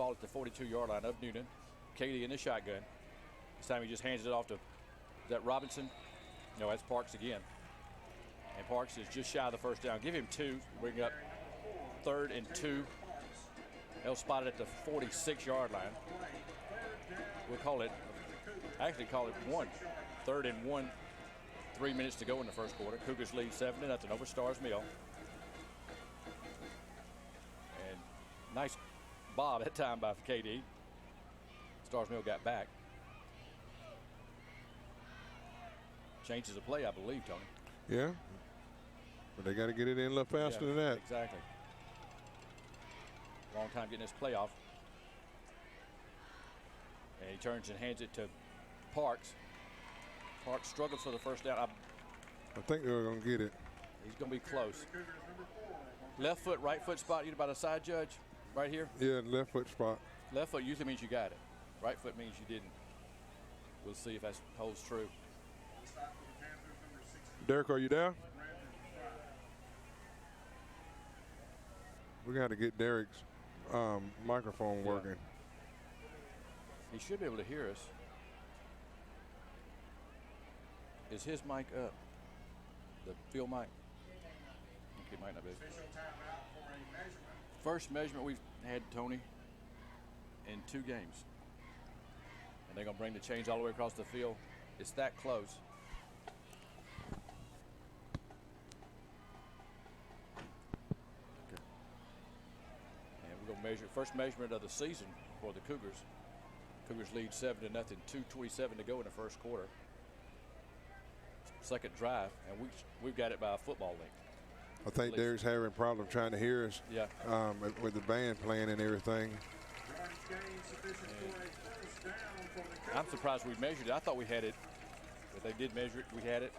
ball at the 42-yard line of Newnan. KD in the shotgun. This time he just hands it off to, is that Robinson? No, that's Parks again. And Parks is just shy of the first down. Give him 2, bring up 3rd and 2. They'll spot it at the 46-yard line. We'll call it 1. 3rd and 1. 3 minutes to go in the first quarter. Cougars lead 7-0 over Stars Mill. And nice bob that time by KD. Stars Mill got back. Changes the play, I believe, Tony. Yeah. But they got to get it in a little faster than that. Exactly. Long time getting this play off. And he turns and hands it to Parks. Parks struggles for the first down. I think they're going to get it. He's going to be close. Left foot, right foot spot, you by the side, Judge? Right here? Yeah, left foot spot. Left foot usually means you got it. Right foot means you didn't. We'll see if that holds true. Derek, are you there? We got to get Derek's microphone working. He should be able to hear us. Is his mic up? The field mic? Okay, it might not be. First measurement we've had, Tony, in 2 games. And they're going to bring the chains all the way across the field. It's that close. Okay. And we're going to measure, first measurement of the season for the Cougars. Cougars lead 7-0, 2:27 to go in the first quarter. Second drive, and we've got it by a football length. I think Derek's having a problem trying to hear us. Yeah. With the band playing and everything. And I'm surprised we measured it. I thought we had it, but they did measure it. We had it.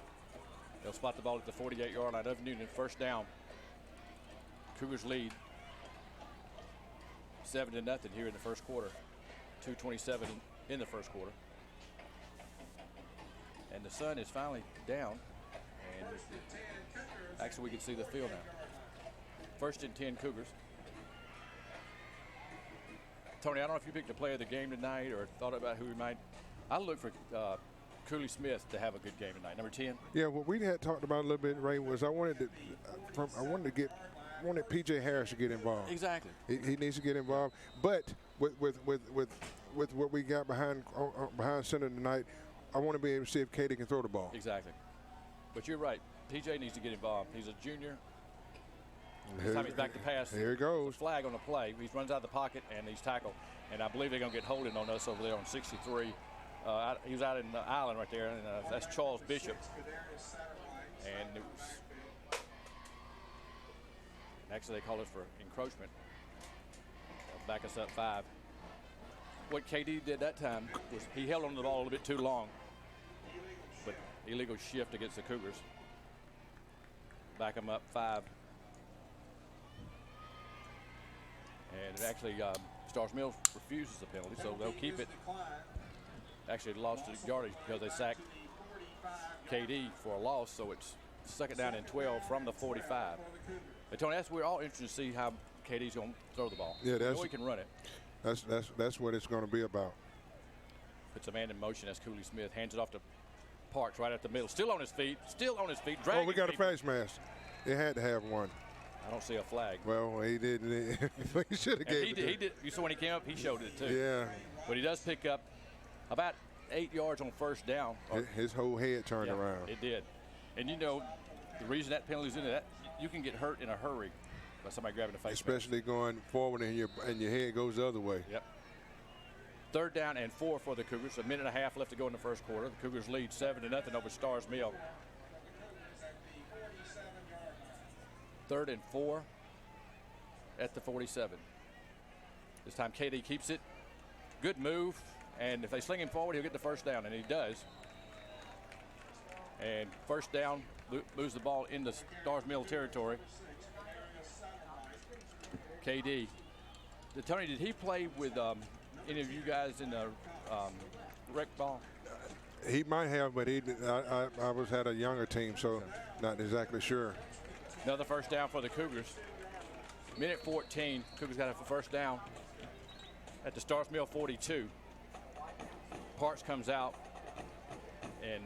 They'll spot the ball at the 48-yard line of Newnan. First down. Cougars lead 7-0 here in the first quarter. 2:27 in the first quarter. And the sun is finally down, and actually we can see the field now. First and 10 Cougars. Tony, I don't know if you picked the play of the game tonight or thought about who we might. I look for Cooley Smith to have a good game tonight. Number 10. Yeah, what we had talked about a little bit, Ray, was I wanted PJ Harris to get involved. Exactly. He needs to get involved, but with what we got behind center tonight, I want to be able to see if Katie can throw the ball. Exactly. But you're right. PJ needs to get involved. He's a junior. This time he's back to pass. Here he goes. Flag on the play. He runs out of the pocket and he's tackled. And I believe they're going to get holding on us over there on 63. He was out in the island right there, and that's Charles Bishop. And it was actually they call it for encroachment. Back us up 5. What KD did that time was he held on to the ball a little bit too long. But illegal shift against the Cougars. Back them up 5. And actually, Stars Mills refuses the penalty, so they'll keep it. Actually, lost to yardage because they sacked KD for a loss, so it's 2nd down and 12 from the 45. But Tony, we're all interested to see how KD's going to throw the ball. Yeah, he can run it. That's what it's going to be about. Puts a man in motion. That's Cooley Smith. Hands it off to Parks right at the middle. Still on his feet. Oh, we got a face mask. It had to have one. I don't see a flag. Well, he didn't. He should have gave it. He did. You saw when he came up, he showed it too. Yeah. But he does pick up about 8 yards on first down. His whole head turned around. It did. And you know, the reason that penalty's in it, you can get hurt in a hurry by somebody grabbing the face. Especially going forward and your head goes the other way. Yep. 3rd down and 4 for the Cougars. A minute and a half left to go in the first quarter. The Cougars lead 7-0 over Stars Mill. 3rd and 4 at the 47. This time KD keeps it. Good move. And if they sling him forward, he'll get the first down, and he does. And first down, lose the ball in the Stars Mill territory. KD. Tony, did he play with any of you guys in the rec ball? He might have, but I had a younger team, so not exactly sure. Another first down for the Cougars. Minute 14, Cougars got a first down. at the Stars Mill 42. Parks comes out, and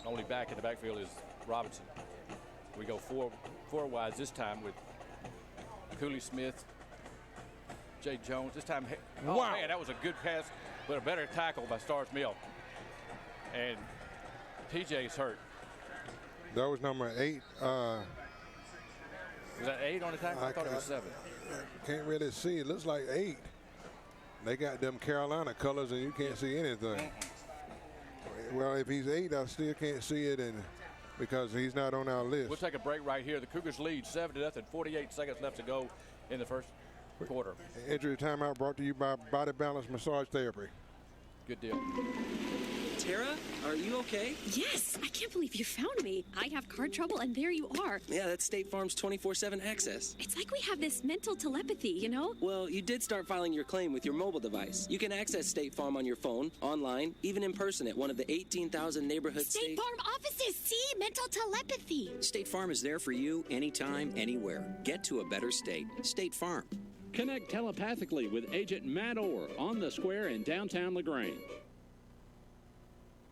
only back in the backfield is Robinson. We go four wides this time with Cooley Smith, Jay Jones. This time, oh wow. Man, that was a good pass, but a better tackle by Stars Mill. And PJ's hurt. That was number 8. Was that 8 on the tackle? I thought it was 7. Can't really see. It looks like 8. They got them Carolina colors, and you can't see anything. Well, if he's 8, I still can't see it, and because he's not on our list. We'll take a break right here. The Cougars lead 7-0. 48 seconds left to go in the first quarter. Injury timeout brought to you by Body Balance Massage Therapy. Good deal. Tara, are you okay? Yes, I can't believe you found me. I have car trouble, and there you are. Yeah, that's State Farm's 24/7 access. It's like we have this mental telepathy, you know? Well, you did start filing your claim with your mobile device. You can access State Farm on your phone, online, even in person at one of the 18,000 neighborhood State Farm offices. See? Mental telepathy. State Farm is there for you anytime, anywhere. Get to a better state. State Farm. Connect telepathically with Agent Matt Orr on the square in downtown LaGrange.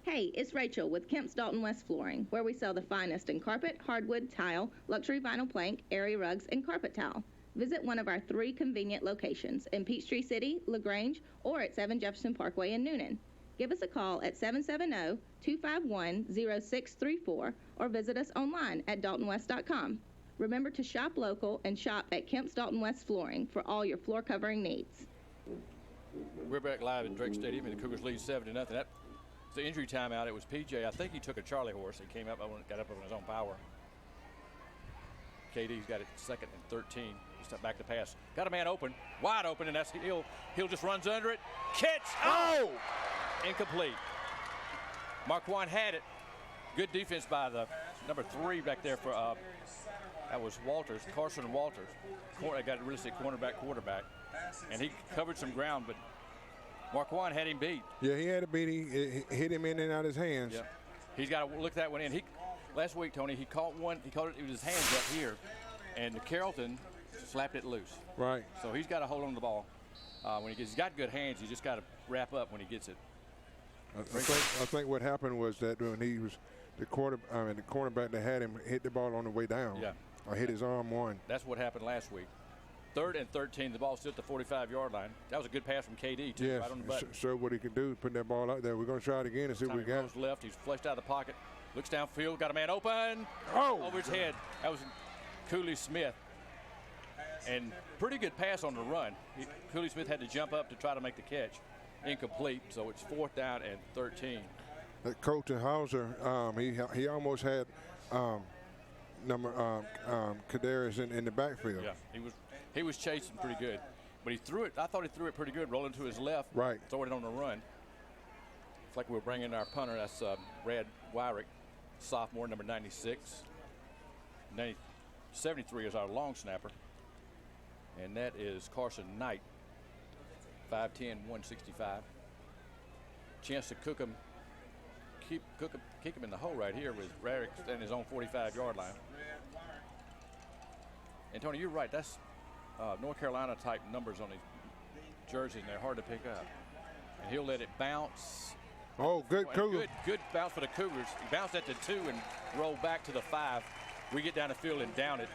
Hey, it's Rachel with Kemp's Dalton West Flooring, where we sell the finest in carpet, hardwood, tile, luxury vinyl plank, area rugs, and carpet tile. Visit one of our 3 convenient locations in Peachtree City, LaGrange, or at 7 Jefferson Parkway in Newnan. Give us a call at 770-251-0634 or visit us online at daltonwest.com. Remember to shop local and shop at Kemp's Dalton West Flooring for all your floor covering needs. We're back live at Drake Stadium, and the Cougars lead 7-0. That's the injury timeout. It was PJ. I think he took a Charlie horse. He came up, got up on his own power. KD's got it 2nd and 13. He's back to pass. Got a man open, wide open, and that's Hill. Hill just runs under it. Catch! Oh! Incomplete. Marquand had it. Good defense by the number 3 back there for that was Walters, Carson Walters. I got a really sick quarterback, and he covered some ground, but Marquand had him beat. Yeah, he had a beat. He hit him in and out of his hands. Yeah, he's got to look that one in. Last week, Tony, he caught one. He caught it with his hands up here, and Carrollton slapped it loose. Right. So he's got to hold on to the ball when he's got good hands. He just got to wrap up when he gets it. I think what happened was that when he was the cornerback that had him hit the ball on the way down. Yeah. Or hit his arm one. That's what happened last week. 3rd and 13, the ball's still at the 45-yard line. That was a good pass from KD, too, yes, right on the button. So what he can do is put that ball out there. We're going to try it again and see what we got. Goes left, he's flushed out of the pocket, looks downfield, got a man open. Oh! Over his head. That was Cooley Smith. And pretty good pass on the run. Cooley Smith had to jump up to try to make the catch. Incomplete, so it's 4th down and 13. Colton Hauser, he almost had Kadarius in the backfield. Yeah, he was chasing pretty good, but he threw it. I thought he threw it pretty good, rolling to his left, right, throwing it on the run. It's like we're bringing our punter. That's Brad Wyrick, sophomore, number 96. 73 is our long snapper, and that is Carson Knight, 5'10", 165. Chance to kick him in the hole right here with Rarick standing his own 45-yard line. And Tony, you're right. That's North Carolina type numbers on his jerseys, and they're hard to pick up. And he'll let it bounce. Oh, good Cougars. Good bounce for the Cougars. He bounced at the 2 and rolled back to the 5. We get down the field and down it.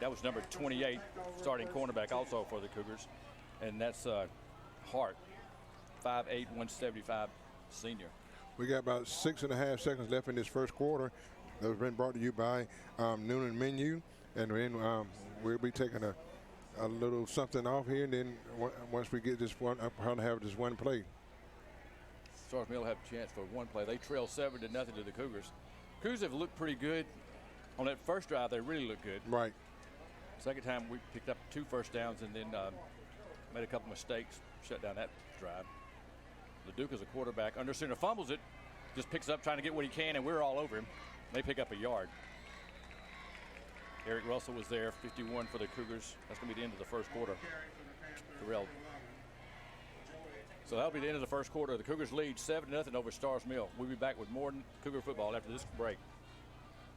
That was number 28, starting cornerback also for the Cougars. And that's Hart, 5'8", 175, senior. We got about 6.5 seconds left in this first quarter. That has been brought to you by Newnan Menu. And then we'll be taking a little something off here. And then once we get this one, I'll probably have this one play. Stars Mill have a chance for one play. They trail 7-0 to the Cougars. Cougars have looked pretty good. On that first drive, they really looked good. Right. Second time, we picked up 2 first downs and then made a couple mistakes, shut down that drive. LeDuca's a quarterback. Under center fumbles it, just picks it up trying to get what he can, and we're all over him. They pick up a yard. Eric Russell was there, 51 for the Cougars. That's going to be the end of the first quarter. Terrell. So that'll be the end of the first quarter. The Cougars lead 7-0 over Stars Mill. We'll be back with more Cougar football after this break.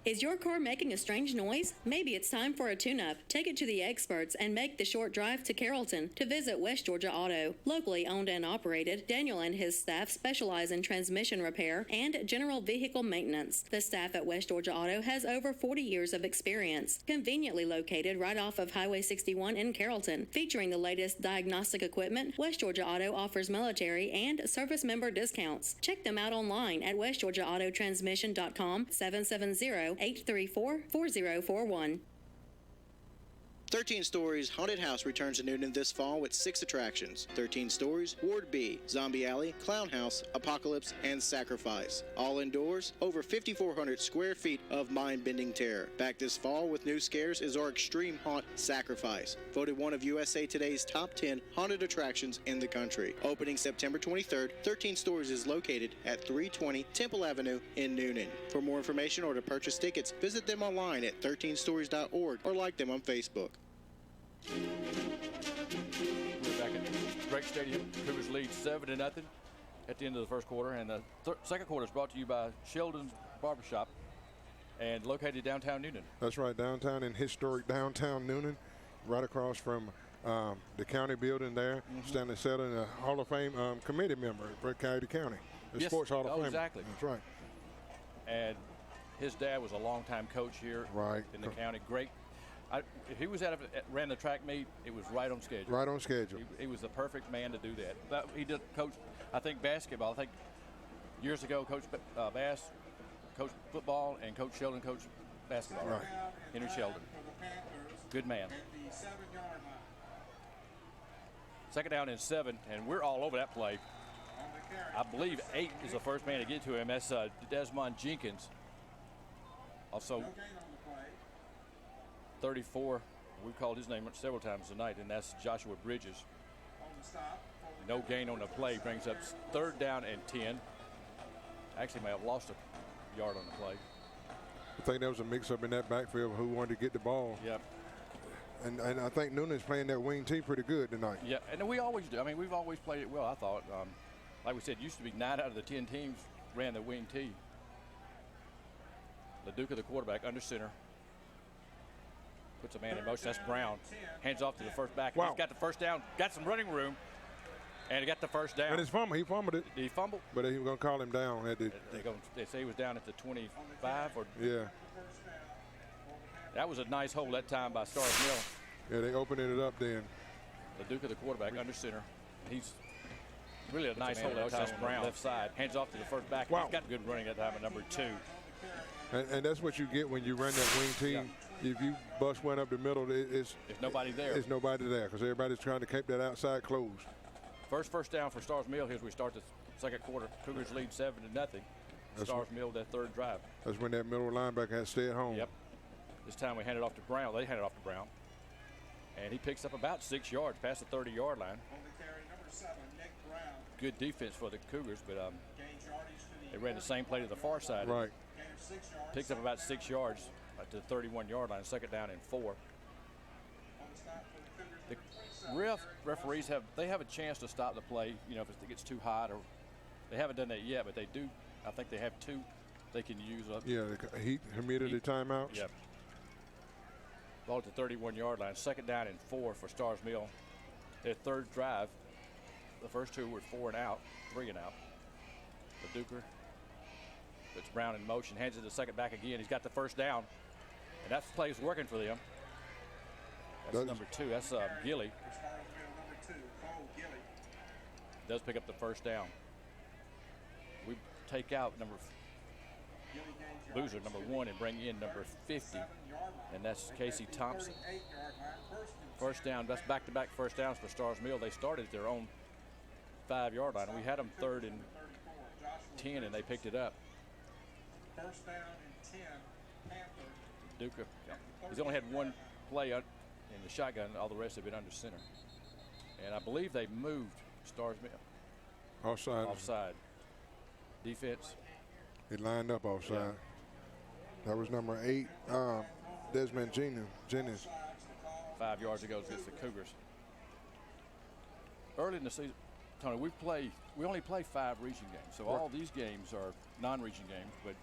Is your car making a strange noise? Maybe it's time for a tune-up. Take it to the experts and make the short drive to Carrollton to visit West Georgia Auto. Locally owned and operated, Daniel and his staff specialize in transmission repair and general vehicle maintenance. The staff at West Georgia Auto has over 40 years of experience. Conveniently located right off of Highway 61 in Carrollton. Featuring the latest diagnostic equipment, West Georgia Auto offers military and service member discounts. Check them out online at westgeorgiaautotransmission.com, 770-834-4041. 13 Stories Haunted House returns to Newnan this fall with 6 attractions. 13 Stories, Ward B, Zombie Alley, Clown House, Apocalypse, and Sacrifice. All indoors, over 5,400 square feet of mind-bending terror. Back this fall with new scares is our extreme haunt, Sacrifice. Voted one of USA Today's top 10 haunted attractions in the country. Opening September 23rd, 13 Stories is located at 320 Temple Avenue in Newnan. For more information or to purchase tickets, visit them online at 13stories.org or like them on Facebook. We're back at Drake Stadium. Cougars lead 7-0 at the end of the first quarter, and the second quarter is brought to you by Sheldon's Barbershop and located downtown Newnan. That's right, downtown in historic downtown Newnan, right across from the county building there. Stanley Selden, a Hall of Fame committee member for Coyote County, the Sports Hall of Fame. Exactly. That's right. And his dad was a longtime coach here in the county. Great. If he was ran the track meet, it was right on schedule. Right on schedule. He was the perfect man to do that. He did coach, I think, basketball. I think years ago, Coach Bass coached football, and Coach Sheldon coached basketball. Right. Henry Sheldon. Good man. Second down and 7, and we're all over that play. I believe 8 is the first man to get to him. That's Desmond Jenkins. Also, 34, we've called his name several times tonight, and that's Joshua Bridges. No gain on the play brings up third down and 10. Actually may have lost a yard on the play. I think there was a mix-up in that backfield who wanted to get the ball. Yep. And I think Noonan's playing that wing T pretty good tonight. Yeah, and we always do. I mean, we've always played it well, I thought. Like we said, it used to be 9 out of the 10 teams ran the wing T. LaDuca, the quarterback, under center. Puts a man in motion. That's Brown. Hands off to the first back. Wow. He's got the first down. Got some running room. And he got the first down. And his fumble. He fumbled it. Did he fumble? But he was going to call him down. They say he was down at the 25. Yeah. That was a nice hole that time by Stars Mill. Yeah, they opened it up then. LaDuca, the quarterback, under center. He's really a nice hole that time. That's Brown. Left side. Hands off to the first back. Wow. He's got good running that time at number 2. And that's what you get when you run that wing team. Yeah. If you bust one up the middle, it's nobody there. It's nobody there because everybody's trying to keep that outside closed. First down for Stars Mill. Here's we start the second quarter. Cougars lead 7-0. Stars Mill that third drive. That's when that middle linebacker had to stay at home. Yep. This time we hand it off to Brown. They hand it off to Brown. And he picks up about 6 yards past the 30-yard line. Good defense for the Cougars, but they ran the same play to the far side. Right. Picks up about 6 yards to the 31-yard line, second down and 4. The referees have a chance to stop the play, if it gets too hot, or they haven't done that yet, but they do. I think they have 2 they can use up. Yeah, the humidity timeouts. Yep. Ball at the 31-yard line, second down and 4 for Stars Mill. Their third drive, the first 2 were 4 and out, 3 and out. LaDuca puts Brown in motion, hands it to the second back again. He's got the first down, and that play is working for them. That's number 2. That's Gilly. Does pick up the first down. We take out Boozer, number 1, and bring in number 50, and that's Casey Thompson. First down. That's back-to-back first downs for Stars Mill. They started at their own 5-yard line. We had them 3rd and 10, and they picked it up. First down and 10, Duca. He's only had one play in the shotgun. All the rest have been under center. And I believe they moved Stars Mill. Offside. Defense. He lined up offside. Yeah. That was number 8, Desmond Jennings. 5 yards ago against the Cougars. Early in the season, Tony, we only play 5 region games. So all these games are non-region games, but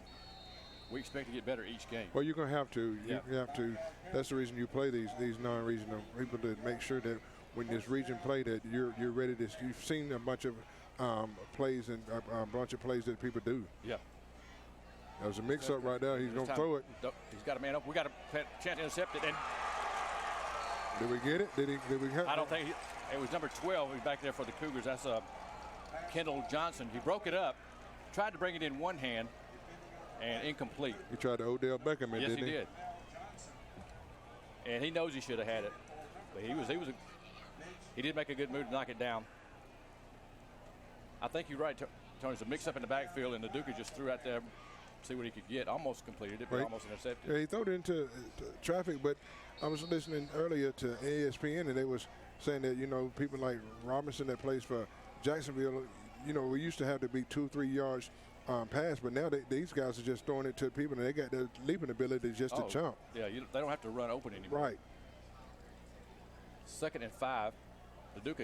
we expect to get better each game. Well, you're going to have to. Yeah. You have to. That's the reason you play these non-regional people, to make sure that when this region play that you're ready to. You've seen a bunch of plays and a bunch of plays that people do. Yeah. That was a mix-up right there. He's going to throw it. He's got a man up. We got a chance to intercept it. And did we get it? Did we? I don't think it was number 12. He's back there for the Cougars. That's Kendall Johnson. He broke it up, tried to bring it in one hand, and incomplete. He tried to Odell Beckham it, yes, didn't he? Yes, he did. And he knows he should have had it, but he did make a good move to knock it down. I think you're right, Tony. It's a mix-up in the backfield, and the Duke just threw out there, see what he could get. Almost completed it, but almost intercepted. Yeah, he threw it into traffic, but I was listening earlier to ESPN, and they was saying that, people like Robinson that plays for Jacksonville, we used to have to be 2-3 yards pass, but now these guys are just throwing it to people, and they got the leaping ability just to jump. Yeah, they don't have to run open anymore. Right. 2nd and 5. The Duke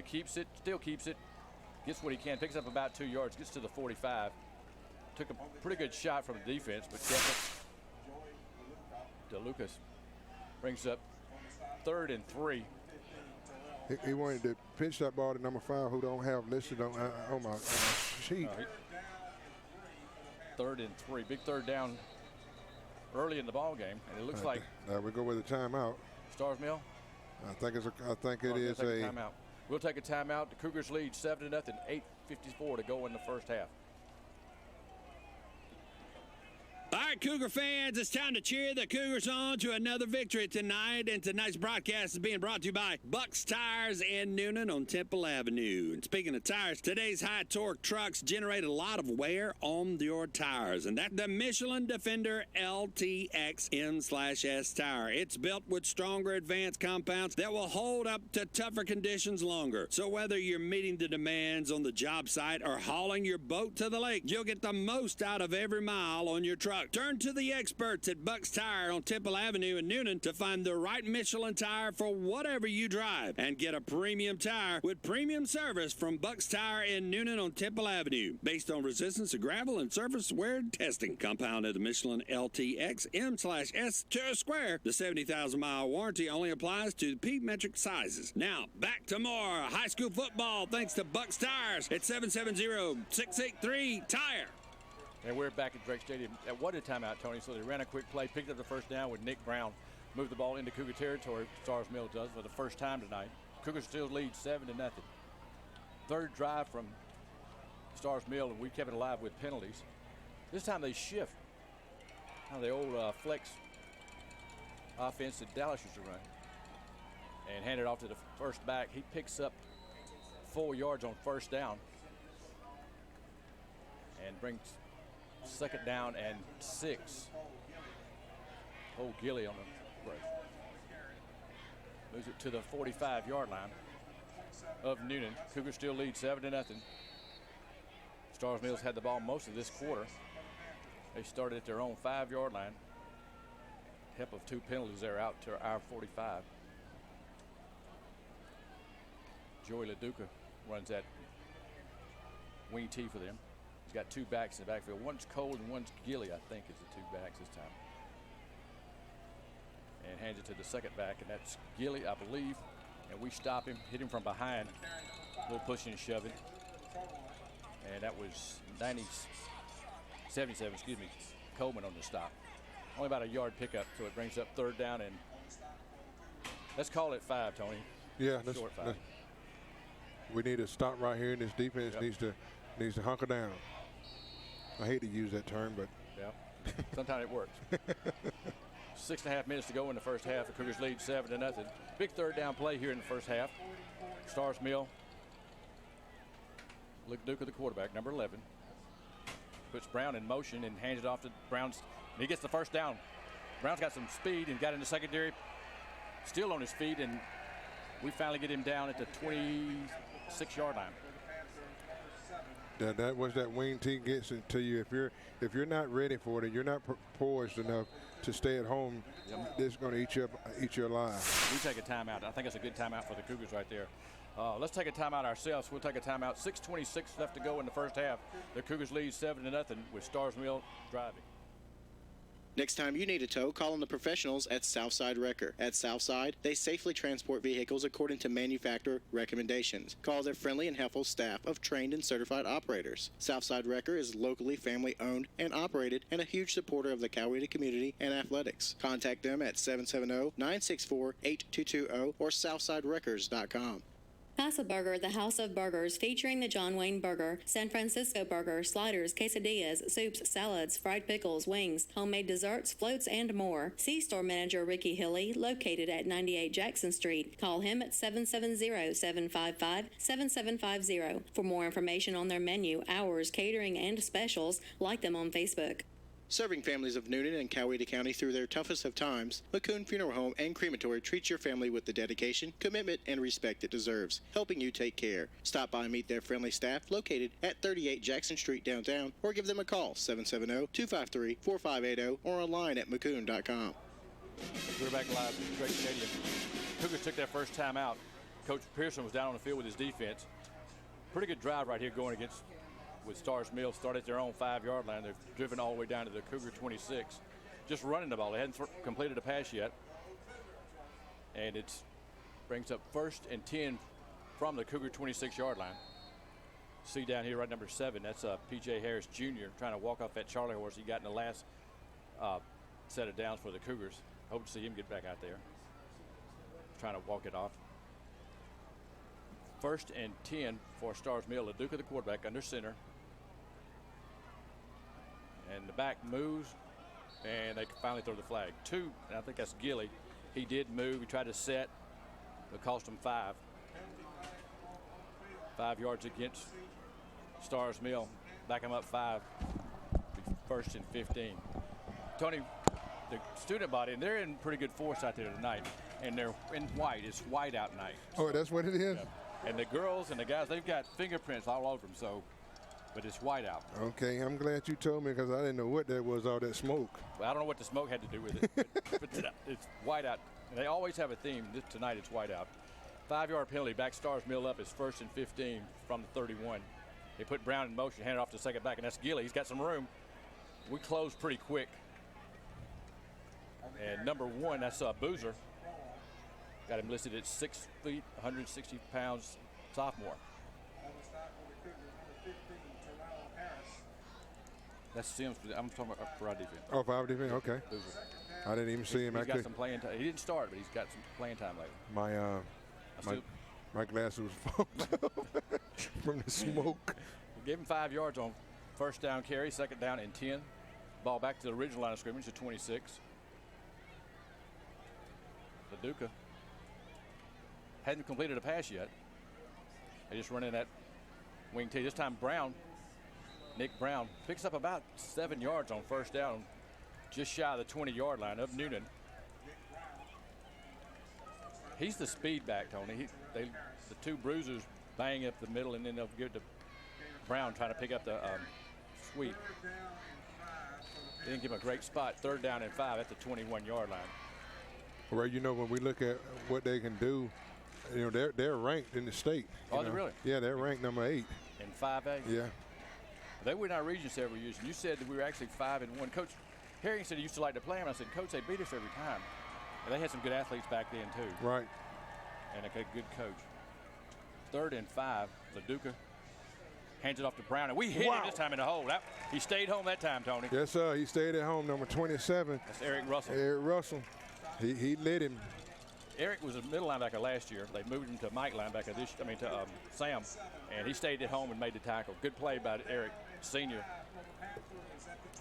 still keeps it, gets what he can, picks up about 2 yards, gets to the 45. Took a pretty good shot from the defense, but kept it. DeLucas brings up 3rd and 3. He wanted to pitch that ball to number 5, who don't have listed on my sheet. 3rd and 3, big 3rd down early in the ball game, and it looks like. We go with a timeout. Stars Mill. I think it is a timeout. We'll take a timeout. The Cougars lead 7-0. 8:54 to go in the first half. All right, Cougar fans, it's time to cheer the Cougars on to another victory tonight. And tonight's broadcast is being brought to you by Buck's Tires in Newnan on Temple Avenue. And speaking of tires, today's high-torque trucks generate a lot of wear on your tires. And that's the Michelin Defender LTX M/S tire. It's built with stronger advanced compounds that will hold up to tougher conditions longer. So whether you're meeting the demands on the job site or hauling your boat to the lake, you'll get the most out of every mile on your truck. Turn to the experts at Buck's Tire on Temple Avenue in Newnan to find the right Michelin tire for whatever you drive. And get a premium tire with premium service from Buck's Tire in Newnan on Temple Avenue. Based on resistance to gravel and surface wear testing. Compound of the Michelin LTX M/S to a square. The 70,000-mile warranty only applies to P metric sizes. Now, back to more high school football thanks to Buck's Tires at 770-683-TIRE. And we're back at Drake Stadium. At what a timeout, Tony. So they ran a quick play, picked up the first down with Nick Brown. Moved the ball into Cougar territory. Stars Mill does for the first time tonight. Cougars still lead 7-0. 3rd drive from Stars Mill, and we kept it alive with penalties. This time they shift. The old flex offense that Dallas used to run. And hand it off to the first back. He picks up 4 yards on first down. And brings 2nd down and 6. Gilly on the break. Moves it to the 45-yard line of Newnan. Cougars still lead 7-0. Stars Mills had the ball most of this quarter. They started at their own 5-yard line. Help of 2 penalties there out to our 45. Joey LaDuca runs that wing T for them. He's got 2 backs in the backfield. One's Cole and one's Gilly, I think, is the 2 backs this time. And hands it to the 2nd back, and that's Gilly, I believe. And we stop him, hit him from behind. A little pushing and shoving. And that was 77, Coleman on the stop. Only about a yard pickup, so it brings up 3rd down, and let's call it 5, Tony. Yeah, short 5. We need to stop right here, and this defense needs to hunker down. I hate to use that term, but sometimes it works. 6.5 minutes to go in the first half. The Cougars lead 7-0. Big 3rd down play here in the first half. Stars Mill. Duke of the quarterback, number 11. Puts Brown in motion and hands it off to Brown's. He gets the first down. Brown's got some speed and got in the secondary. Still on his feet, and we finally get him down at the 26-yard line. That was that wing T gets it to you. If you're not ready for it, and you're not poised enough to stay at home, this is going to eat you alive. We take a timeout. I think it's a good timeout for the Cougars right there. Let's take a timeout ourselves. We'll take a timeout. 6:26 left to go in the first half. The Cougars lead 7-0 with Stars Mill driving. Next time you need a tow, call on the professionals at Southside Wrecker. At Southside, they safely transport vehicles according to manufacturer recommendations. Call their friendly and helpful staff of trained and certified operators. Southside Wrecker is locally family-owned and operated and a huge supporter of the Coweta community and athletics. Contact them at 770-964-8220 or southsidewreckers.com. Casa Burger, the House of Burgers, featuring the John Wayne Burger, San Francisco Burger, sliders, quesadillas, soups, salads, fried pickles, wings, homemade desserts, floats, and more. See store manager Ricky Hilly, located at 98 Jackson Street. Call him at 770-755-7750. For more information on their menu, hours, catering, and specials, like them on Facebook. Serving families of Newnan and Coweta County through their toughest of times, McCoon Funeral Home and Crematory treats your family with the dedication, commitment, and respect it deserves, helping you take care. Stop by and meet their friendly staff located at 38 Jackson Street downtown, or give them a call, 770-253-4580, or online at McCoon.com. We're back live at Drake Stadium. Cougars took their first time out. Coach Pearson was down on the field with his defense. Pretty good drive right here going against with Stars Mill. Started at their own 5-yard line. They've driven all the way down to the Cougar 26. Just running the ball. They hadn't completed a pass yet. And it brings up 1st and 10 from the Cougar 26-yard line. See down here, right number 7. That's P.J. Harris Jr. trying to walk off that Charlie horse he got in the last set of downs for the Cougars. Hope to see him get back out there. Trying to walk it off. 1st and 10 for Stars Mill. LaDuca, the quarterback, under center. And the back moves, and they finally throw the flag. 2, and I think that's Gilly. He did move. He tried to set. It cost him 5. 5 yards against Stars Mill. Back him up 5. 1st and 15. Tony, the student body, and they're in pretty good force out there tonight. And they're in white. It's white out night. Oh, that's what it is? Yeah. And the girls and the guys, they've got fingerprints all over them, so, but it's white out. Okay, I'm glad you told me because I didn't know what that was, all that smoke. Well, I don't know what the smoke had to do with it, but it's white out. And they always have a theme. Tonight it's white out. 5-yard penalty, back Stars Mill up. It's 1st and 15 from the 31. They put Brown in motion, hand it off to the second back, and that's Gilly. He's got some room. We close pretty quick. And number 1, that's Boozer. Got him listed at 6 feet, 160 pounds, sophomore. That's Sims. I'm talking about for our defense. Oh, for our defense? Okay. Boozer. I didn't even see him. He's got some playing time. He didn't start, but he's got some playing time later. My glasses was fogged from the smoke. We gave him 5 yards on 1st down carry, 2nd down and 10. Ball back to the original line of scrimmage, the 26. LaDuca hadn't completed a pass yet. They just running that wing tee. This time Nick Brown picks up about 7 yards on 1st down, just shy of the 20-yard line of Newnan. He's the speed back, Tony. The 2 bruisers bang up the middle, and then they'll give it to Brown trying to pick up the sweep. They didn't give him a great spot. 3rd down and 5 at the 21-yard line. Well, you know, when we look at what they can do, you know, they're ranked in the state. Oh, they really? Yeah, they're ranked number 8. In 5A? Yeah. They win our region several years, and you said that we were actually 5-1. Coach Harrington said he used to like to play them. I said, Coach, they beat us every time. And they had some good athletes back then, too. Right. And a good coach. 3rd and 5, LaDuca hands it off to Brown, and we hit him this time in the hole. He stayed home that time, Tony. Yes, sir. He stayed at home, number 27. That's Eric Russell. Eric Russell. He lit him. Eric was a middle linebacker last year. They moved him to Mike linebacker to Sam, and he stayed at home and made the tackle. Good play by Eric, senior.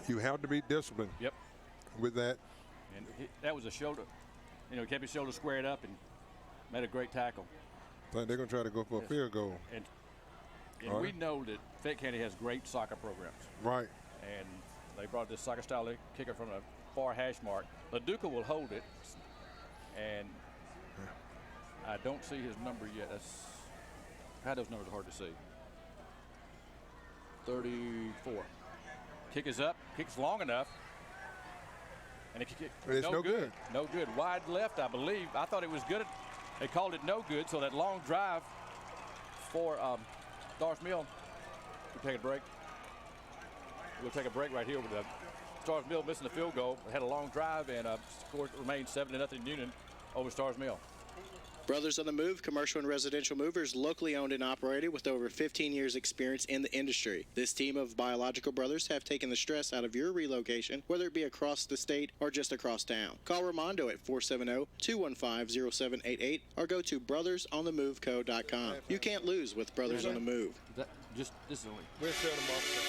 You have to be disciplined. Yep. With that. And that was a shoulder. You know, kept his shoulder squared up and made a great tackle. But they're going to try to go for a field goal. And we know that Fayette County has great soccer programs. Right. And they brought this soccer-style kicker from a far hash mark. LaDuca will hold it. And I don't see his number yet. Those numbers are hard to see. 34. Kick is up. Kicks long enough. And it's no good. No good. Wide left, I believe. I thought it was good. They called it no good, so that long drive for Stars Mill. We'll take a break. We'll take a break right here with the Stars Mill missing the field goal. They had a long drive and score remained 7-0 Newnan over Stars Mill. Brothers on the Move, commercial and residential movers, locally owned and operated with over 15 years experience in the industry. This team of biological brothers have taken the stress out of your relocation, whether it be across the state or just across town. Call Ramondo at 470-215-0788 or go to brothersonthemoveco.com. You can't lose with Brothers on the Move. This is only. We're Sheldon Barbershop.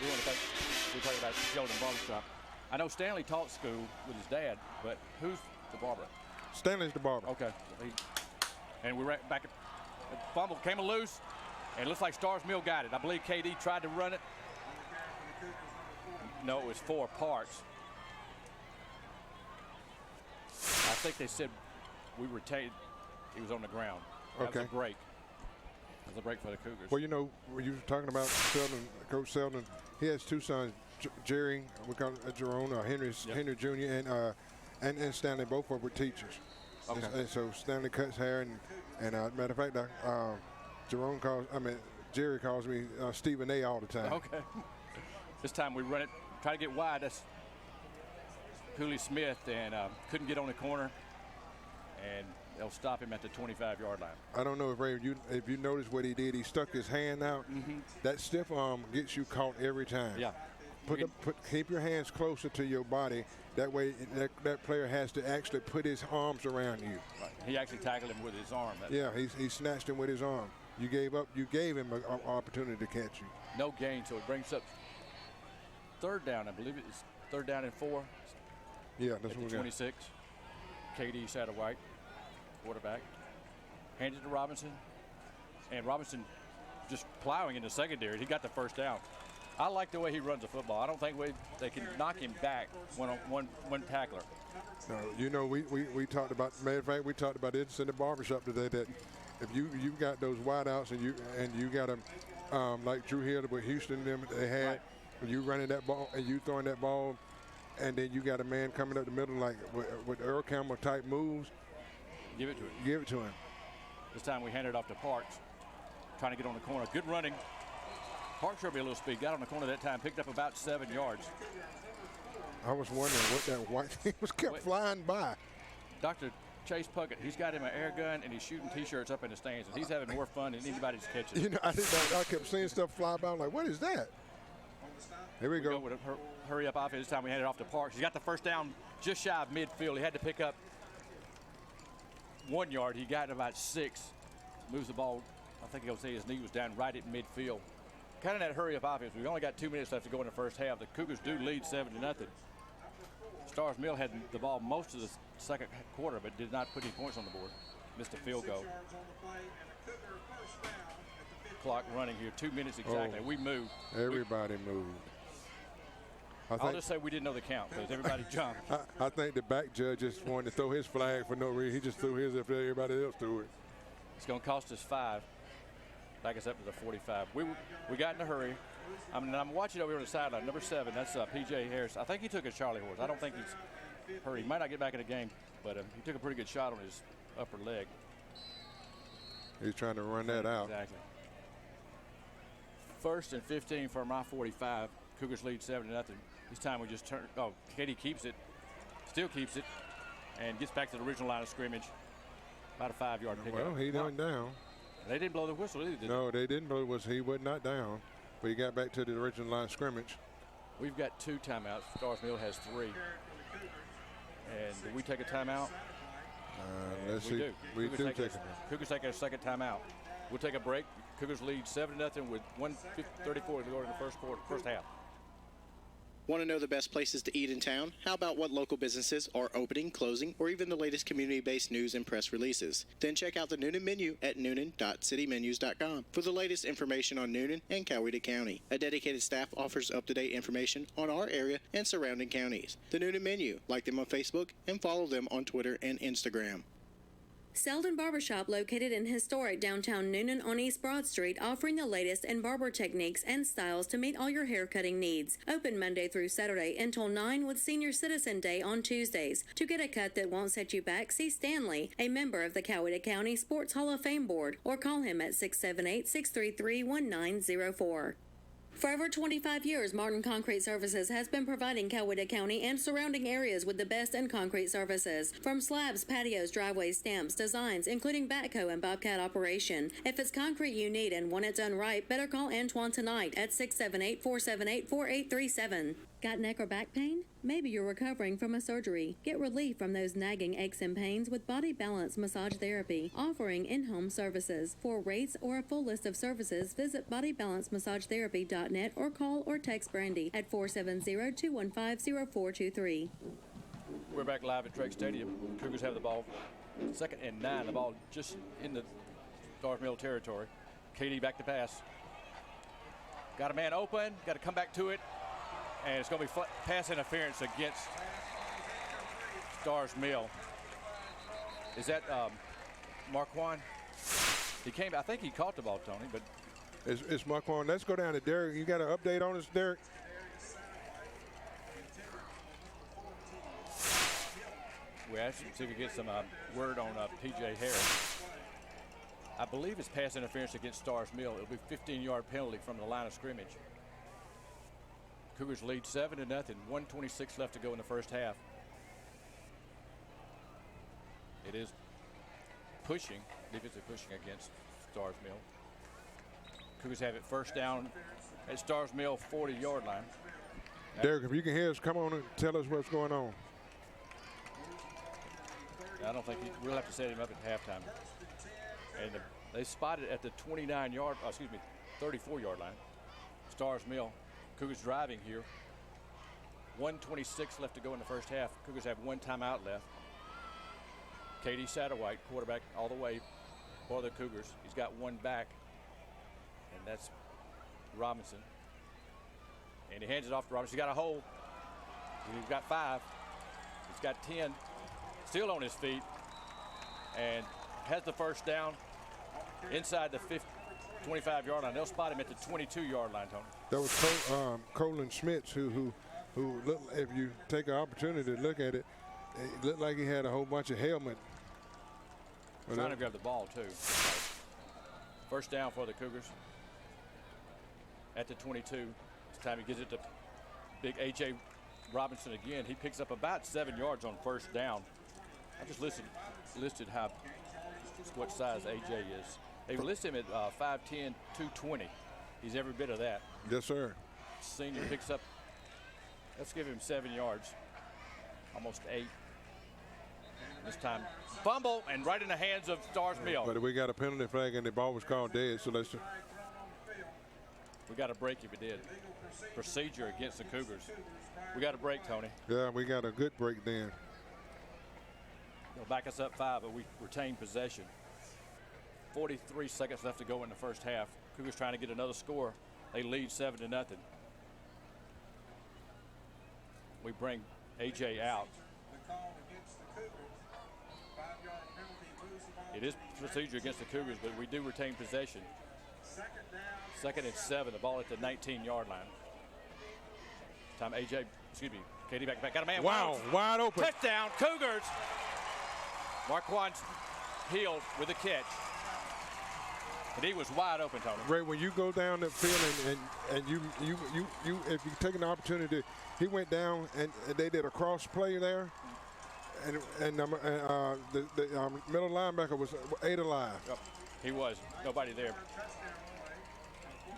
We're talking about Sheldon Barbershop. I know Stanley taught school with his dad, but who's the barber? Stanley's the barber. Okay. And we ran back. The fumble came loose, and it looks like Stars Mill got it. I believe KD tried to run it. No, it was for Parks. I think they said we retained. He was on the ground. That was a break. That was a break for the Cougars. Well, you know, when you were talking about Sheldon, Coach Sheldon, he has two sons, Jerry, we call it Jerome, or Henry Jr., and Stanley, both of them were teachers. Okay. And so Stanley cuts hair, and matter of fact, Jerry calls me Stephen A. all the time. Okay. This time we run it, try to get wide. That's Cooley Smith, and couldn't get on the corner, and they'll stop him at the 25-yard line. I don't know if Ray, if you noticed what he did. He stuck his hand out. Mm-hmm. That stiff arm gets you caught every time. Yeah. Keep your hands closer to your body. That way, that player has to actually put his arms around you. Right. He actually tackled him with his arm. He snatched him with his arm. You gave him an opportunity to catch you. No gain, so it brings up third down. I believe it's 3rd down and 4. Yeah, that's what we got. 26. KD Satterwhite, quarterback. Handed to Robinson, and Robinson just plowing in the secondary. He got the first down. I like the way he runs the football. I don't think they can knock him back one tackler. No, you know, we talked about. Matter of fact, we talked about this in the barbershop today. That if you got those wideouts and you got them like Drew Hill with Houston, they had. Right. You running that ball and you throwing that ball, and then you got a man coming up the middle like with Earl Campbell type moves. Give it to him. Give it to him. This time we handed it off to Parks, trying to get on the corner. Good running. Parks showed me a little speed. Got on the corner that time. Picked up about 7 yards. I was wondering what that white thing was kept flying by. Dr. Chase Puckett, he's got him an air gun and he's shooting T-shirts up in the stands, and he's having more fun than anybody's catching. You know, I kept seeing stuff fly by. I'm like, what is that? Here we go. With a hurry up offense. This time we handed it off to Parks. He's got the first down just shy of midfield. He had to pick up 1 yard. He got about 6. Moves the ball. I think he'll say his knee was down right at midfield. Kind of that hurry up offense. We've only got 2 minutes left to go in the first half. The Cougars do lead 7-0. Stars Mill had the ball most of the second quarter, but did not put any points on the board. Missed a field goal. Clock running here, 2 minutes exactly. We moved. Everybody moved. I'll just say we didn't know the count because everybody jumped. I think the back judge just wanted to throw his flag for no reason. He just threw his after everybody else threw it. It's going to cost us 5. Back us up to the 45. We got in a hurry. I'm watching over here on the sideline. Number 7, that's P.J. Harris. I think he took a Charlie horse. I don't think he's hurt. He might not get back in the game, but he took a pretty good shot on his upper leg. He's trying to run that out. Exactly. 1st and 15 from my 45. Cougars lead 7-0. This time we just turn. Oh, Katie keeps it. Still keeps it. And gets back to the original line of scrimmage. About a 5-yard pickup. Well, he went down. They didn't blow the whistle either, did they? No, they didn't blow the whistle. He was not down. But he got back to the original line of scrimmage. We've got 2 timeouts. Stars Mill has 3. And do we take a timeout? Let's see. We do take a Cougars take a second timeout. We'll take a break. Cougars lead 7-0 with 1:34 to go in the first half. Want to know the best places to eat in town? How about what local businesses are opening, closing, or even the latest community-based news and press releases? Then check out the Newnan menu at newnan.citymenus.com for the latest information on Newnan and Coweta County. A dedicated staff offers up-to-date information on our area and surrounding counties. The Newnan menu. Like them on Facebook and follow them on Twitter and Instagram. Selden Barbershop, located in historic downtown Newnan on East Broad Street, offering the latest in barber techniques and styles to meet all your haircutting needs. Open Monday through Saturday until 9 with Senior Citizen Day on Tuesdays. To get a cut that won't set you back, see Stanley, a member of the Coweta County Sports Hall of Fame Board, or call him at 678-633-1904. For over 25 years, Martin Concrete Services has been providing Coweta County and surrounding areas with the best in concrete services. From slabs, patios, driveways, stamps, designs, including backhoe and bobcat operation. If it's concrete you need and want it done right, better call Antoine tonight at 678-478-4837. Got neck or back pain? Maybe you're recovering from a surgery. Get relief from those nagging aches and pains with Body Balance Massage Therapy, offering in-home services. For rates or a full list of services, visit bodybalancemassage.therapy.net or call or text Brandy at 470-215-0423. We're back live at Drake Stadium. Cougars have the ball. 2nd and 9. The ball just in the Stars Mill territory. Katie back to pass. Got a man open. Got to come back to it. And it's going to be pass interference against Stars Mill. Is that Marquand? He came. I think he caught the ball, Tony. But it's Marquand. Let's go down to Derek. You got an update on us, Derek? We actually see if we get some word on P.J. Harris. I believe it's pass interference against Stars Mill. It'll be a 15-yard penalty from the line of scrimmage. Cougars lead 7-0. 1:26 left to go in the first half. It is pushing, defensive pushing against Stars Mill. Cougars have it first down at Stars Mill 40-yard line. Derek, if you can hear us, come on and tell us what's going on. I don't think we'll have to set him up at halftime. And they spotted at the 34-yard line. Stars Mill. Cougars driving here. 1:26 left to go in the first half. Cougars have one timeout left. Katie Satterwhite, quarterback all the way for the Cougars. He's got one back, and that's Robinson. And he hands it off to Robinson. He's got a hole. He's got 5. He's got 10. Still on his feet, and has the first down inside the 25-yard line. They'll spot him at the 22-yard line, Tony. That was Colin Schmitz, who looked, if you take an opportunity to look at it, it looked like he had a whole bunch of helmet. Trying to grab the ball, too. First down for the Cougars at the 22. This time he gives it to big A.J. Robinson again. He picks up about 7 yards on first down. I just listed what size A.J. is. They list him at 5'10", 220. He's every bit of that. Yes, sir. Senior picks up, let's give him 7 yards, almost 8. This time, fumble, and right in the hands of Stars Mill. But we got a penalty flag, and the ball was called dead, so let's... We got a break if it did. Procedure against the Cougars. We got a break, Tony. Yeah, we got a good break then. They'll back us up 5, but we retain possession. 43 seconds left to go in the first half. Cougars trying to get another score. They lead 7-0. We bring A.J. out. It is procedure against the Cougars, but we do retain possession. 2nd and 7, the ball at the 19-yard line. Katie back. Got a man. Wow, wide open. Touchdown, Cougars. Marquand's healed with a catch. And he was wide open, Tony. Ray, when you go down the field and you if you take an opportunity, he went down and they did a cross play there, and the middle linebacker was 8 alive. Yep, he was. Nobody there.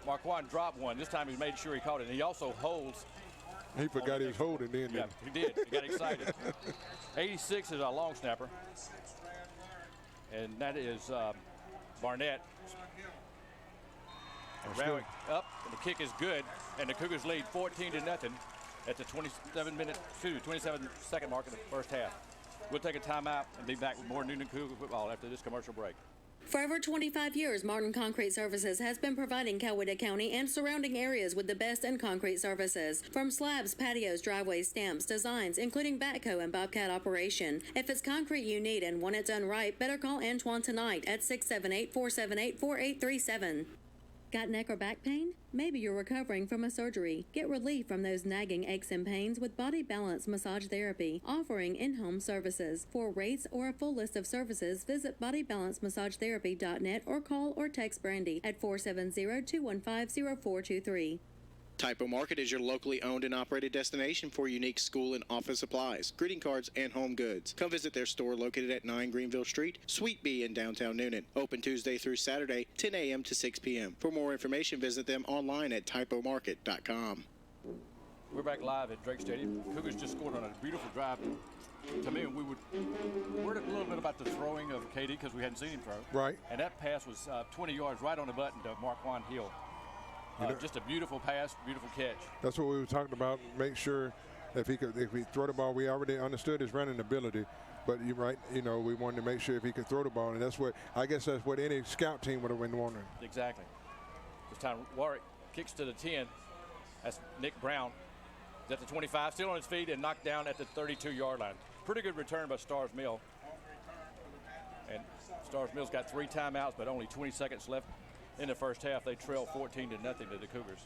Marquand dropped one. This time he made sure he caught it. And he also holds. He forgot he was holding then. Yeah, he did. He got excited. 86 is our long snapper. And that is Barnett. Rowing up, and the kick is good, and the Cougars lead 14-0 at the 27-second mark of the first half. We'll take a timeout and be back with more Newnan Cougar football after this commercial break. For over 25 years, Martin Concrete Services has been providing Coweta County and surrounding areas with the best in concrete services. From slabs, patios, driveways, stamps, designs, including backhoe and bobcat operation. If it's concrete you need and want it done right, better call Antoine tonight at 678-478-4837. Got neck or back pain? Maybe you're recovering from a surgery. Get relief from those nagging aches and pains with Body Balance Massage Therapy, offering in-home services. For rates or a full list of services, visit bodybalancemassage.therapy.net or call or text Brandy at 470-215-0423. Typo Market is your locally owned and operated destination for unique school and office supplies, greeting cards, and home goods. Come visit their store located at 9 Greenville Street, Suite B in downtown Newnan. Open Tuesday through Saturday, 10 a.m. to 6 p.m. For more information, visit them online at typomarket.com. We're back live at Drake Stadium. Cougars just scored on a beautiful drive. To me, we worried a little bit about the throwing of KD because we hadn't seen him throw. Right. And that pass was 20 yards right on the button to Marquand Hill. Just a beautiful pass, beautiful catch. That's what we were talking about. Make sure if he throw the ball, we already understood his running ability. But you're right, we wanted to make sure if he could throw the ball, and that's what any scout team would have been wondering. Exactly. This time Warwick kicks to the 10. That's Nick Brown. He's at the 25, still on his feet and knocked down at the 32-yard line. Pretty good return by Stars Mill. And Stars Mill's got 3 timeouts, but only 20 seconds left in the first half. They trail 14-0 to the Cougars.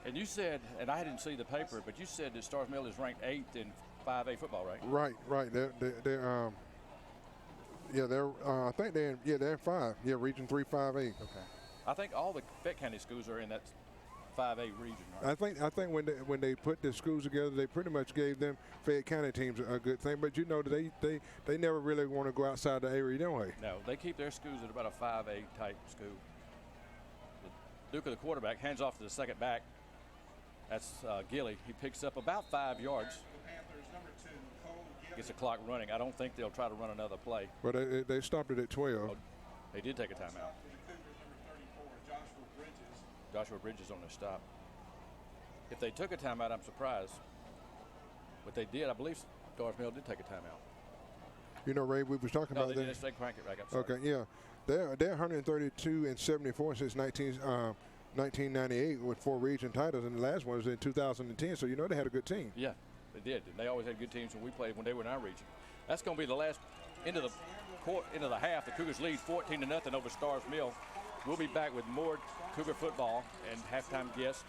And you said, and I didn't see the paper, but you said that Stars Mill is ranked 8th in 5A football, right? Right. They're I think they're in 5. Yeah, Region 3 5A. Okay. I think all the Fayette County schools are in that 5A region, right? I think when they put the schools together, they pretty much gave them Fayette County teams a good thing. But they never really want to go outside the area, don't they? No, they keep their schools at about a 5A type school. The Duke of the quarterback hands off to the second back. That's Gilly. He picks up about 5 yards. Gets the clock running. I don't think they'll try to run another play. But they stopped it at 12. Oh, they did take a timeout. Joshua Bridges on the stop. If they took a timeout, I'm surprised. But they did. I believe Stars Mill did take a timeout. Ray, we was talking about that. They crank it back up. Okay, yeah. They're 132-74 since 1998 with 4 region titles, and the last one was in 2010. So they had a good team. Yeah, they did. They always had good teams when we played when they were in our region. That's going to be the last into the half. The Cougars lead 14-0 over Stars Mill. We'll be back with more Cougar football and halftime guests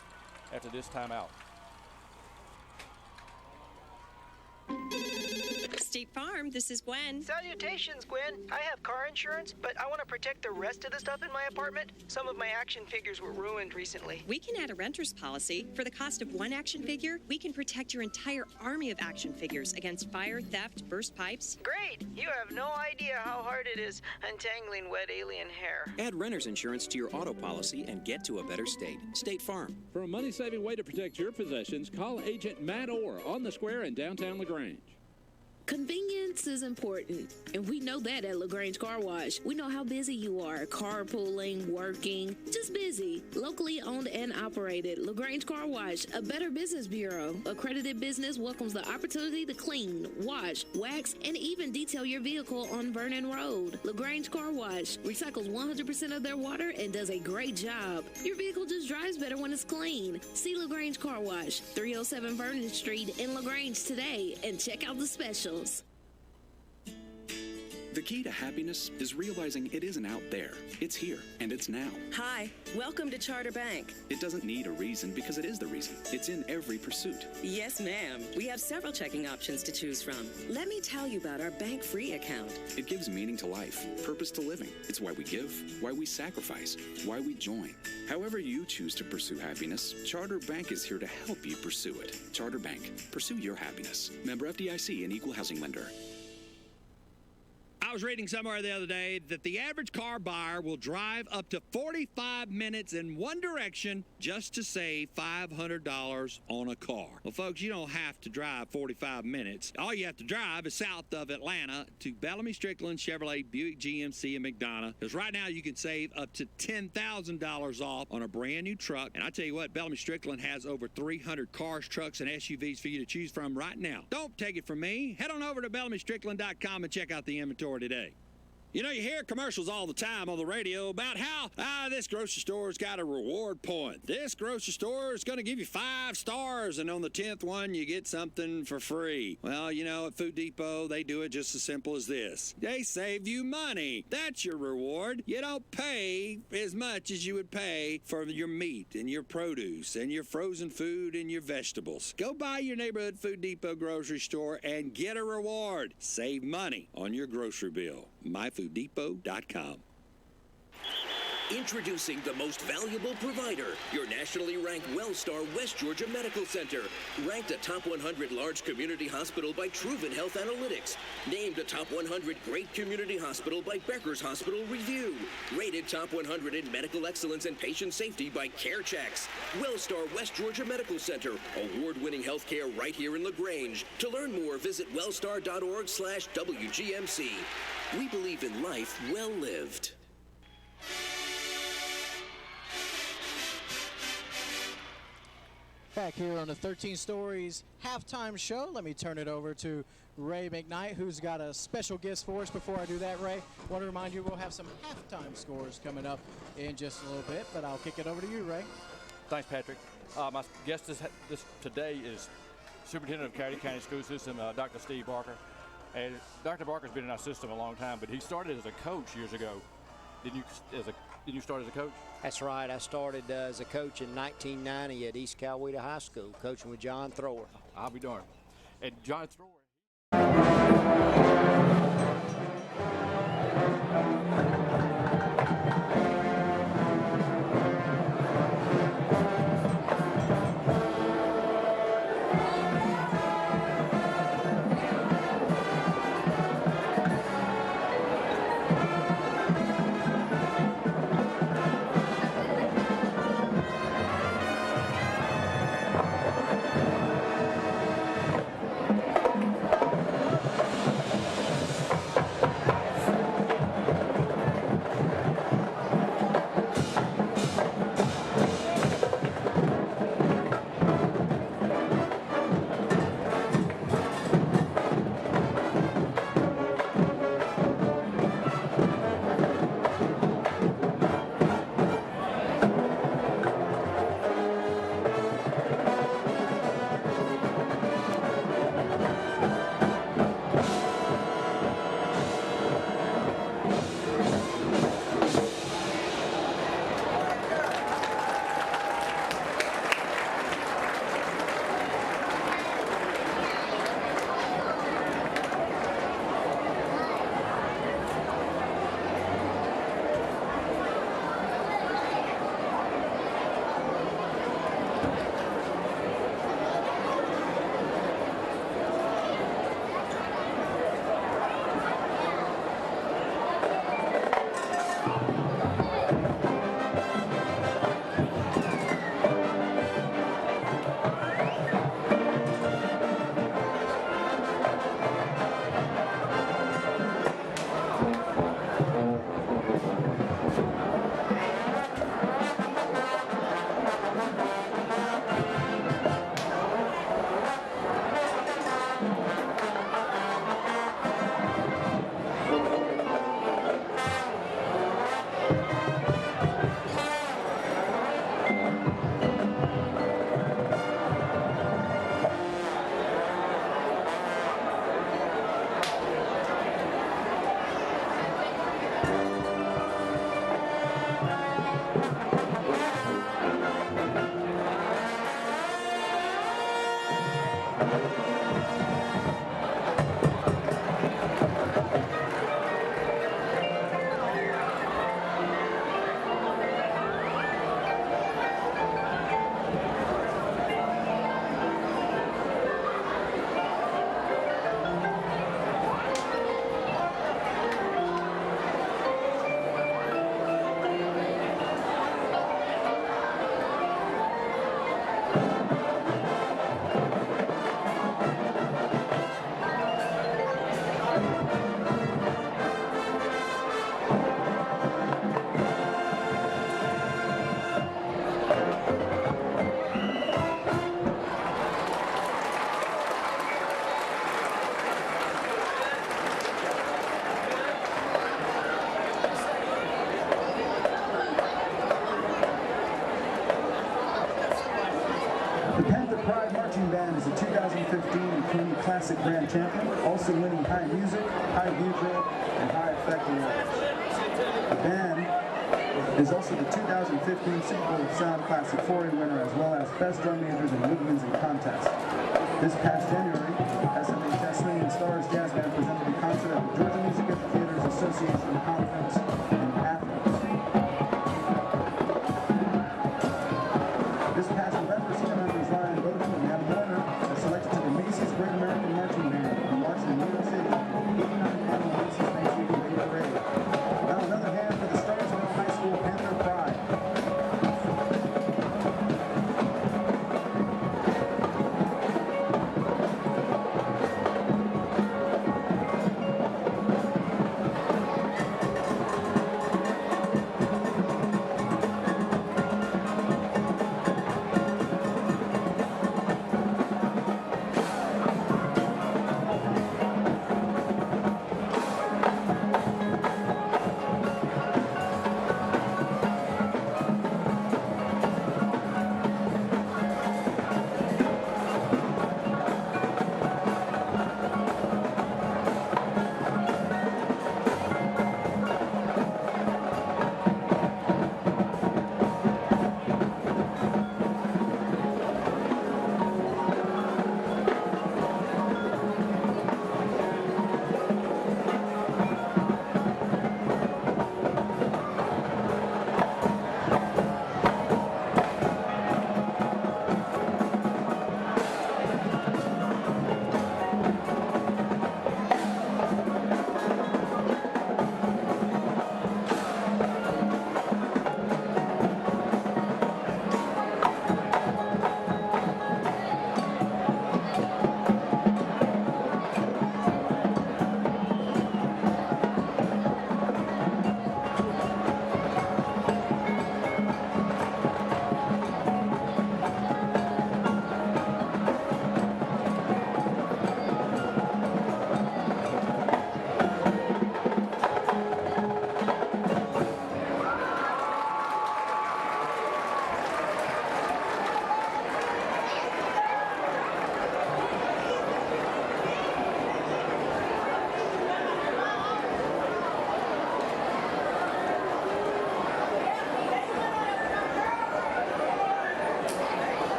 after this timeout. State Farm, this is Gwen. Salutations, Gwen. I have car insurance, but I want to protect the rest of the stuff in my apartment. Some of my action figures were ruined recently. We can add a renter's policy. For the cost of 1 action figure, we can protect your entire army of action figures against fire, theft, burst pipes. Great! You have no idea how hard it is untangling wet alien hair. Add renter's insurance to your auto policy and get to a better state. State Farm. For a money-saving way to protect your possessions, call Agent Matt Orr on the square in downtown LaGrange. Convenience is important, and we know that at LaGrange Car Wash. We know how busy you are, carpooling, working, just busy. Locally owned and operated, LaGrange Car Wash, a Better Business Bureau. Accredited business welcomes the opportunity to clean, wash, wax, and even detail your vehicle on Vernon Road. LaGrange Car Wash recycles 100% of their water and does a great job. Your vehicle just drives better when it's clean. See LaGrange Car Wash, 307 Vernon Street in LaGrange today, and check out the special. The key to happiness is realizing it isn't out there. It's here, and it's now. Hi, welcome to Charter Bank. It doesn't need a reason because it is the reason. It's in every pursuit. Yes, ma'am. We have several checking options to choose from. Let me tell you about our bank free account. It gives meaning to life, purpose to living. It's why we give, why we sacrifice, why we join. However you choose to pursue happiness, Charter Bank is here to help you pursue it. Charter Bank. Pursue your happiness. Member FDIC and Equal Housing Lender. I was reading somewhere the other day that the average car buyer will drive up to 45 minutes in one direction just to save $500 on a car. Well, folks, you don't have to drive 45 minutes. All you have to drive is south of Atlanta to Bellamy Strickland Chevrolet Buick GMC in McDonough, because right now you can save up to $10,000 off on a brand new truck. And I tell you what, Bellamy Strickland has over 300 cars, trucks, and SUVs for you to choose from right now. Don't take it from me. Head on over to BellamyStrickland.com and check out the inventory today. You know, you hear commercials all the time on the radio about how this grocery store's got a reward point. This grocery store is going to give you 5 stars, and on the 10th one, you get something for free. Well, you know, at Food Depot, they do it just as simple as this. They save you money. That's your reward. You don't pay as much as you would pay for your meat and your produce and your frozen food and your vegetables. Go by your neighborhood Food Depot grocery store and get a reward. Save money on your grocery bill. MyFoodDepot.com. Introducing the most valuable provider, your nationally ranked WellStar West Georgia Medical Center. Ranked a top 100 large community hospital by Truven Health Analytics. Named a top 100 great community hospital by Becker's Hospital Review. Rated top 100 in medical excellence and patient safety by CareChecks. WellStar West Georgia Medical Center. Award-winning healthcare right here in LaGrange. To learn more, visit wellstar.org/WGMC. We believe in life well lived. Back here on the 13 Stories halftime show, let me turn it over to Ray McKnight, who's got a special guest for us. Before I do that, Ray, I want to remind you we'll have some halftime scores coming up in just a little bit, but I'll kick it over to you, Ray. Thanks, Patrick. My guest today is Superintendent of Coyote County School System, Dr. Steve Barker. And Dr. Barker's been in our system a long time, but he started as a coach years ago. Didn't you start as a coach? That's right. I started as a coach in 1990 at East Coweta High School, coaching with John Thrower. I'll be darned. And John Thrower. Classic Grand Champion, also winning High Music, High Visual, and High Effect awards. The band is also the 2015 Super Bowl Sound Classic 4A winner, as well as Best Drum Majors and Wood Music Contest. This past January, SMHS Swinging Stars Jazz Band presented a concert at the Georgia Music Educators Association Conference in Athens.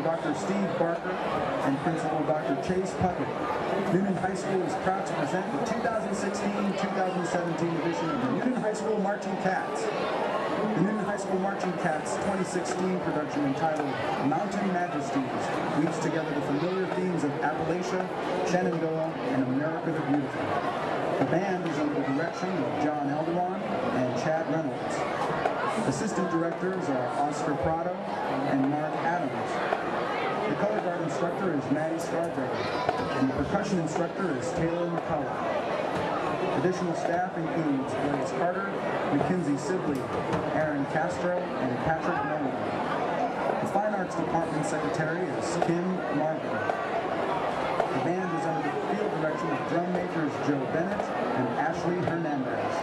Dr. Steve Barker and Principal Dr. Chase Puckett. Newnan High School is proud to present the 2016-2017 edition of the Newnan High School Marching Cats. The Newnan High School Marching Cats 2016 production entitled Mountain Majesties weaves together the familiar themes of Appalachia, Shenandoah, and America the Beautiful. The band is under the direction of John Eldewan and Chad Reynolds. Assistant directors are Oscar Prado and Mark Adams. The color guard instructor is Maddie Scarborough, and the percussion instructor is Taylor McCullough. Additional staff includes Blaze Carter, Mackenzie Sibley, Aaron Castro, and Patrick Nolan. The Fine Arts Department Secretary is Kim Marvin. The band is under the field direction of drum majors Joe Bennett and Ashley Hernandez.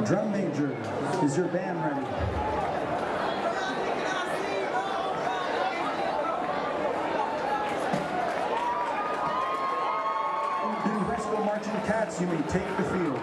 Drum major, is your band ready? Newnan High School Marching Cats, you may take the field.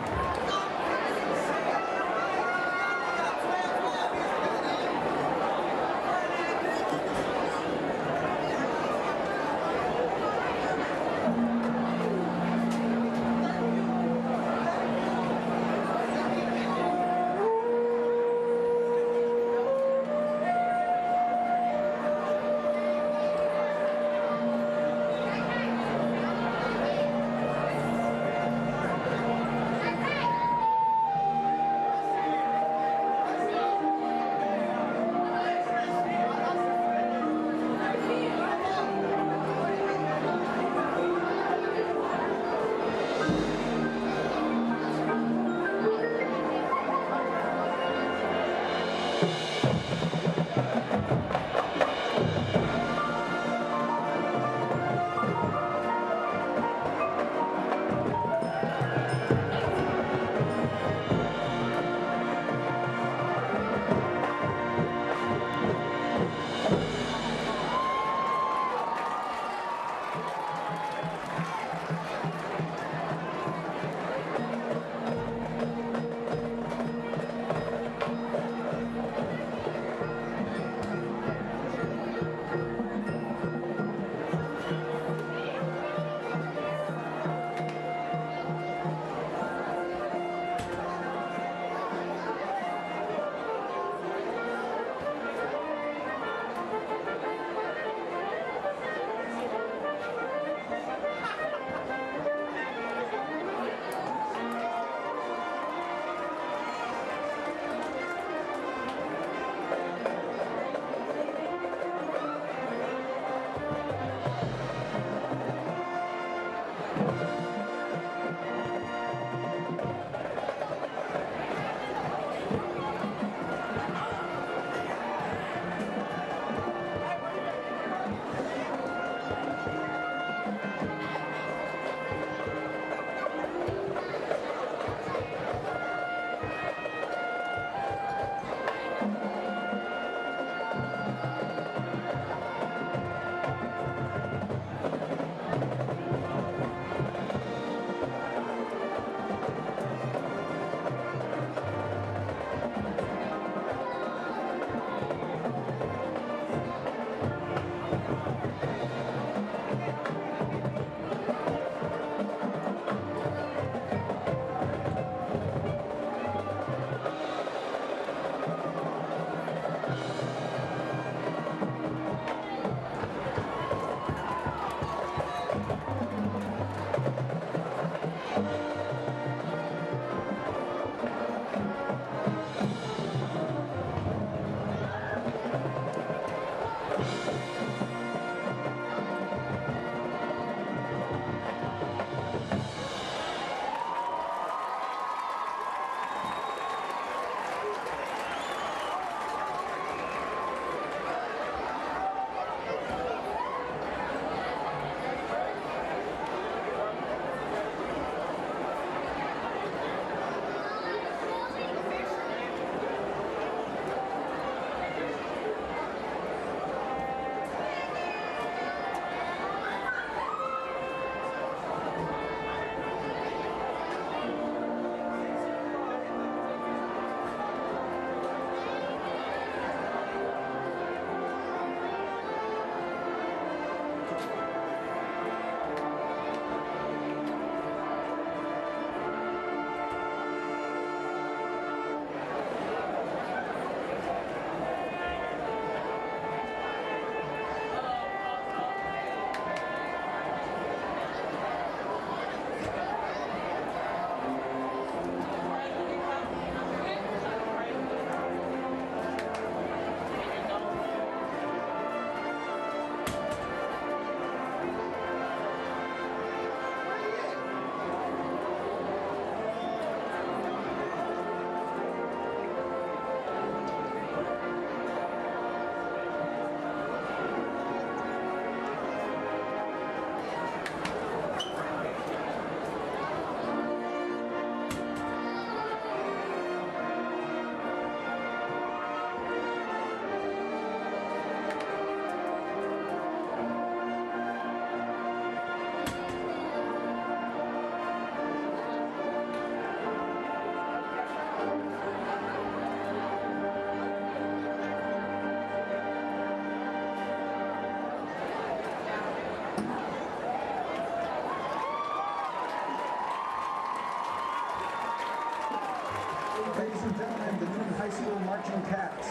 Ladies and gentlemen, the Newnan High School Marching Cats.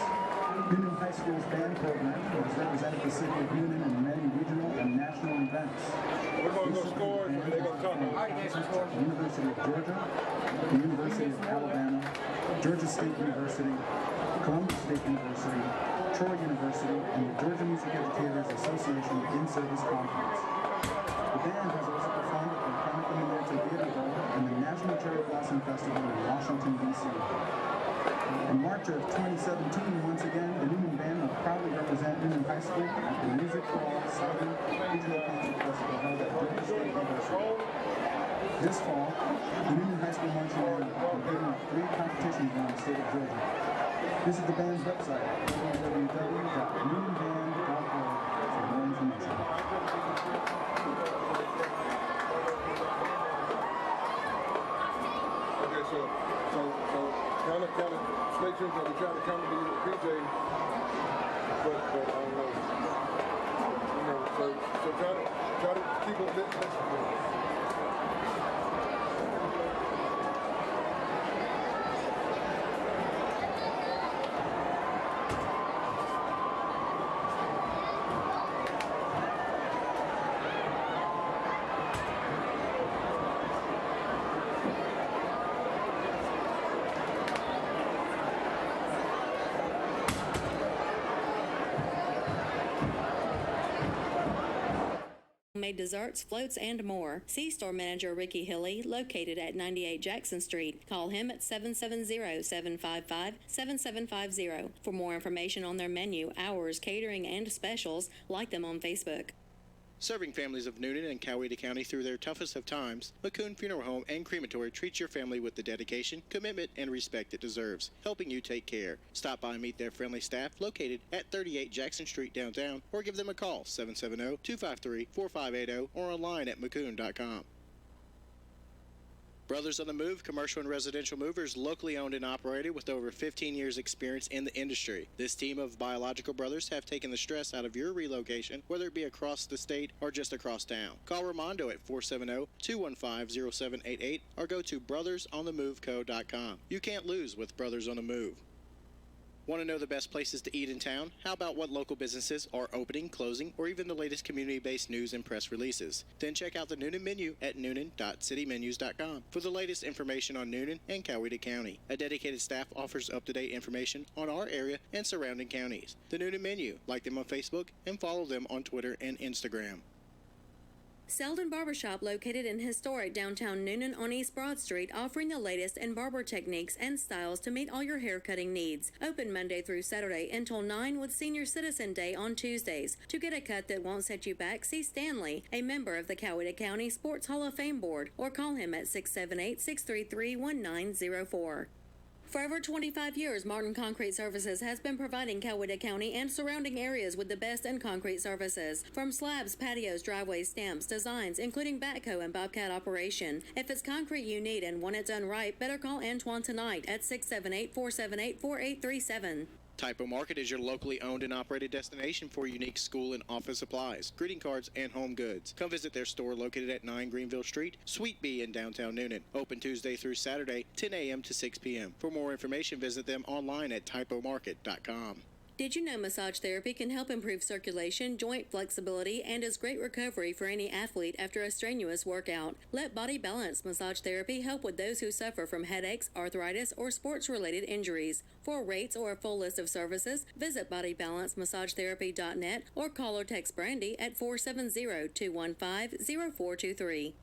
Newnan High School's band program has represented the city of Newnan in many regional and national events. We're going to go scores, and they're going to come. The University of Georgia, the University of Alabama, Georgia State University, Columbus State University, Troy University, and the Georgia Music Educators Association In-Service Conference. The band has also performed at the Chronicling American Theater Bowl and the National Cherry Blossom Festival in Washington, D.C. In March of 2017, once again, the Newnan Band will proudly represent Newnan High School at the Music for All Southern Regional Concert Festival held at Georgia State University. This fall, the Newnan High School Marching Band will be competing at 3 competitions around the state of Georgia. Visit the band's website, www.newnanband.org, for more information. Okay, so kind of stay tuned. I'll be trying to come to you with PJ, but I don't know. You know, so try to keep up this. Made desserts, floats, and more. See store manager Ricky Hilly, located at 98 Jackson Street. Call him at 770-755-7750. For more information on their menu, hours, catering, and specials, like them on Facebook. Serving families of Newnan and Coweta County through their toughest of times, McCoon Funeral Home and Crematory treats your family with the dedication, commitment, and respect it deserves, helping you take care. Stop by and meet their friendly staff located at 38 Jackson Street downtown, or give them a call, 770-253-4580, or online at McCoon.com. Brothers on the Move, commercial and residential movers, locally owned and operated with over 15 years experience in the industry. This team of biological brothers have taken the stress out of your relocation, whether it be across the state or just across town. Call Ramondo at 470-215-0788 or go to brothersonthemoveco.com. You can't lose with Brothers on the Move. Want to know the best places to eat in town? How about what local businesses are opening, closing, or even the latest community-based news and press releases? Then check out the Newnan menu at newnan.citymenus.com for the latest information on Newnan and Coweta County. A dedicated staff offers up-to-date information on our area and surrounding counties. The Newnan menu. Like them on Facebook and follow them on Twitter and Instagram. Selden Barbershop, located in historic downtown Newnan on East Broad Street, offering the latest in barber techniques and styles to meet all your haircutting needs. Open Monday through Saturday until 9 with Senior Citizen Day on Tuesdays. To get a cut that won't set you back, see Stanley, a member of the Coweta County Sports Hall of Fame Board, or call him at 678-633-1904. For over 25 years, Martin Concrete Services has been providing Coweta County and surrounding areas with the best in concrete services. From slabs, patios, driveways, stamps, designs, including backhoe and bobcat operation. If it's concrete you need and want it done right, better call Antoine tonight at 678-478-4837. Typo Market is your locally owned and operated destination for unique school and office supplies, greeting cards, and home goods. Come visit their store located at 9 Greenville Street, Suite B in downtown Newnan. Open Tuesday through Saturday, 10 a.m. to 6 p.m. For more information, visit them online at typomarket.com. Did you know massage therapy can help improve circulation, joint flexibility, and is great recovery for any athlete after a strenuous workout? Let Body Balance Massage Therapy help with those who suffer from headaches, arthritis, or sports-related injuries. For rates or a full list of services, visit bodybalancemassage.therapy.net or call or text Brandy at 470-215-0423.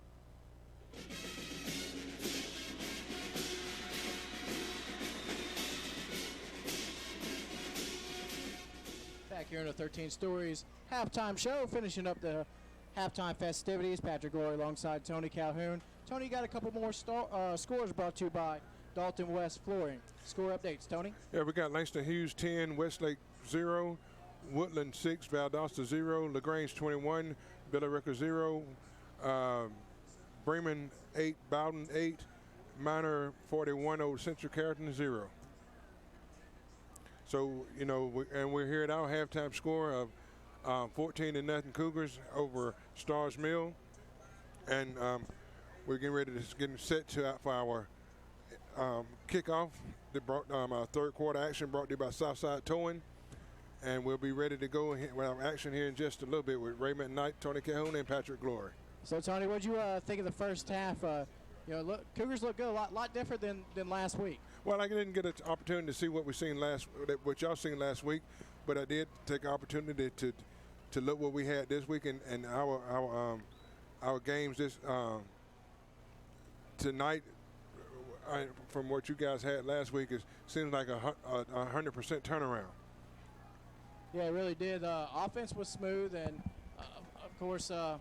Back here in the 13 Stories halftime show, finishing up the halftime festivities. Patrick Roy alongside Tony Calhoun. Tony, got a couple more scores brought to you by Dalton West Flooring. Score updates, Tony. Yeah, we got Langston Hughes 10, Westlake 0, Woodland 6, Valdosta 0, LaGrange 21, Billerica 0, Bremen 8, Bowden 8, Minor 41, Old Central Carrollton 0. So, you know, and we're here at our halftime score of 14-0 Cougars over Stars Mill, and we're getting ready to get set for our kickoff. Our third quarter action brought to you by Southside Towing, and we'll be ready to go with our action here in just a little bit with Ray McKnight, Tony Calhoun, and Patrick Glory. So Tony, what did you think of the first half? Cougars look good, a lot different than last week. Well, I didn't get an opportunity to see what what y'all seen last week, but I did take an opportunity to look what we had this week and our games this tonight. From what you guys had last week, it seems like a 100% turnaround. Yeah, it really did. Offense was smooth, and of course, some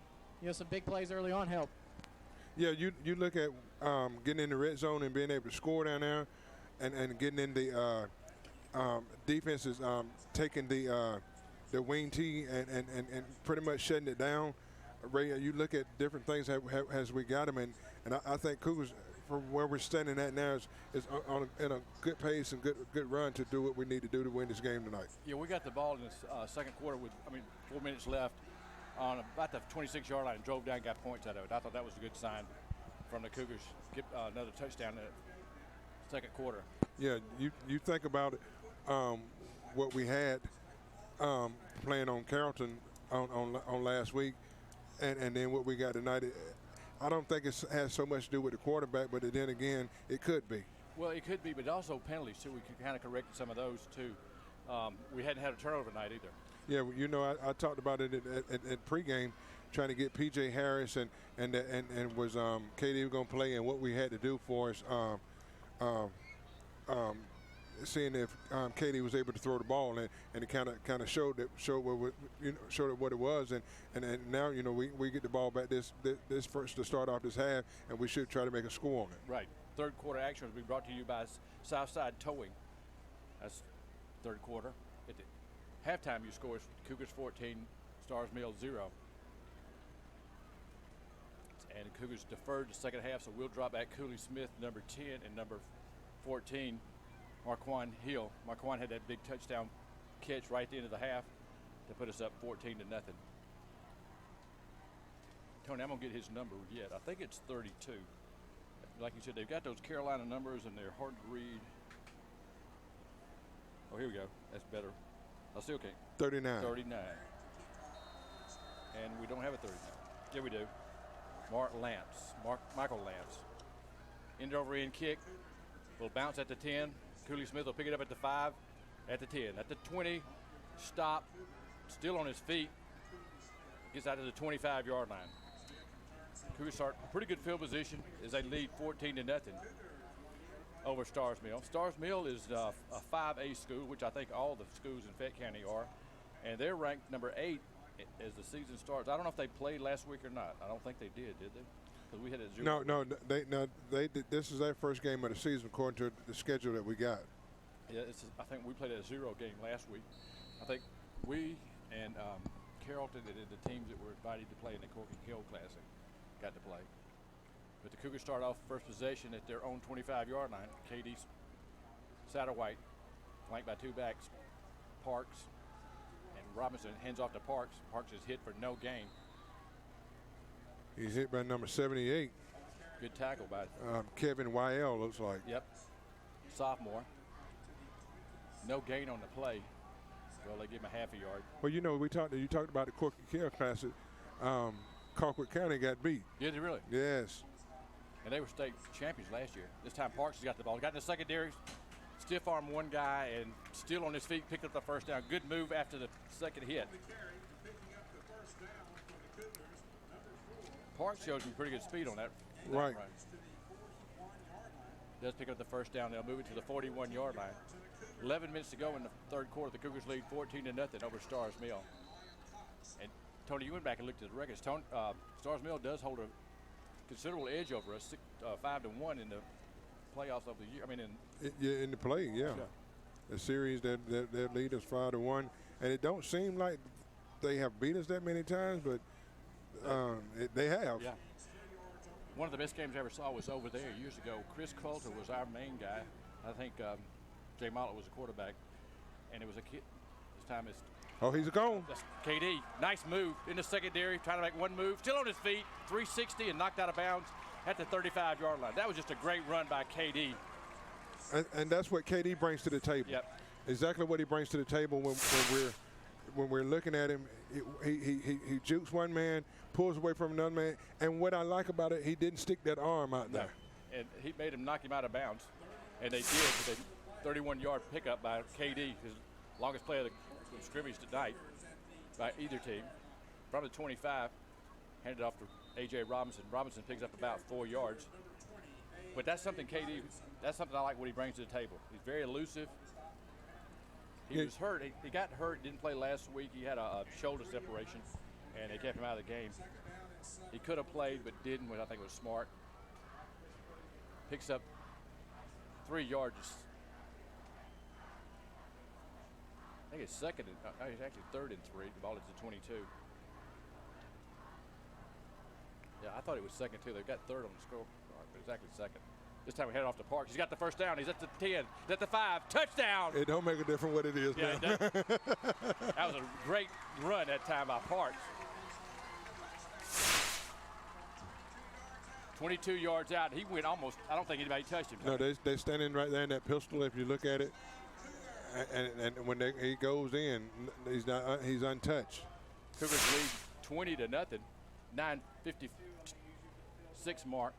big plays early on helped. Yeah, you look at getting in the red zone and being able to score down there, and getting in the defenses, taking the wing tee and pretty much shutting it down. Ray, you look at different things as we got them, and I think Cougars, from where we're standing at now, is in a good pace and good run to do what we need to do to win this game tonight. Yeah, we got the ball in the second quarter with 4 minutes left on about the 26-yard line and drove down and got points out of it. I thought that was a good sign from the Cougars. Get another touchdown in the second quarter. Yeah, you think about it, what we had playing on Carrollton on last week, and then what we got tonight. I don't think it has so much to do with the quarterback, but then again, it could be. Well, it could be, but also penalties too. We kind of corrected some of those too. We hadn't had a turnover tonight either. Yeah, I talked about it at pregame, trying to get P.J. Harris and was KD going to play, and what we had to do for us, seeing if KD was able to throw the ball, and it kind of showed what it was, and now we get the ball back this first to start off this half, and we should try to make a score on it. Right. Third quarter action will be brought to you by Southside Towing. That's third quarter. At the halftime, you score Cougars 14, Stars Mill 0. And the Cougars deferred the second half, so we'll drop back Cooley Smith, number 10, and number 14, Marquand Hill. Marquand had that big touchdown catch right at the end of the half to put us up 14-0. Tony, I'm going to get his number yet. I think it's 32. Like you said, they've got those Carolina numbers, and they're hard to read. Oh, here we go. That's better. I still can't. 39. 39. And we don't have a 39. Yeah, we do. Michael Lance. End over end kick. Will bounce at the 10. Cooley Smith will pick it up at the 5, at the 10, at the 20. Stop. Still on his feet. Gets out to the 25-yard line. Cougars start pretty good field position as they lead 14-0 over Stars Mill. Stars Mill is a 5A school, which I think all the schools in Fayette County are, and they're ranked number 8 as the season starts. I don't know if they played last week or not. I don't think they did they? Because we had a 0. No, they did. This is their first game of the season according to the schedule that we got. Yeah, I think we played a 0 game last week. I think we and Carrollton and the teams that were invited to play in the Corky Hill Classic got to play. But the Cougars start off first possession at their own 25-yard line. KD's Satterwhite, flanked by 2 backs, Parks, and Robinson hands off to Parks. Parks is hit for no gain. He's hit by number 78. Good tackle by Kevin YL, looks like. Yep. Sophomore. No gain on the play. Well, they give him a half a yard. Well, you talked about the Corky Hill Classic. Colquitt County got beat. Did they really? Yes. And they were state champions last year. This time Parks has got the ball. Got in the secondary, stiff arm one guy, and still on his feet, picked up the first down. Good move after the second hit. Parks showed some pretty good speed on that. Right. Run. Does pick up the first down. They'll move it to the 41-yard line. 11 minutes to go in the third quarter. The Cougars lead 14-0 over Stars Mill. And Tony, you went back and looked at the records. Stars Mill does hold a considerable edge over us, 5-1 in the playoffs of the year. In the play, yeah. The series that lead us 5-1, and it don't seem like they have beat us that many times, but they have. Yeah. One of the best games I ever saw was over there years ago. Chris Coulter was our main guy. I think Jay Mollett was the quarterback, and it was a kid. This time is. Oh, he's gone. That's KD. Nice move in the secondary, trying to make one move. Still on his feet, 360 and knocked out of bounds at the 35-yard line. That was just a great run by KD. And that's what KD brings to the table. Yep. Exactly what he brings to the table when we're looking at him. He jukes one man, pulls away from another man, and what I like about it, he didn't stick that arm out there. And he made him knock him out of bounds, and they did with a 31-yard pickup by KD, his longest play of the scrimmage tonight by either team. From the 25, handed off to A.J. Robinson. Robinson picks up about 4 yards. But that's something that's something I like what he brings to the table. He's very elusive. He was hurt. He got hurt, didn't play last week. He had a shoulder separation, and they kept him out of the game. He could have played, but didn't, which I think was smart. Picks up 3 yards. I think it's second. He's actually 3rd and 3. The ball is to 22. Yeah, I thought it was second, too. They got 3rd on the score, but exactly second. This time we head off to Parks. He's got the first down. He's at the 10. He's at the 5. Touchdown! It don't make a difference what it is, yeah, man. That was a great run that time by Parks. 22 yards out. He went almost, I don't think anybody touched him. No, they're standing right there in that pistol if you look at it. And when he goes in, he's untouched. Cougars lead 20-0. 9:56 mark.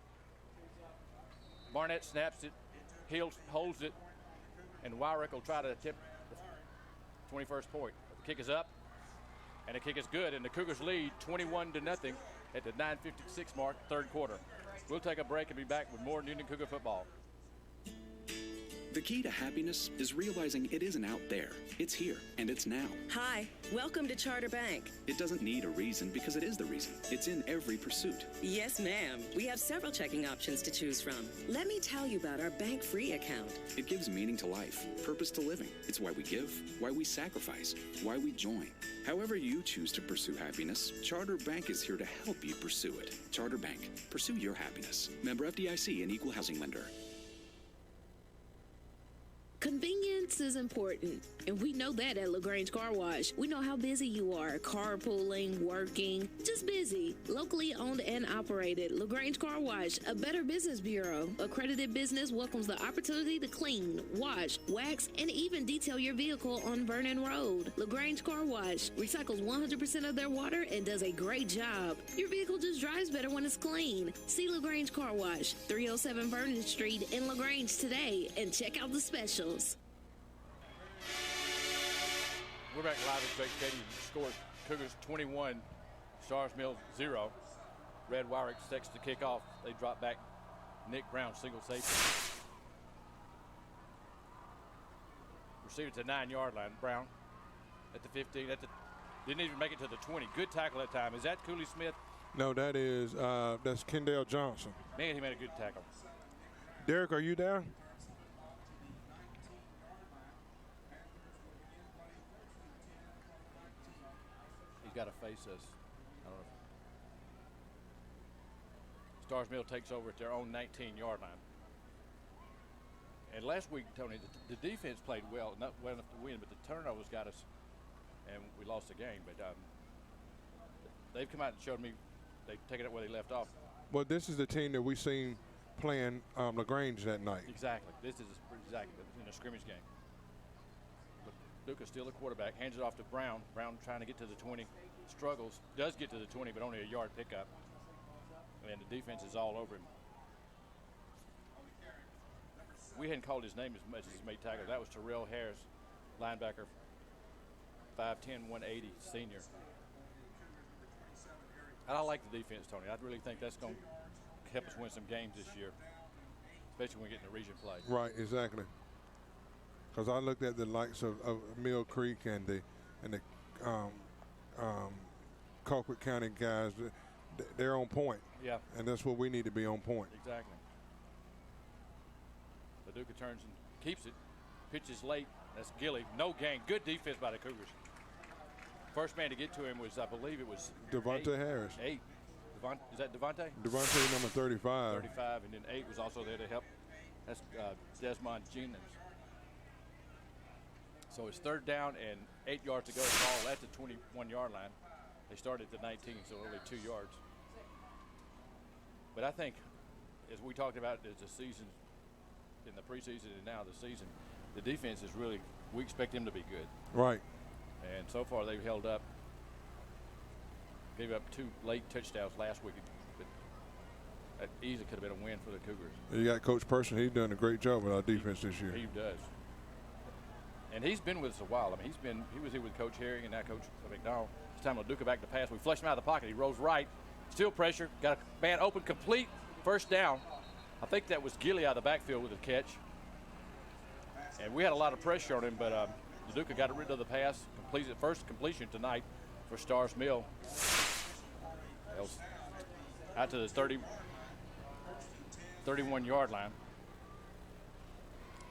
Barnett snaps it, holds it, and Wyrick will try to attempt the 21st point. The kick is up, and the kick is good, and the Cougars lead 21-0 at the 9:56 mark, 3rd quarter. We'll take a break and be back with more Newnan Cougar football. The key to happiness is realizing it isn't out there. It's here, and it's now. Hi, welcome to Charter Bank. It doesn't need a reason because it is the reason. It's in every pursuit. Yes, ma'am. We have several checking options to choose from. Let me tell you about our bank free account. It gives meaning to life, purpose to living. It's why we give, why we sacrifice, why we join. However you choose to pursue happiness, Charter Bank is here to help you pursue it. Charter Bank. Pursue your happiness. Member FDIC and equal housing lender. Convenience is important, and we know that at LaGrange Car Wash. We know how busy you are, carpooling, working, just busy. Locally owned and operated, LaGrange Car Wash, a Better Business Bureau. Accredited business welcomes the opportunity to clean, wash, wax, and even detail your vehicle on Vernon Road. LaGrange Car Wash recycles 100% of their water and does a great job. Your vehicle just drives better when it's clean. See LaGrange Car Wash, 307 Vernon Street in LaGrange today, and check out the specials. We're back live at Drake Stadium. Scored Cougars 21, Stars Mills 0. Red Wyrick sets to kick off. They drop back. Nick Brown, single safety. Receive it to 9-yard line. Brown at the 15. Didn't even make it to the 20. Good tackle that time. Is that Cooley Smith? No, that's Kendall Johnson. Man, he made a good tackle. Derek, are you there? Got to face us. I don't know. Stars Mill takes over at their own 19-yard line. And last week, Tony, the defense played well, not well enough to win, but the turnovers got us, and we lost the game. But they've come out and showed me they've taken it where they left off. Well, this is the team that we seen playing LaGrange that night. Exactly. This is exactly in a scrimmage game. But Duca's still the quarterback, hands it off to Brown. Brown trying to get to the 20. Struggles, does get to the 20, but only a yard pickup. And the defense is all over him. We hadn't called his name as much as he made tackles. That was Terrell Harris, linebacker, 5'10", 180, senior. And I like the defense, Tony. I really think that's going to help us win some games this year, especially when we get in the region play. Right, exactly. Because I looked at the likes of Mill Creek and the Colquitt County guys. They're on point. Yeah. And that's what we need to be, on point. Exactly. Paducah turns and keeps it. Pitches late. That's Gilly. No gain. Good defense by the Cougars. First man to get to him was, I believe it was Devontae Harris. 8. Is that Devontae? Devontae, number 35. 35, and then 8 was also there to help. That's Desmond Jennings. So it's 3rd down and 8 yards to go. The ball at the 21-yard line. They started at the 19, so only 2 yards. But I think, as we talked about as the season, in the preseason and now the season, the defense is really, we expect them to be good. Right. And so far they've held up. Gave up 2 late touchdowns last week, but that easily could have been a win for the Cougars. You got Coach Person. He's done a great job with our defense this year. He does. And he's been with us a while. I mean, he was here with Coach Herring and now Coach McDonald. It's time to Duca back to pass. We flushed him out of the pocket. He rolls right. Still pressure. Got a man open, complete. 1st down. I think that was Gilly out of the backfield with a catch. And we had a lot of pressure on him, but Duca got rid of the pass. Completed the first completion tonight for Stars Mill. Out to the 31-yard line.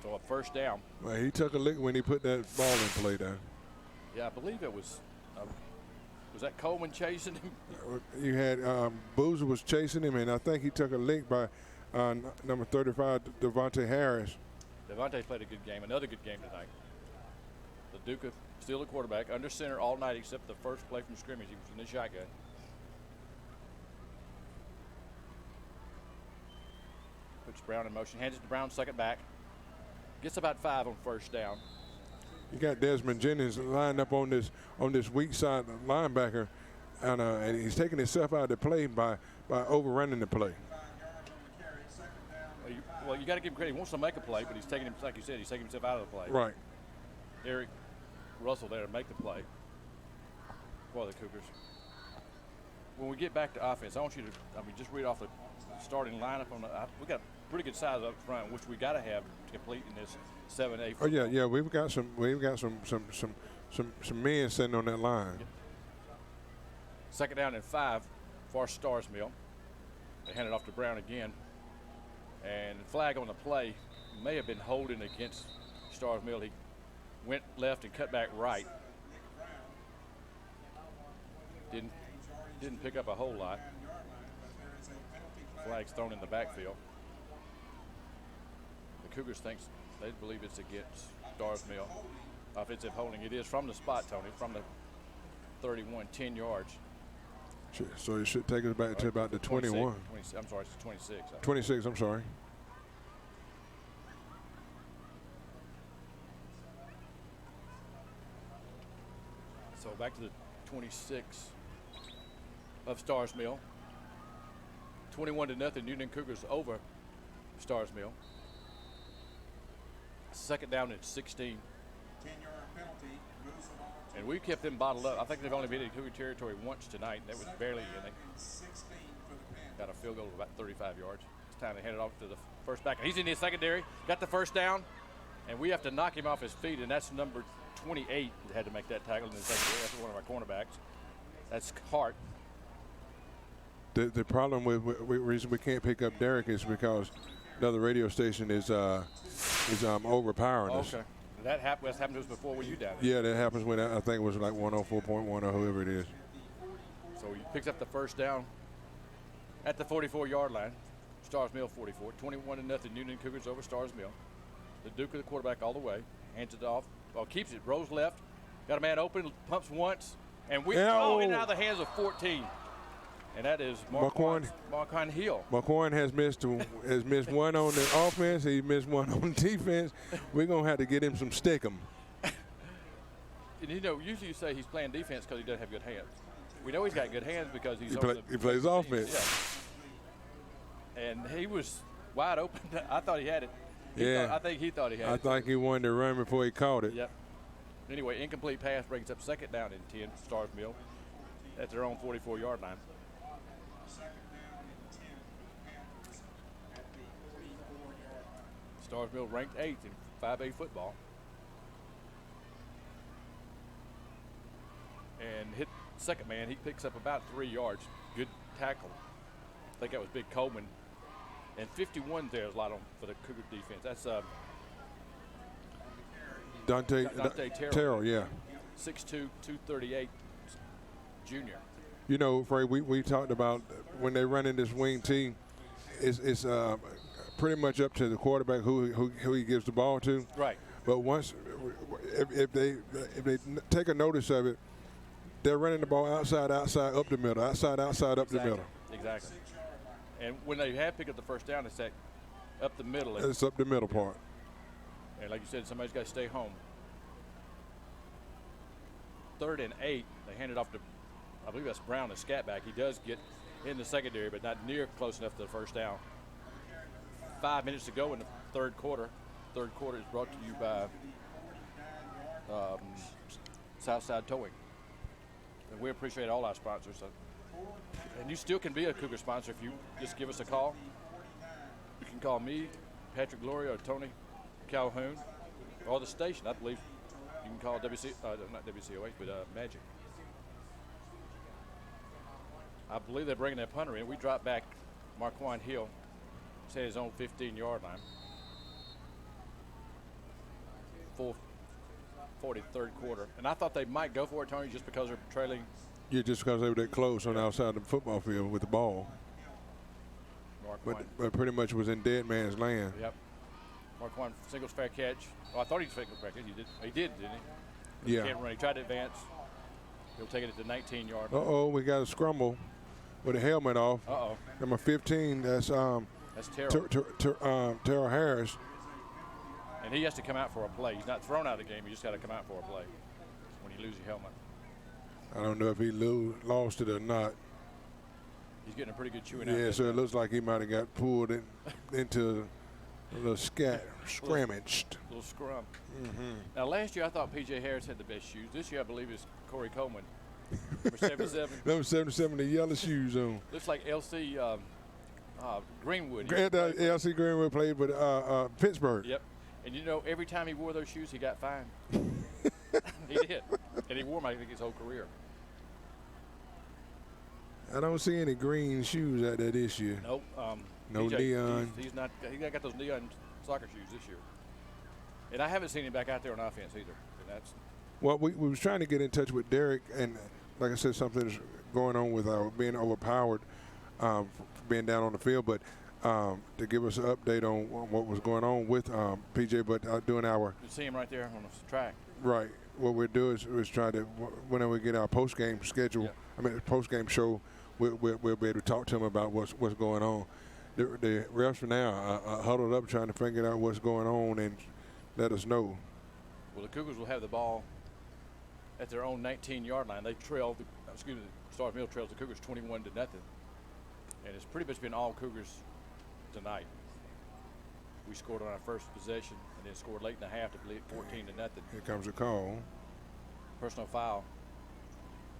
So a 1st down. Well, he took a lick when he put that ball in play down. Yeah, I believe it was that Coleman chasing him? You had Boozer was chasing him, and I think he took a lick by number 35, Devontae Harris. Devontae played a good game, another good game tonight. The Duca still the quarterback, under center all night except the first play from scrimmage. He was in the shotgun. Puts Brown in motion, hands it to Brown, 2nd back. Gets about 5 on 1st down. You got Desmond Jennings lined up on this weak side linebacker, and he's taking himself out of the play by overrunning the play. Well, you got to give him credit. He wants to make a play, but he's taking him, like you said, he's taking himself out of the play. Right. Eric Russell there to make the play for the Cougars. When we get back to offense, I want you to, just read off the starting lineup. We got pretty good size up front, which we got to have to complete in this 7A. Oh yeah, we've got some men sitting on that line. Yep. 2nd down and 5 for Stars Mill. They hand it off to Brown again, and the flag on the play may have been holding against Stars Mill. He went left and cut back right. Didn't pick up a whole lot. Flag's thrown in the backfield. The Cougars they believe it's against Stars Mill. Offensive holding. It is from the spot, Tony, from the 31, 10 yards. So it should take us back to about the 21. 26, I'm sorry, it's 26. 26, I'm sorry. So back to the 26 of Stars Mill. 21-0, Newnan Cougars over Stars Mill. 2nd down at 16. 10-yard penalty. And we kept them bottled up. I think they've only been in Cougar territory once tonight. That was barely in. They got a field goal of about 35 yards. It's time to hand it off to the 1st back. And he's in his secondary. Got the 1st down. And we have to knock him off his feet. And that's number 28 that had to make that tackle in the secondary. That's one of our cornerbacks. That's Hart. The problem with reason we can't pick up Derek is because the other radio station is overpowering us. Okay. That's happened to us before when you down there. Yeah, that happens when I think it was like 104.1 or whoever it is. So he picks up the 1st down at the 44-yard line. Stars Mill 44. 21-0 Newnan Cougars over Stars Mill. The Duke of the quarterback all the way. Hands it off. Well, keeps it. Rolls left. Got a man open. Pumps once. And we throw it out of the hands of 14. And that is Marquand Hill. Marquand has missed one on the offense. He missed one on defense. We're going to have to get him some stickum. And usually you say he's playing defense because he doesn't have good hands. We know he's got good hands because he plays offense. Yeah. And he was wide open. I thought he had it. I think he thought he had it. I think he wanted to run before he caught it. Yep. Anyway, incomplete pass brings up 2nd down and 10, Stars Mill. At their own 44-yard line. Stars Mill ranked 8th in 5A football. And hit 2nd man. He picks up about 3 yards. Good tackle. I think that was Big Coleman. And 51 there is a lot on for the Cougar defense. That's Dante Terrell, yeah. 6'2", 238 junior. You know, Frey, we talked about when they run in this wing team, it's pretty much up to the quarterback who he gives the ball to. Right. But once if they take a notice of it, they're running the ball outside, up the middle, outside, up the middle. Exactly. And when they have picked up the first down, it's that up the middle. It's up the middle part. And like you said, somebody's got to stay home. 3rd and 8, they hand it off to, I believe that's Brown, the scat back. He does get in the secondary, but not near close enough to the first down. 5 minutes to go in the third quarter. Third quarter is brought to you by Southside Towing. And we appreciate all our sponsors. And you still can be a Cougar sponsor if you just give us a call. You can call me, Patrick Gloria, or Tony Calhoun, or the station. I believe you can call not WCOH, but Magic. I believe they're bringing that punter in. We drop back Marquand Hill. He's at his own 15-yard line. 4:40 third quarter. And I thought they might go for it, Tony, just because they're trailing. Yeah, just because they were that close on the outside of the football field with the ball. But pretty much was in dead man's land. Yep. Marquand singles fair catch. Oh, I thought he single fair catch. He did, didn't he? Yeah. He can't run. He tried to advance. He'll take it at the 19-yard line. Uh-oh, we got a scramble with a helmet off. Uh-oh. Number 15, that's Terrell Harris. And he has to come out for a play. He's not thrown out of the game. He just got to come out for a play when you lose your helmet. I don't know if he lost it or not. He's getting a pretty good chewing out. Yeah, so it looks like he might have got pulled into a little scrimmaged. Little scrum. Mm-hmm. Now, last year I thought P.J. Harris had the best shoes. This year I believe it's Corey Coleman. Number 77. Number 77, the yellow shoes on. Looks like L.C. Greenwood. L.C. Greenwood played with Pittsburgh. Yep. And you know, every time he wore those shoes, he got fined. He did. And he wore them, I think, his whole career. I don't see any green shoes out there this year. Nope. No neon. He's not. He got those neon soccer shoes this year. And I haven't seen him back out there on offense either. And that's. Well, we was trying to get in touch with Derek, and like I said, something's going on with our being overpowered, for being down on the field. But to give us an update on what was going on with PJ, but doing our. You see him right there on the track. Right. What we'll do is try to, whenever we get our post-game schedule, post-game show, we'll be able to talk to him about what's going on. The refs now are huddled up trying to figure out what's going on and let us know. Well, the Cougars will have the ball at their own 19-yard line. They trail, Stars Mill trails the Cougars 21-0. And it's pretty much been all Cougars tonight. We scored on our first possession and then scored late in the half to lead 14-0. Here comes a call. Personal foul.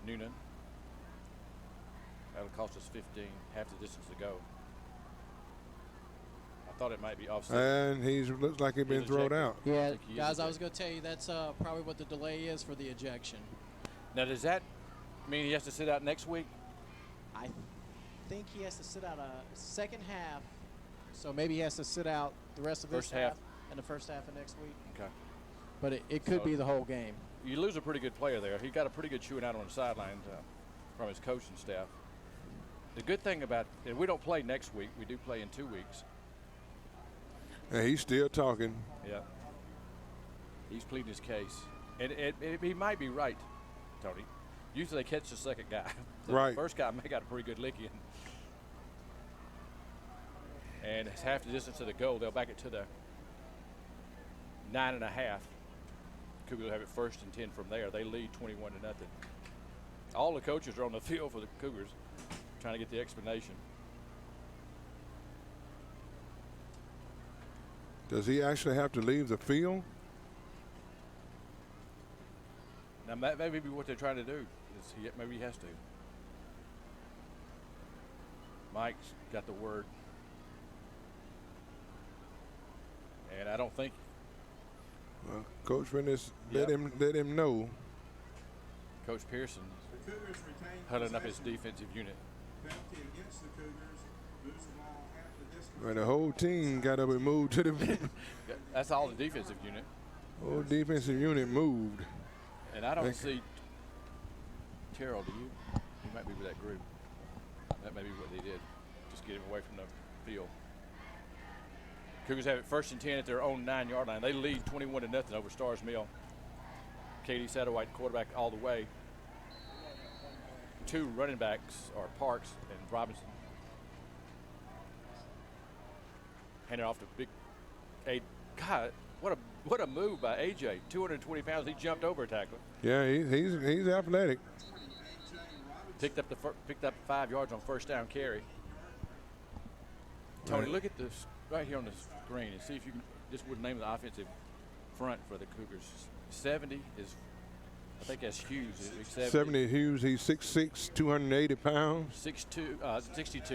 Newnan. That'll cost us 15, half the distance to go. I thought it might be offside. And he looks like he's been thrown out. Yeah, guys, I was going to tell you that's probably what the delay is for the ejection. Now, does that mean he has to sit out next week? I think he has to sit out a second half. So maybe he has to sit out the rest of this half and the first half of next week. Okay. But it could be the whole game. You lose a pretty good player there. He got a pretty good chewing out on the sidelines from his coaching staff. The good thing about it, we don't play next week. We do play in 2 weeks. And he's still talking. Yeah. He's pleading his case. And he might be right, Tony. Usually they catch the second guy. The first guy may got a pretty good lick in. And it's half the distance to the goal. They'll back it to the 9.5. Cougars will have it 1st and 10 from there. They lead 21-0. All the coaches are on the field for the Cougars trying to get the explanation. Does he actually have to leave the field? Now, that may be what they're trying to do. Maybe he has to. Mike's got the word. And I don't think. Well, Coach Rennes let him know. Coach Pearson huddling up his defensive unit. Well, the whole team got up and moved to the. That's all the defensive unit. Whole defensive unit moved. And I don't see Terrell. Do you? He might be with that group. That may be what they did. Just get him away from the field. Cougars have it 1st and 10 at their own 9-yard line. They lead 21-0 over Stars Mill. Katie Satterwhite, quarterback all the way. 2 running backs are Parks and Robinson. Hand it off to Big A. God, what a move by AJ. 220 pounds. He jumped over a tackler. Yeah, he's athletic. Picked up 5 yards on 1st down carry. Tony, look at this right here on the screen and see if you can. This would name the offensive front for the Cougars. 70 is, I think that's Hughes. 70 Hughes. He's 6'6", 280 pounds. 62.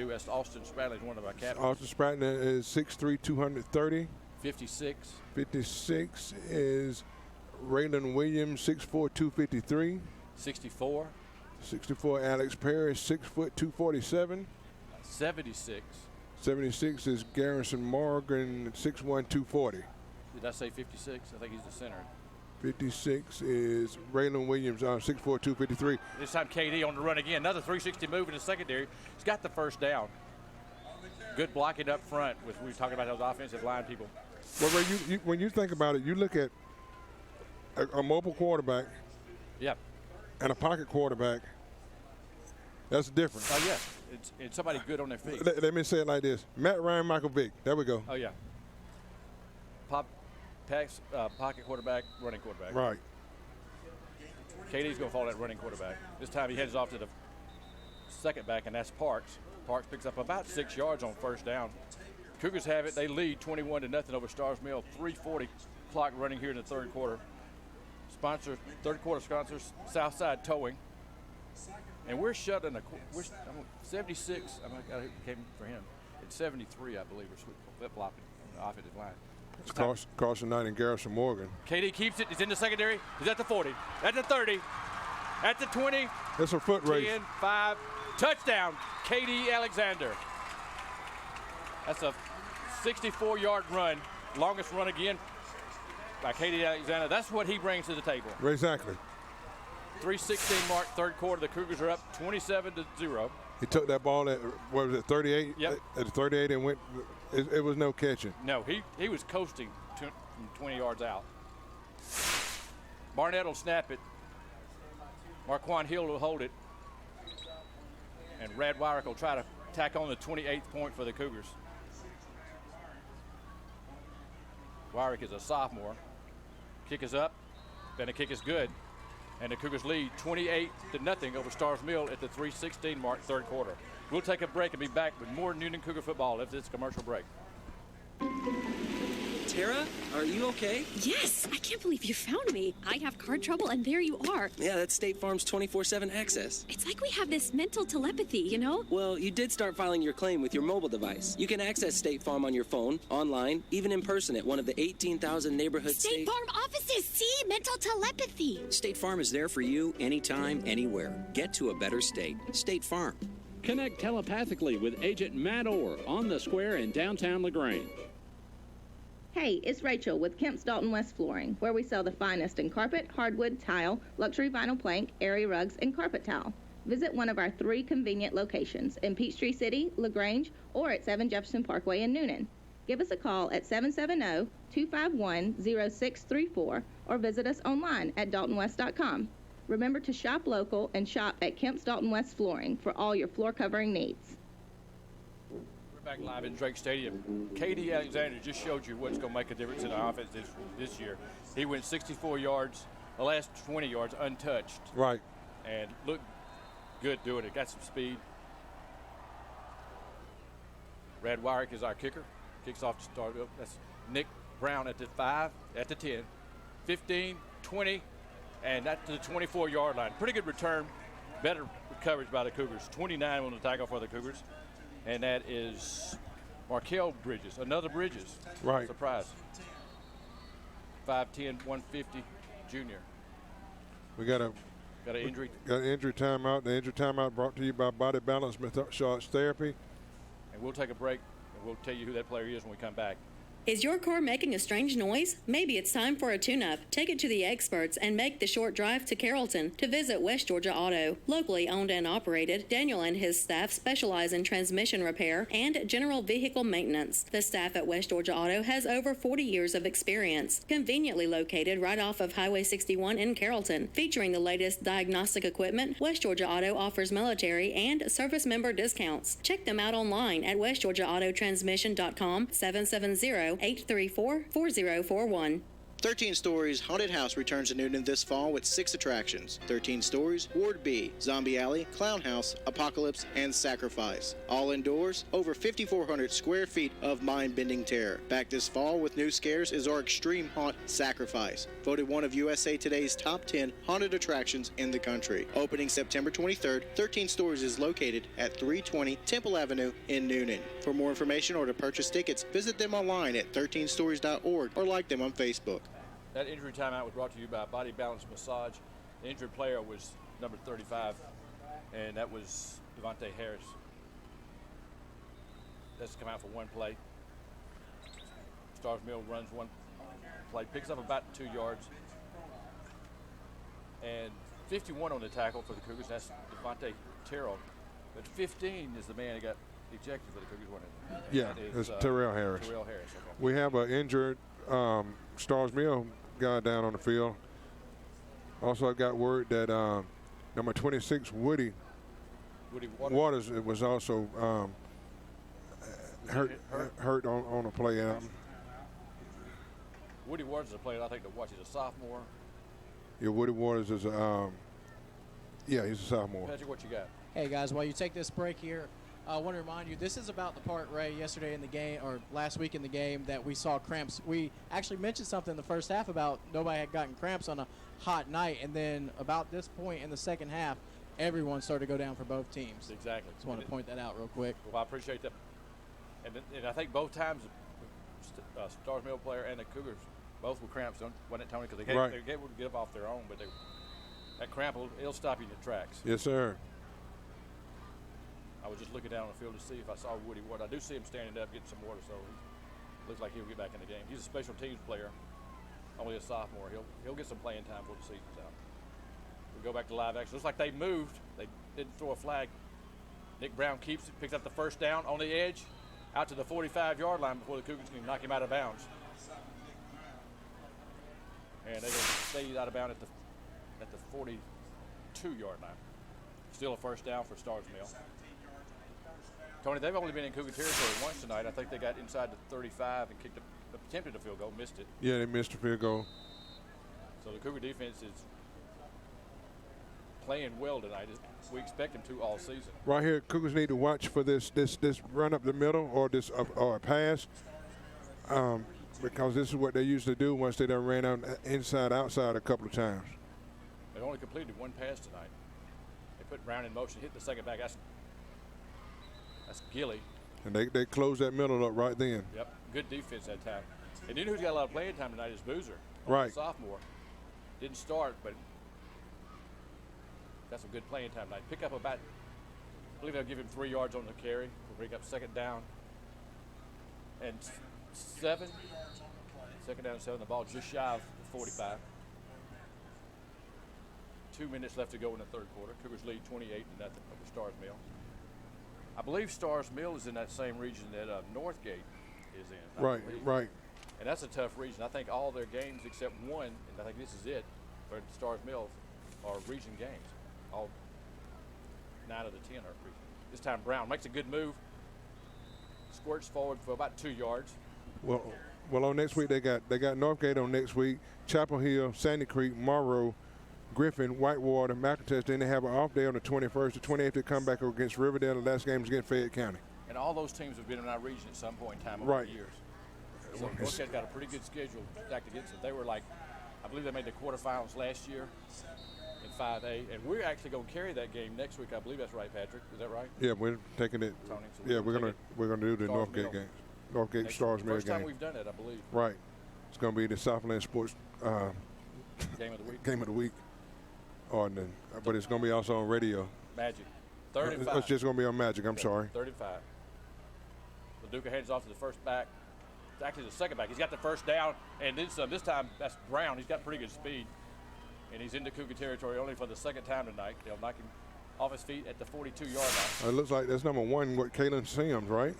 That's Austin Spratley, one of our captains. Austin Spratley is 6'3", 230. 56. 56 is Raylan Williams, 6'4", 253. 64. 64 Alex Perry, 6 foot 247. 76. 76 is Garrison Morgan, 6'1", 240. Did I say 56? I think he's the center. 56 is Raylan Williams, 6'4", 253. This time KD on the run again. Another 360 move in the secondary. He's got the 1st down. Good blocking up front. We were talking about those offensive line people. Well, Ray, when you think about it, you look at a mobile quarterback. Yep. And a pocket quarterback. That's different. Oh, yeah. It's somebody good on their feet. Let me say it like this. Matt Ryan, Michael Vick. There we go. Oh, yeah. Pocket quarterback, running quarterback. Right. KD's going to follow that running quarterback. This time he heads off to the 2nd back, and that's Parks. Parks picks up about 6 yards on 1st down. Cougars have it. They lead 21-0 over Stars Mill. 3:40 clock running here in the 3rd quarter. 3rd quarter sponsors, Southside Towing. And we're shut in 76. I came for him. It's 73, I believe. We're flip-flopping on the offensive line. It's Carson Knight and Garrison Morgan. KD keeps it. He's in the secondary. He's at the 40. At the 30. At the 20. It's a foot race. 10, 5. Touchdown, KD Alexander. That's a 64-yard run. Longest run again by KD Alexander. That's what he brings to the table. Exactly. 3:16 mark, 3rd quarter. The Cougars are up 27-0. He took that ball at, what was it, 38? Yep. At 38 and went. It was no catching. No, he was coasting from 20 yards out. Barnett will snap it. Marquand Hill will hold it. And Brad Wyrick will try to tack on the 28th point for the Cougars. Wyrick is a sophomore. Kick is up. And the kick is good. And the Cougars lead 28-0 over Stars Mill at the 3:16 mark, 3rd quarter. We'll take a break and be back with more Newnan Cougar football after this commercial break. Tara, are you okay? Yes, I can't believe you found me. I have car trouble, and there you are. Yeah, that's State Farm's 24/7 access. It's like we have this mental telepathy, you know? Well, you did start filing your claim with your mobile device. You can access State Farm on your phone, online, even in person at one of the 18,000 neighborhood State Farm offices. See? Mental telepathy. State Farm is there for you anytime, anywhere. Get to a better state. State Farm. Connect telepathically with Agent Matt Orr on the square in downtown LaGrange. Hey, it's Rachel with Kemp's Dalton West Flooring, where we sell the finest in carpet, hardwood, tile, luxury vinyl plank, area rugs, and carpet tile. Visit one of our 3 convenient locations in Peachtree City, LaGrange, or at 7 Jefferson Parkway in Newnan. Give us a call at 770-251-0634 or visit us online at daltonwest.com. Remember to shop local and shop at Kemp's Dalton West Flooring for all your floor covering needs. Back live in Drake Stadium. KD Alexander just showed you what's going to make a difference in the offense this year. He went 64 yards, the last 20 yards untouched. Right. And looked good doing it. Got some speed. Brad Wyrick is our kicker. Kicks off to start up. That's Nick Brown at the 5, at the 10, 15, 20, and that's to the 24-yard line. Pretty good return. Better coverage by the Cougars. 29 on the tackle for the Cougars. And that is Markel Bridges, another Bridges. Right. Surprise. 5'10", 150 junior. We got an injury. Got an injury timeout. The injury timeout brought to you by Body Balance Massage Therapy. And we'll take a break, and we'll tell you who that player is when we come back. Is your car making a strange noise? Maybe it's time for a tune-up. Take it to the experts and make the short drive to Carrollton to visit West Georgia Auto. Locally owned and operated, Daniel and his staff specialize in transmission repair and general vehicle maintenance. The staff at West Georgia Auto has over 40 years of experience. Conveniently located right off of Highway 61 in Carrollton. Featuring the latest diagnostic equipment, West Georgia Auto offers military and service member discounts. Check them out online at westgeorgiaautotransmission.com 770-834-4041. 13 Stories Haunted House returns to Newnan this fall with 6 attractions. 13 Stories, Ward B, Zombie Alley, Clown House, Apocalypse, and Sacrifice. All indoors, over 5,400 square feet of mind-bending terror. Back this fall with new scares is our extreme haunt Sacrifice, voted one of USA Today's top 10 haunted attractions in the country. Opening September 23rd, 13 Stories is located at 320 Temple Avenue in Newnan. For more information or to purchase tickets, visit them online at 13stories.org or like them on Facebook. That injury timeout was brought to you by Body Balance Massage. The injured player was number 35, and that was Devontae Harris. That's come out for one play. Stars Mill runs one play, picks up about 2 yards. And 51 on the tackle for the Cougars, that's Devontae Terrell. But 15 is the man that got ejected for the Cougars. Yeah, it's Terrell Harris. Terrell Harris, okay. We have an injured Stars Mill guy down on the field. Also, I got word that number 26, Woody Waters was also hurt on a play. Woody Waters is a player I think to watch. He's a sophomore. Yeah, Woody Waters is he's a sophomore. Patrick, what you got? Hey guys, while you take this break here, I want to remind you, this is about the part, Ray, yesterday in the game, or last week in the game, that we saw cramps. We actually mentioned something in the first half about nobody had gotten cramps on a hot night, and then about this point in the second half, everyone started to go down for both teams. Exactly. Just want to point that out real quick. Well, I appreciate that. And I think both times, Stars Mill player and the Cougars, both were cramps, wasn't it, Tony? Because they were able to get up off their own, but that cramp, it'll stop you in your tracks. Yes, sir. I was just looking down on the field to see if I saw Woody Ward. I do see him standing up getting some water, so he looks like he'll get back in the game. He's a special teams player, only a sophomore. He'll get some playing time before the season's out. We go back to live action. Looks like they moved. They didn't throw a flag. Nick Brown keeps it, picks up the first down on the edge, out to the 45-yard line before the Cougars can knock him out of bounds. And they stay out of bounds at the 42-yard line. Still a first down for Stars Mill. Tony, they've only been in Cougar territory once tonight. I think they got inside the 35 and attempted a field goal, missed it. Yeah, they missed a field goal. So the Cougar defense is playing well tonight. We expect them to all season. Right here, Cougars need to watch for this run up the middle or a pass, because this is what they usually do once they done ran out inside outside a couple of times. They only completed one pass tonight. They put Brown in motion, hit the second back. That's Gilly. And they closed that middle up right then. Yep, good defense that time. And you know who's got a lot of playing time tonight is Boozer. Right. Sophomore. Didn't start, but got some good playing time tonight. Pick up about, I believe they'll give him 3 yards on the carry. We'll bring up second down. And 7. Second down and 7. The ball just shy of 45. 2 minutes left to go in the third quarter. Cougars lead 28-0 over Stars Mill. I believe Stars Mill is in that same region that Northgate is in. Right. And that's a tough region. I think all their games except one, and I think this is it, for Stars Mill, are region games. All 9 of the 10 are region. This time Brown makes a good move, squirts forward for about 2 yards. Well, on next week they got Northgate on next week, Chapel Hill, Sandy Creek, Morrow, Griffin, Whitewater, McIntosh. Then they have an off day on the 21st. The 28th they come back against Riverdale. The last game is against Fayette County. And all those teams have been in our region at some point in time over the years. So Northgate's got a pretty good schedule stacked against them. They were I believe they made the quarterfinals last year in 5A. And we're actually going to carry that game next week. I believe that's right, Patrick. Is that right? Yeah, we're taking it. Tony, so we're gonna do the Northgate game. Northgate Stars Mill game. First time we've done it, I believe. Right. It's going to be the Southland Sports game of the week. Game of the week. But it's going to be also on radio. Magic. 35. It's just going to be on Magic. I'm sorry. 35. LaDuca hands off to the first back. actually the second back. He's got the first down, and then some. This time, that's Brown. He's got pretty good speed, and he's into Cougar territory only for the second time tonight. They'll knock him off his feet at the 42-yard line. It looks like that's number 1, what, Kalen Sims, right?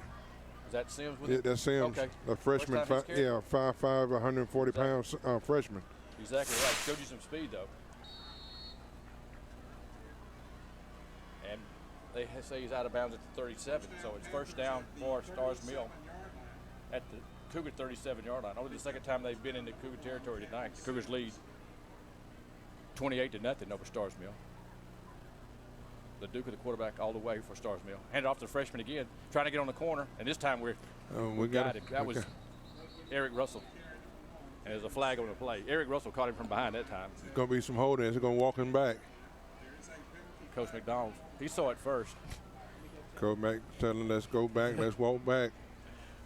Is that Sims with Yeah, it? that's Sims, Okay. a freshman, 5'5", 140 pounds freshman. Exactly right. Showed you some speed, though. And they say he's out of bounds at the 37, so it's first down for Stars Mill at the Cougar 37-yard line. Only the second time they've been in the Cougar territory tonight. The Cougars lead 28-0 over Stars Mill. The Duke of the quarterback all the way for Stars Mill. Hand it off to the freshman again, trying to get on the corner, and this time we got it. That was Eric Russell. And there's a flag on the play. Eric Russell caught him from behind that time. It's going to be some holdings. They're going to walk him back. Coach McDonald, he saw it first. Coach Mac telling him, let's go back, let's walk back.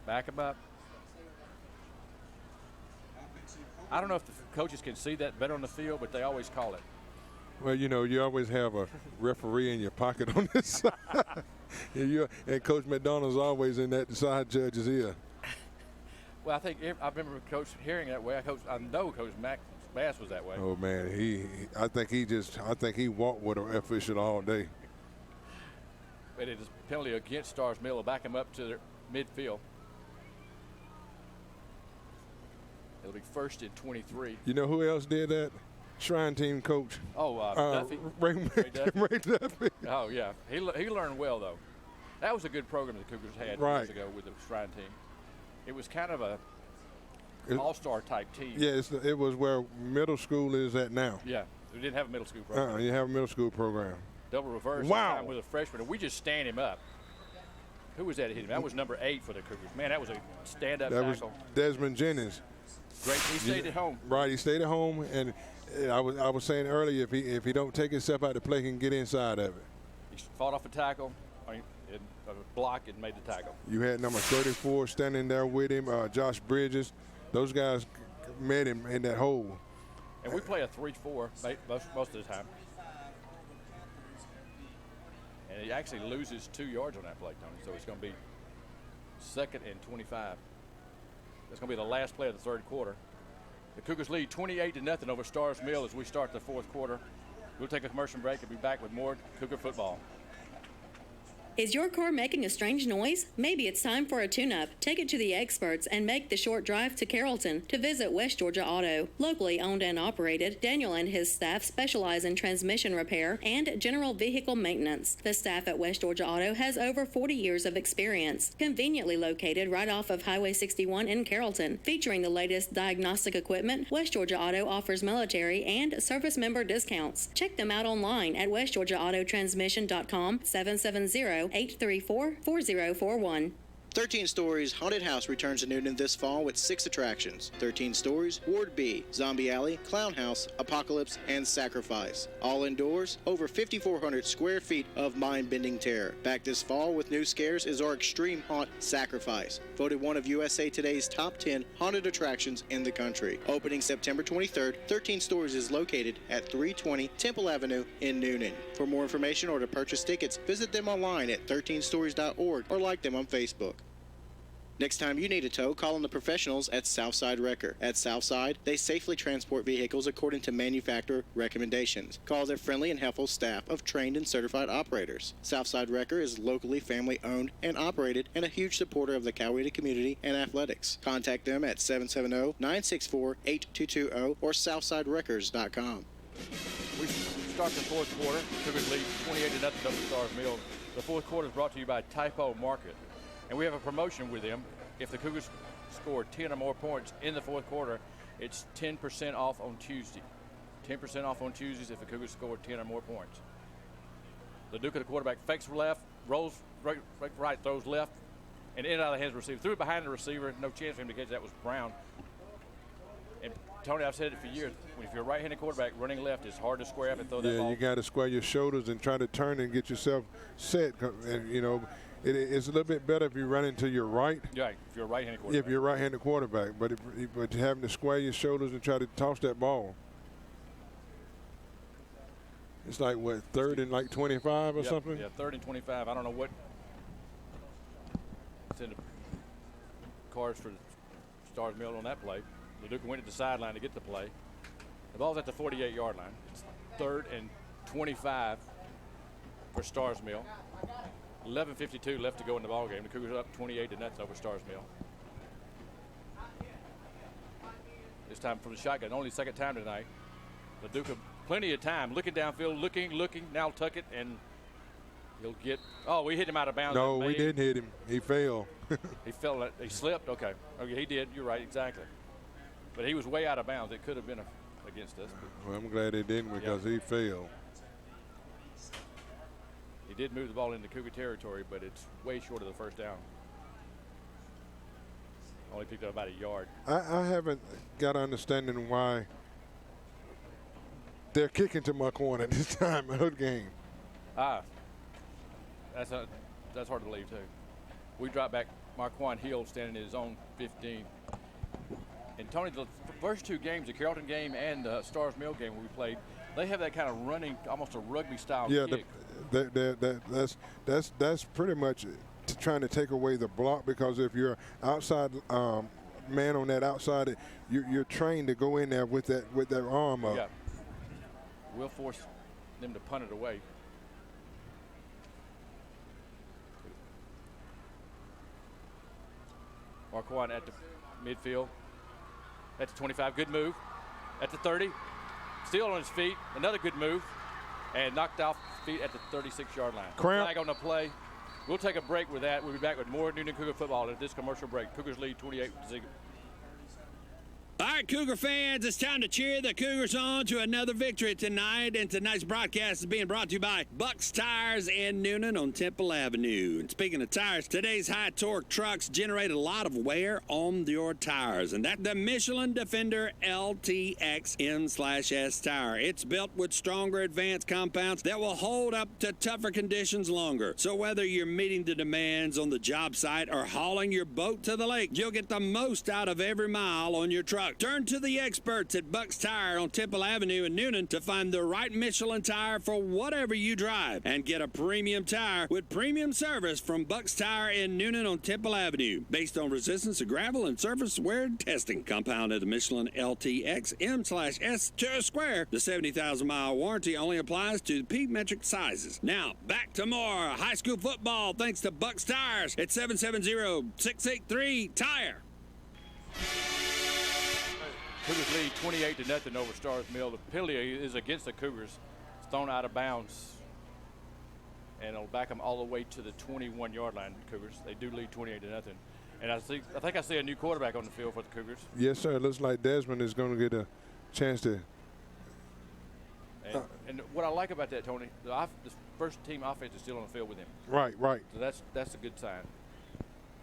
Back him up. I don't know if the coaches can see that better on the field, but they always call it. Well, you know, you always have a referee in your pocket on this side. and Coach McDonald's always in that side judge's ear. Well, I remember Coach hearing that way. I know Coach Mac Bass was that way. Oh man, I think he walked with an official all day. But it is a penalty against Stars Mill. Will back him up to their midfield. It'll be first and 23. You know who else did that? Shrine team coach. Oh, Duffy. Ray Duffy. Oh yeah, he learned well though. That was a good program the Cougars had years ago with the Shrine team. It was kind of an all-star type team. Yeah, it was where middle school is at now. Yeah, we didn't have a middle school program. You have a middle school program. Double reverse. Wow. With a freshman, and we just stand him up. Who was that hit him? That was number 8 for the Cougars. Man, that was a stand-up tackle. That was Desmond Jennings. Great. He stayed at home. Right, he stayed at home, and I was saying earlier, if he don't take himself out the play, he can get inside of it. He fought off a tackle, a block, and made the tackle. You had number 34 standing there with him, Josh Bridges. Those guys met him in that hole. And we play a 3-4 most of the time. And he actually loses 2 yards on that play, Tony. So it's going to be 2nd and 25. That's going to be the last play of the third quarter. The Cougars lead 28-0 over Stars Mill as we start the fourth quarter. We'll take a commercial break and be back with more Cougar football. Is your car making a strange noise? Maybe it's time for a tune-up. Take it to the experts and make the short drive to Carrollton to visit West Georgia Auto. Locally owned and operated, Daniel and his staff specialize in transmission repair and general vehicle maintenance. The staff at West Georgia Auto has over 40 years of experience. Conveniently located right off of Highway 61 in Carrollton. Featuring the latest diagnostic equipment, West Georgia Auto offers military and service member discounts. Check them out online at westgeorgiaautotransmission.com 770-834-4041. 13 Stories Haunted House returns to Newnan this fall with 6 attractions. 13 Stories, Ward B, Zombie Alley, Clown House, Apocalypse, and Sacrifice. All indoors, over 5,400 square feet of mind-bending terror. Back this fall with new scares is our extreme haunt, Sacrifice. Voted one of USA Today's top 10 haunted attractions in the country. Opening September 23rd, 13 Stories is located at 320 Temple Avenue in Newnan. For more information or to purchase tickets, visit them online at 13stories.org or like them on Facebook. Next time you need a tow, call on the professionals at Southside Wrecker. At Southside, they safely transport vehicles according to manufacturer recommendations. Call their friendly and helpful staff of trained and certified operators. Southside Wrecker is locally family-owned and operated and a huge supporter of the Coweta community and athletics. Contact them at 770-964-8220 or southsidewreckers.com. We start the fourth quarter. Cougars lead 28-0 over Stars Mill. The fourth quarter is brought to you by Typo Market. And we have a promotion with them. If the Cougars score 10 or more points in the fourth quarter, it's 10% off on Tuesday. 10% off on Tuesdays if the Cougars score 10 or more points. The Duke of the quarterback fakes left, rolls right, throws left, and in out of the hands of the receiver. Threw it behind the receiver. No chance for him to catch. That was Brown. And Tony, I've said it for years. If you're a right-handed quarterback, running left is hard to square up and throw that ball. Yeah, you got to square your shoulders and try to turn and get yourself set. And, you know, it's a little bit better if you run into your right. Right, if you're a right-handed quarterback. If you're a right-handed quarterback, but having to square your shoulders and try to toss that ball. It's like, what, 3rd and like 25 or something? Yeah, 3rd and 25. I don't know what it's in the cards for Stars Mill on that play. LaDuca went to the sideline to get the play. The ball's at the 48-yard line. It's 3rd and 25 for Stars Mill. 11:52 left to go in the ball game. The Cougars are up 28-0 over Stars Mill. This time from the shotgun, only second time tonight. LaDuca, plenty of time, looking downfield, looking. Now tuck it, and he'll get. Oh, we hit him out of bounds. No, we didn't hit him. He fell. He fell. He slipped. Okay, he did. You're right, exactly. But he was way out of bounds. It could have been against us. Well, I'm glad it didn't because he fell. He did move the ball into Cougar territory, but it's way short of the first down. Only picked up about a yard. I haven't got an understanding why they're kicking to Marquand at this time of the game. That's hard to believe, too. We drop back Marquand Hill standing in his own 15. And, Tony, the first 2 games, the Carrollton game and the Stars Mill game we played, they have that kind of running, almost a rugby-style kick. That's pretty much trying to take away the block, because if you're outside man on that outside, you're trained to go in there with that arm up. Yeah. We'll force them to punt it away. Marquand at the midfield. At the 25, good move. At the 30, still on his feet, another good move. And knocked off feet at the 36-yard line. Cramp. Flag on the play. We'll take a break with that. We'll be back with more Newnan Cougar football at this commercial break. Cougars lead 28-0. All right, Cougar fans, it's time to cheer the Cougars on to another victory tonight. And tonight's broadcast is being brought to you by Bucks Tires in Newnan on Temple Avenue. And speaking of tires, today's high-torque trucks generate a lot of wear on your tires. And that's the Michelin Defender LTX M/S tire. It's built with stronger advanced compounds that will hold up to tougher conditions longer. So whether you're meeting the demands on the job site or hauling your boat to the lake, you'll get the most out of every mile on your truck. Turn to the experts at Bucks Tire on Temple Avenue in Newnan to find the right Michelin tire for whatever you drive. And get a premium tire with premium service from Bucks Tire in Newnan on Temple Avenue. Based on resistance to gravel and surface wear testing. Compounded the Michelin LTX M/S to a square. The 70,000-mile warranty only applies to P metric sizes. Now, back to more high school football thanks to Bucks Tires at 770-683-TIRE. Cougars lead 28-0 over Stars Mill. The penalty is against the Cougars. It's thrown out of bounds, and it'll back them all the way to the 21-yard line. Cougars. They do lead 28-0, and I think I see a new quarterback on the field for the Cougars. Yes, sir. It looks like Desmond is going to get a chance to. And what I like about that, Tony, the first team offense is still on the field with him. Right. So that's a good sign.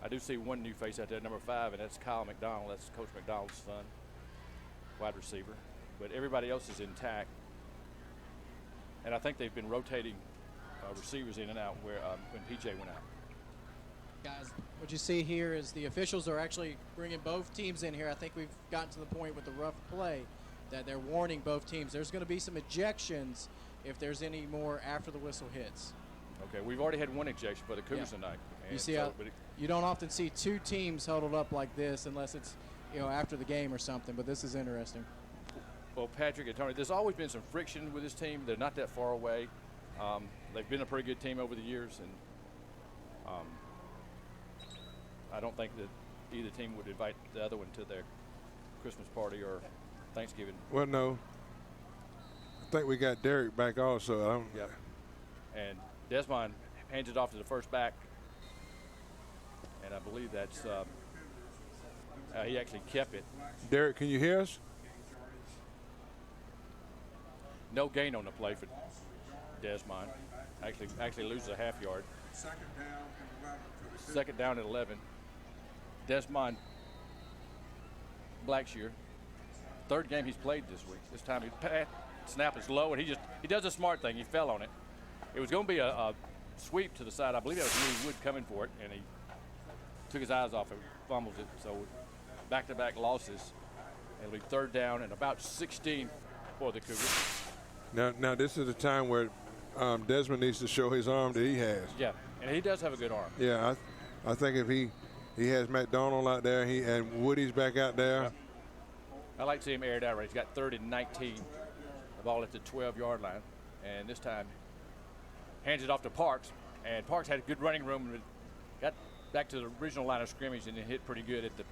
I do see one new face out there, number 5, and that's Kyle McDonald. That's Coach McDonald's son. Wide receiver, but everybody else is intact, and I think they've been rotating receivers in and out when PJ went out. Guys, what you see here is the officials are actually bringing both teams in here. I think we've gotten to the point with the rough play that they're warning both teams. There's going to be some ejections if there's any more after the whistle hits. Okay, we've already had one ejection for the Cougars tonight. You see how you don't often see 2 teams huddled up like this unless it's after the game or something, but this is interesting. Well, Patrick and Tony, there's always been some friction with this team. They're not that far away. They've been a pretty good team over the years, and I don't think that either team would invite the other one to their Christmas party or Thanksgiving. Well, no. I think we got Derek back also. Yep. And Desmond hands it off to the first back, and I believe that's he actually kept it. Derek, can you hear us? No gain on the play for Desmond. Actually loses a half yard. Second down at 11. Desmond Blackshear, 3rd game he's played this week. This time he snap is low, and he does a smart thing. He fell on it. It was going to be a sweep to the side. I believe that was Lee Wood coming for it, and he took his eyes off it, fumbles it. So back-to-back losses. It'll be 3rd down and about 16 for the Cougars. Now this is the time where Desmond needs to show his arm that he has. Yeah, and he does have a good arm. Yeah, I think if he He has McDonald out there. And Woody's back out there. Yep. I like to see him aired out right. He's got 3rd and 19. The ball at the 12-yard line. And this time hands it off to Parks. And Parks had a good running room. And got back to the original line of scrimmage and it hit pretty good at the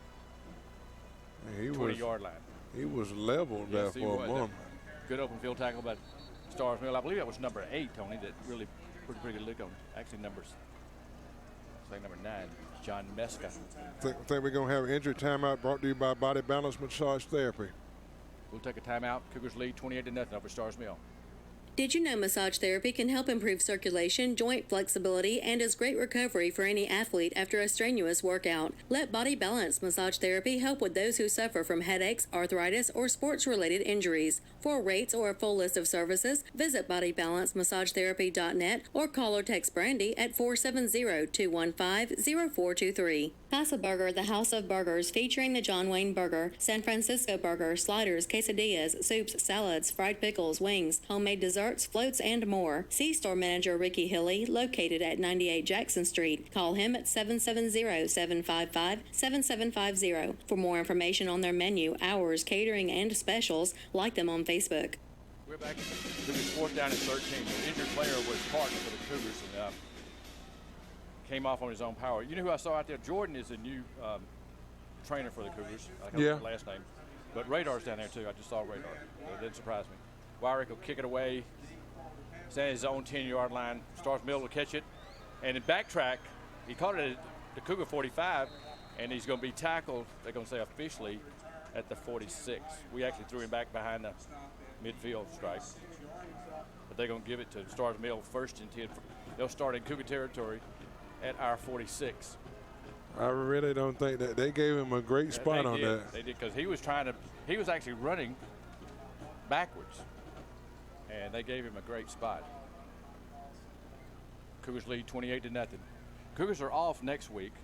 20-yard line. He was leveled there for a moment. Good open field tackle by Stars Mill. I believe that was number 8, Tony, that really put a pretty good lick on. Actually, number 9, John Meska. Think we're going to have an injury timeout brought to you by Body Balance Massage Therapy. We'll take a timeout. Cougars lead 28-0 over Stars Mill. Did you know massage therapy can help improve circulation, joint flexibility, and is great recovery for any athlete after a strenuous workout? Let Body Balance Massage Therapy help with those who suffer from headaches, arthritis, or sports-related injuries. For rates or a full list of services, visit bodybalancemassage.therapy.net or call or text Brandy at 470-215-0423. Casa Burger, the House of Burgers, featuring the John Wayne Burger, San Francisco Burger, sliders, quesadillas, soups, salads, fried pickles, wings, homemade desserts, floats, and more. See store manager Ricky Hilly, located at 98 Jackson Street. Call him at 770-755-7750. For more information on their menu, hours, catering, and specials, like them on Facebook. We're back to Cougars 4th down and 13. The injured player was Parks for the Cougars and came off on his own power. You know who I saw out there? Jordan is a new trainer for the Cougars. I can't remember the last name. But Radar's down there, too. I just saw Radar. It didn't surprise me. Wyrick will kick it away. Stand at his own 10-yard line. Stars Mill will catch it. And in backtrack, he caught it at the Cougar 45, and he's going to be tackled, they're going to say officially, at the 46. We actually threw him back behind the midfield stripe. But they're going to give it to Stars Mill 1st and 10. They'll start in Cougar territory at our 46. I really don't think that they gave him a great spot on that. They did, because he was actually running backwards, and they gave him a great spot. Cougars lead 28-0. Cougars are off next week,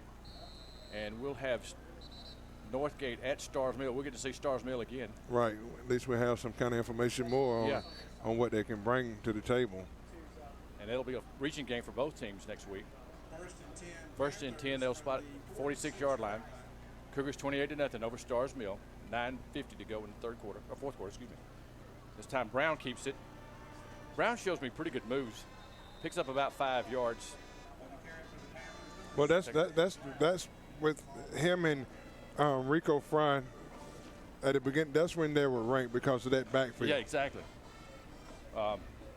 and we'll have Northgate at Stars Mill. We'll get to see Stars Mill again. Right. At least we have some kind of information more on what they can bring to the table. And it'll be a reaching game for both teams next week. 1st and 10, they'll spot 46-yard line. Cougars 28-0 over Stars Mill. 9:50 to go in the fourth quarter, excuse me. This time Brown keeps it. Brown shows me pretty good moves. Picks up about 5 yards. Well, that's with him and Rico Fry at the beginning. That's when they were ranked because of that backfield. Yeah, exactly.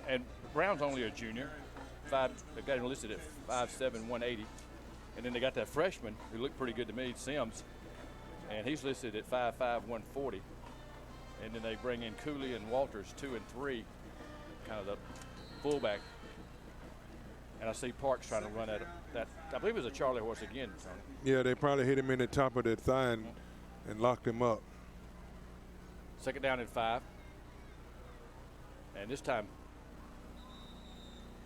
And Brown's only a junior. They've got him listed at 5'7", 180. And then they got that freshman who looked pretty good to me, Sims, and he's listed at 5'5", 140. And then they bring in Cooley and Walters, 2 and 3, kind of the fullback. And I see Parks trying to run at that. I believe it was a Charlie horse again. Yeah, they probably hit him in the top of the thigh and locked him up. 2nd down and 5. And this time, I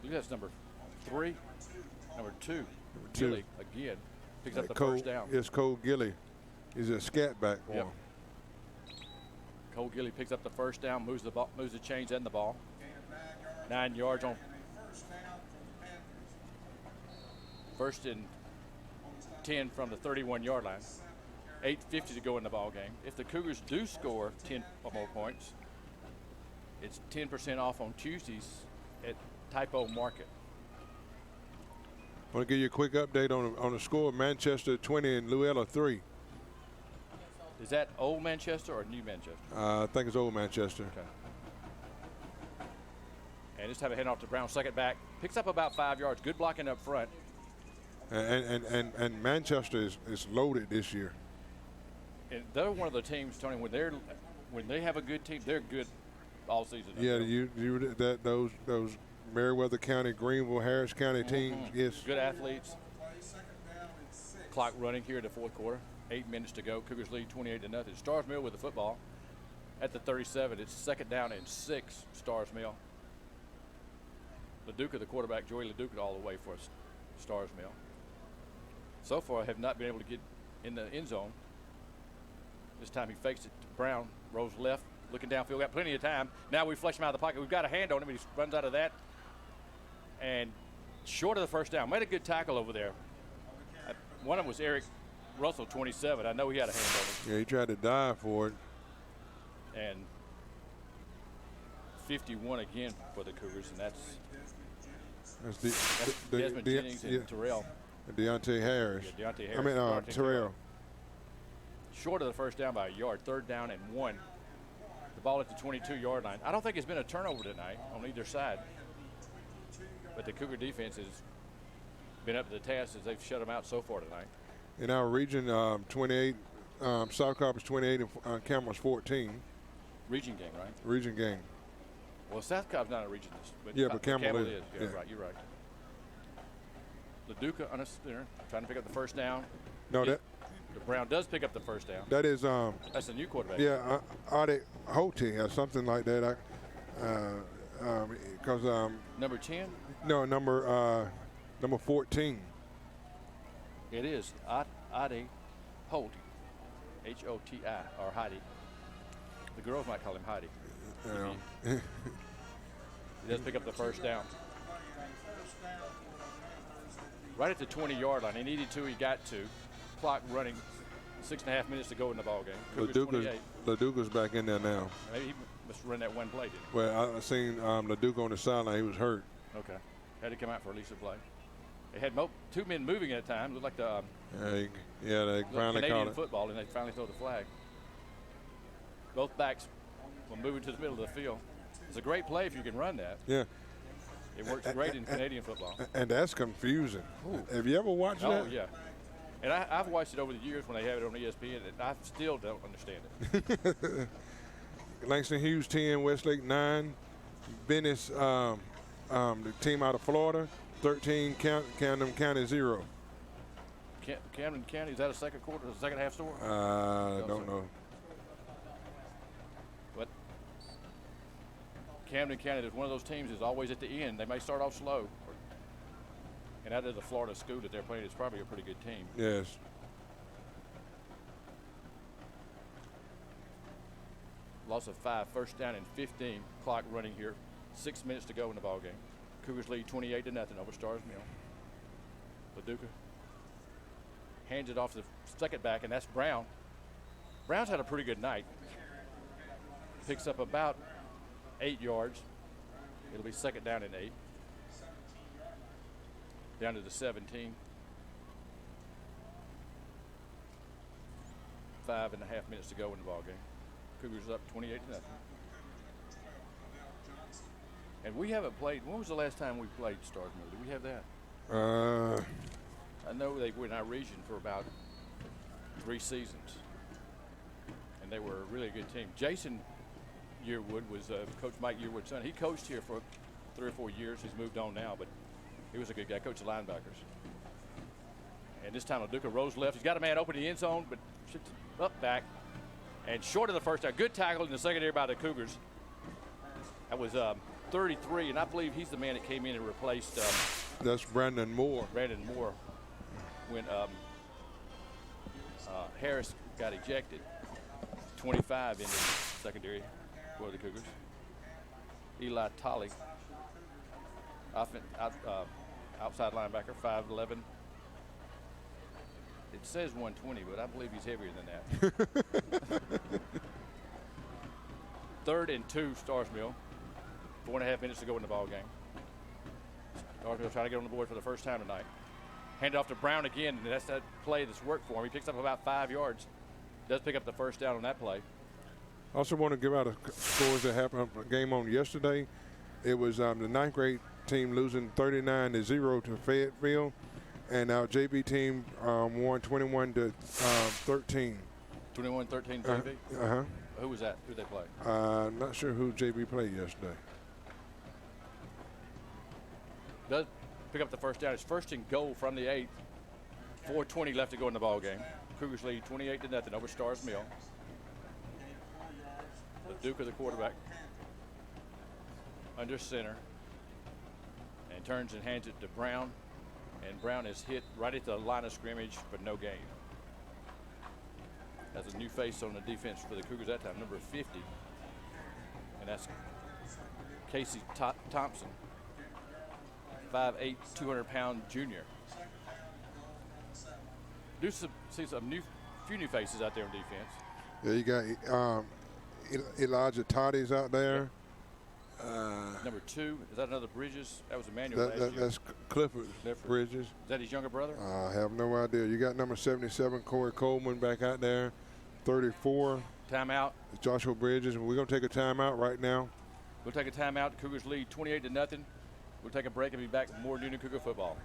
believe that's number 3. Number 2. Gilly again picks up the first down. It's Cole Gilly. He's a scat back for him. Cole Gilly picks up the first down, moves the chains and the ball. 9 yards on 1st and 10 from the 31-yard line. 8:50 to go in the ball game. If the Cougars do score 10 or more points, it's 10% off on Tuesdays at Typo Market. I want to give you a quick update on the score. Manchester 20 and Luella 3. Is that Old Manchester or New Manchester? I think it's Old Manchester. Okay. And this time heading off to Brown, 2nd back. Picks up about 5 yards. Good blocking up front. And Manchester is loaded this year. And they're one of the teams, Tony, when they have a good team, they're good all season. Yeah, those Meriwether County, Greenville, Harris County teams. Yes. Good athletes. Clock running here in the fourth quarter. 8 minutes to go. Cougars lead 28-0. Stars Mill with the football at the 37. It's 2nd down and 6. Stars Mill. LaDuca, the quarterback, Joey LaDuca, all the way for Stars Mill. So far, have not been able to get in the end zone. This time he fakes it to Brown, rolls left, looking downfield. Got plenty of time. Now we flush him out of the pocket. We've got a hand on him. He runs out of that. And short of the first down. Made a good tackle over there. One of them was Eric Russell, 27. I know he had a hand on it. Yeah, he tried to dive for it. And 51 again for the Cougars, and that's Desmond Jennings and Terrell. Deontay Harris. Yeah, Deontay Harris. I mean, Terrell. Short of the first down by a yard, 3rd down and 1. The ball at the 22-yard line. I don't think it's been a turnover tonight on either side. But the Cougar defense has been up to the task as they've shut them out so far tonight. In our region, 28, South Cobb is 28 and Campbell's 14. Region game, right? Region game. Well, South Cobb's not a region. But yeah, but Campbell is. Yeah, right, you're right. LaDuca on a center, trying to pick up the first down. No, the Brown does pick up the first down. That is that's a new quarterback. Yeah, Ade Hoti or something like that. Because number 10? No, number 14. It is Ade Hoti, H-O-T-I, or Heidi. The girls might call him Heidi. Yeah. He does pick up the first down. Right at the 20-yard line. He needed to. He got to. Clock running. 6.5 minutes to go in the ball game. LaDuca's back in there now. Maybe he must run that one play, didn't he? Well, I seen LaDuca on the sideline. He was hurt. Okay. Had to come out for at least a play. They had 2 men moving at a time. Looked like the they finally Canadian caught it. football, and they finally throw the flag. Both backs will move into the middle of the field. It's a great play if you can run that. Yeah. It works great in Canadian football. And that's confusing. Ooh. Have you ever watched that? Oh, yeah. And I've watched it over the years when they have it on ESPN, and I still don't understand it. Langston Hughes 10, Westlake 9, Venice, the team out of Florida, 13, Camden County 0. Camden County, is that a second half score? I don't know. But Camden County is one of those teams that's always at the end. They may start off slow. And out of the Florida school that they're playing, it's probably a pretty good team. Yes. Loss of 5, first down and 15. Clock running here. 6 minutes to go in the ball game. Cougars lead 28-0 over Stars Mill. LaDuca hands it off to the second back, and that's Brown. Brown's had a pretty good night. Picks up about 8 yards. It'll be 2nd down and 8. Down to the 17. 5.5 minutes to go in the ball game. Cougars up 28-0. And we haven't played. When was the last time we played Stars Mill? Do we have that? I know they were in our region for about 3 seasons, and they were a really good team. Jason Yearwood was Coach Mike Yearwood's son. He coached here for 3 or 4 years. He's moved on now, but he was a good guy. Coached the linebackers. And this time LaDuca rolls left. He's got a man open in the end zone, but up back and short of the first down. Good tackle in the secondary by the Cougars. That was 33, and I believe he's the man that came in and replaced. That's Brandon Moore. Brandon Moore. When Harris got ejected. 25 in the secondary for the Cougars. Eli Tolley. Outside linebacker, 5'11". It says 120, but I believe he's heavier than that. 3rd and 2, Stars Mill. 4.5 minutes to go in the ball game. Stars Mill trying to get on the board for the first time tonight. Hand it off to Brown again, and that's that play that's worked for him. He picks up about 5 yards. Does pick up the first down on that play. Also want to give out a scores that happened game on yesterday. It was the 9th grade team losing 39-0 to Fayetteville, and our JV team won 21-13. 21-13 JV? Uh-huh. Who was that? Who they play? I'm not sure who JV played yesterday. Does pick up the first down. It's 1st and goal from the 8. 4:20 left to go in the ball game. Cougars lead 28-0 over Stars Mill. LaDuca, the quarterback, under center, and turns and hands it to Brown, and Brown is hit right at the line of scrimmage, but no gain. That's a new face on the defense for the Cougars that time, number 50, and that's Casey Thompson, 5'8", 200-pound junior. see some few new faces out there on defense. Yeah, you got Elijah Toddy's out there. Number 2, is that another Bridges? That was Emmanuel last year. That's Clifford Bridges. Is that his younger brother? I have no idea. You got number 77, Corey Coleman, back out there. 34. Timeout. Joshua Bridges. And we're going to take a timeout right now. We'll take a timeout. The Cougars lead 28-0. We'll take a break and be back with more Newnan Cougar football.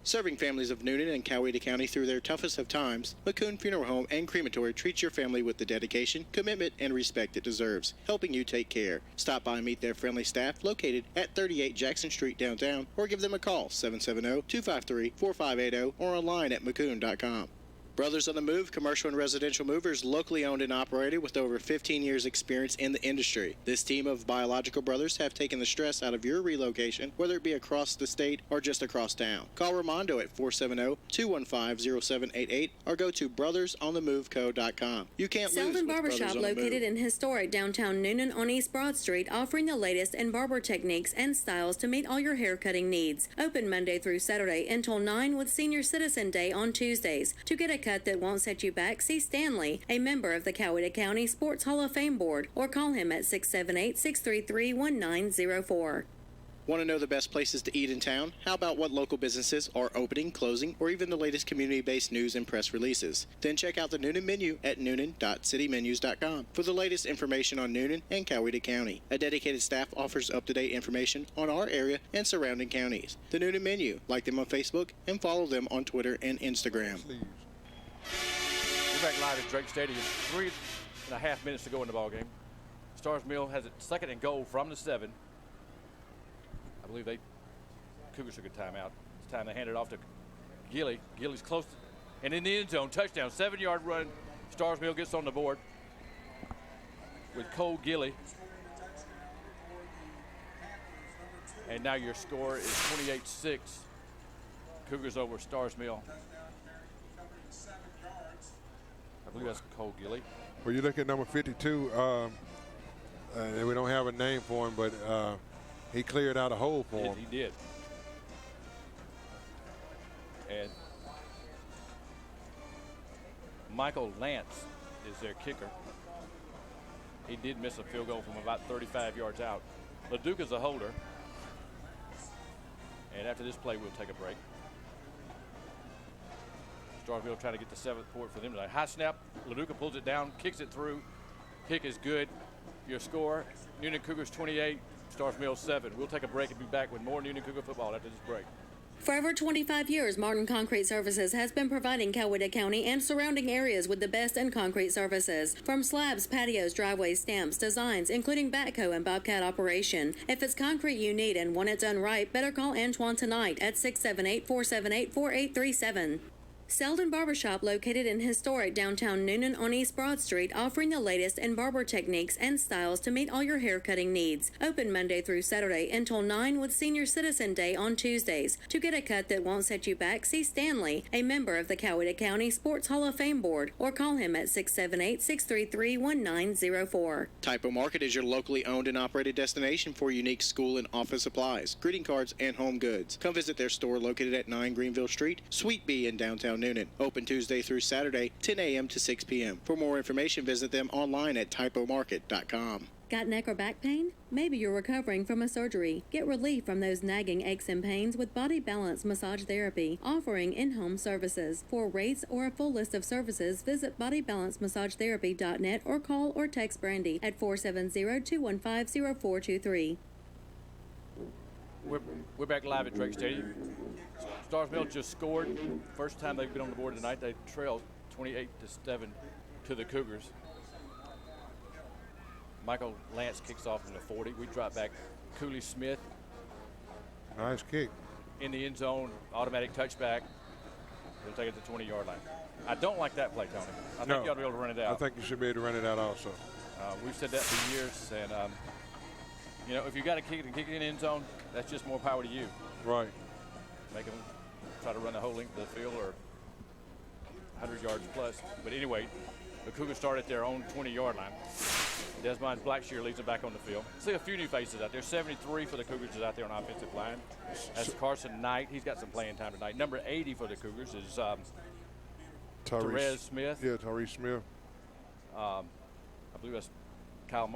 Serving families of Newnan and Coweta County through their toughest of times, McCoon Funeral Home and Crematory treats your family with the dedication, commitment, and respect it deserves, helping you take care. Stop by and meet their friendly staff located at 38 Jackson Street downtown, or give them a call, 770-253-4580, or online at McCoon.com. Brothers on the Move, commercial and residential movers, locally owned and operated with over 15 years experience in the industry. This team of biological brothers have taken the stress out of your relocation, whether it be across the state or just across town. Call Ramondo at 470-215-0788 or go to brothersonthemoveco.com. You can't lose Selden with Brothers Barbershop, on the Move. located in historic downtown Newnan on East Broad Street, offering the latest in barber techniques and styles to meet all your hair cutting needs. Open Monday through Saturday until 9 with Senior Citizen Day on Tuesdays. To get a cut that won't set you back, see Stanley, a member of the Coweta County Sports Hall of Fame Board, or call him at 678-633-1904. Want to know the best places to eat in town? How about what local businesses are opening, closing, or even the latest community-based news and press releases? Then check out the Newnan menu at newnan.citymenus.com for the latest information on Newnan and Coweta County. A dedicated staff offers up-to-date information on our area and surrounding counties. The Newnan menu. Like them on Facebook and follow them on Twitter and Instagram. We're back live at Drake Stadium. 3.5 minutes to go in the ball game. Stars Mill has it 2nd and goal from the 7. I believe Cougars took a timeout. It's time they hand it off to Gilly. Gilly's close and in the end zone. Touchdown, 7-yard run. Stars Mill gets on the board with Cole Gilly. And now your score is 28-6. Cougars over Stars Mill. I believe that's Cole Gilly. Well, you look at number 52, and we don't have a name for him, but he cleared out a hole for him. He did. And Michael Lance is their kicker. He did miss a field goal from about 35 yards out. LaDuca's a holder. And after this play, we'll take a break. Starsville trying to get the 7th point for them tonight. High snap, LaDuca pulls it down, kicks it through. Kick is good. Your score, Newnan Cougars 28, Stars Mill 7. We'll take a break and be back with more Newnan Cougar football after this break. For over 25 years, Martin Concrete Services has been providing Coweta County and surrounding areas with the best in concrete services. From slabs, patios, driveways, stamps, designs, including backhoe and bobcat operation. If it's concrete you need and want it done right, better call Antoine tonight at 678-478-4837. Selden Barbershop, located in historic downtown Newnan on East Broad Street, offering the latest in barber techniques and styles to meet all your hair cutting needs. Open Monday through Saturday until 9 with Senior Citizen Day on Tuesdays. To get a cut that won't set you back, see Stanley, a member of the Coweta County Sports Hall of Fame Board, or call him at 678-633-1904. Typo Market is your locally owned and operated destination for unique school and office supplies, greeting cards, and home goods. Come visit their store located at 9 Greenville Street, Suite B in downtown Newnan. Open Tuesday through Saturday, 10 a.m. to 6 p.m. For more information, visit them online at typomarket.com. Got neck or back pain? Maybe you're recovering from a surgery. Get relief from those nagging aches and pains with Body Balance Massage Therapy, offering in-home services. For rates or a full list of services, visit bodybalancemassage.therapy.net or call or text Brandy at 470-215-0423. We're back live at Drake Stadium. Stars Mill just scored. First time they've been on the board tonight. They trailed 28-7 to the Cougars. Michael Lance kicks off from the 40. We drop back. Cooley Smith. Nice kick. In the end zone, automatic touchback. They'll take it to the 20-yard line. I don't like that play, Tony. I think you ought to be able to run it out. I think you should be able to run it out also. We've said that for years, and if you got to kick it and kick it in the end zone, that's just more power to you. Right. Make them try to run the whole length of the field or 100 yards plus. But anyway, the Cougars start at their own 20-yard line. Desmond Blackshear leads them back on the field. See a few new faces out there. 73 for the Cougars is out there on offensive line. That's Carson Knight. He's got some playing time tonight. Number 80 for the Cougars is Therese Smith. Yeah, Tyrese Smith. I believe that's Kyle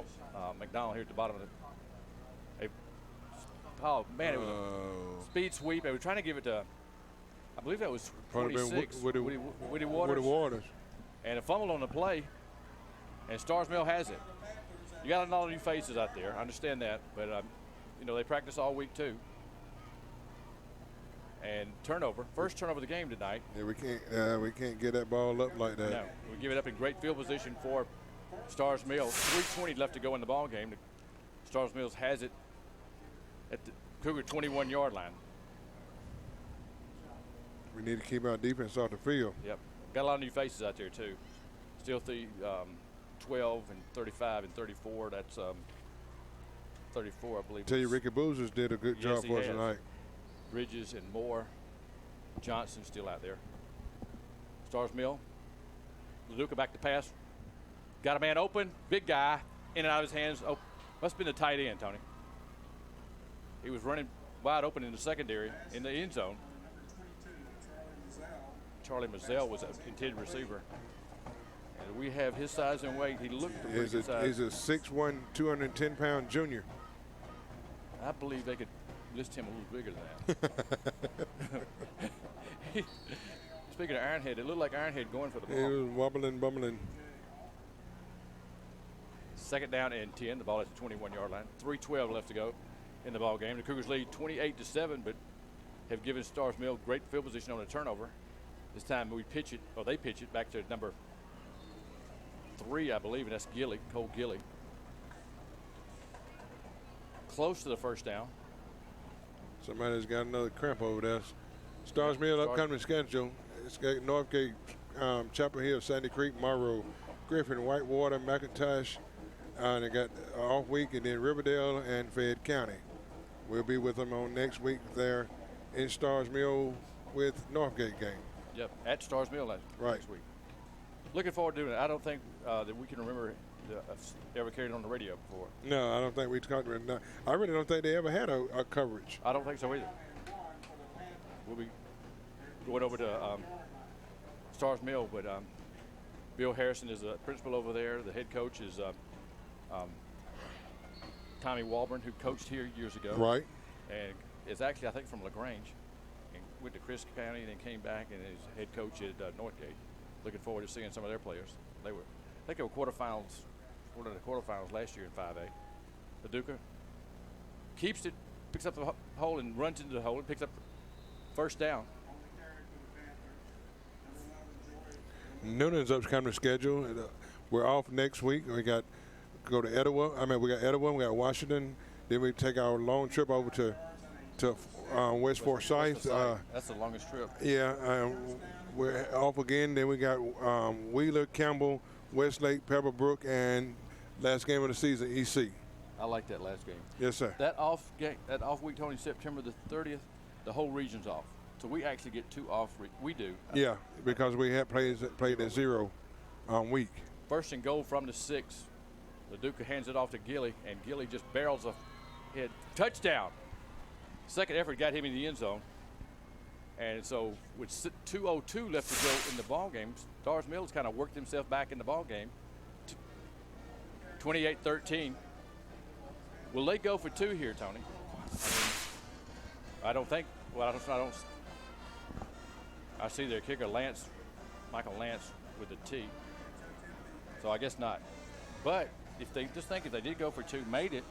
McDonald here at the bottom of it. Oh, man, it was a speed sweep. They were trying to give it to, I believe that was 26, Woody Waters. And a fumble on the play, and Stars Mill has it. You got a lot of new faces out there. I understand that, but, they practice all week too. And turnover, first turnover of the game tonight. Yeah, we can't get that ball up like that. No, we give it up in great field position for Stars Mills. 3:20 left to go in the ball game. Stars Mills has it at the Cougar 21-yard line. We need to keep our defense off the field. Yep, got a lot of new faces out there too. Still 12 and 35 and 34. That's 34, I believe. Tell you, Ricky Boozers did a good job for us tonight. Bridges and Moore. Johnson still out there. Stars Mill. LaDuca back to pass. Got a man open. Big guy. In and out of his hands. Oh, must have been the tight end, Tony. He was running wide open in the secondary in the end zone. Charlie Mazzell was an intended receiver. And we have his size and weight. He looked the pretty good size. He's a 6'1", 210-pound junior. I believe they could list him a little bigger than that. Speaking of Ironhead, it looked like Ironhead going for the ball. He was wobbling, bumbling. Second down and 10. The ball at the 21-yard line. 3:12 left to go in the ball game. The Cougars lead 28-7, but have given Stars Mill great field position on a turnover. This time we pitch it, or they pitch it back to number 3, I believe, and that's Gilly, Cole Gilly. Close to the first down. Somebody's got another cramp over there. Stars Mill upcoming schedule. It's got Northgate, Chapel Hill, Sandy Creek, Monroe, Griffin, Whitewater, McIntosh. They got off week, and then Riverdale and Fayette County. We'll be with them on next week there in Stars Mill with Northgate game. Yep, at Stars Mill next week. Looking forward to doing it. I don't think that we can remember ever carried it on the radio before. No, I don't think we talked about it. I really don't think they ever had a coverage. I don't think so either. We'll be going over to Stars Mill, but Bill Harrison is the principal over there. The head coach is Tommy Walburn, who coached here years ago. Right. And is actually, I think, from LaGrange. And went to Crisp County and then came back and is head coach at Northgate. Looking forward to seeing some of their players. I think they were quarterfinals, one of the quarterfinals last year in 5A. LaDuca keeps it, picks up the hole and runs into the hole and picks up first down. Newnan's upcoming schedule. We're off next week. We got go to Etowah. We got Etowah. We got Washington. Then we take our long trip over to West Forsyth. That's the longest trip. Yeah, we're off again. Then we got Wheeler, Campbell, Westlake, Pebblebrook, and last game of the season, EC. I like that last game. Yes, sir. That off week, Tony, September the 30th, the whole region's off. So we actually get 2 off. We do. Yeah, because we had played at 0 week. First and goal from the 6. LaDuca hands it off to Gilly, and Gilly just barrels ahead. Touchdown. Second effort got him in the end zone. And so with 2:02 left to go in the ball game, Stars Mills kind of worked himself back in the ball game. 28-13. Will they go for 2 here, Tony? I don't think. Well, I don't. I see their kicker, Michael Lance, with the T. So I guess not. But if they did go for 2, made it,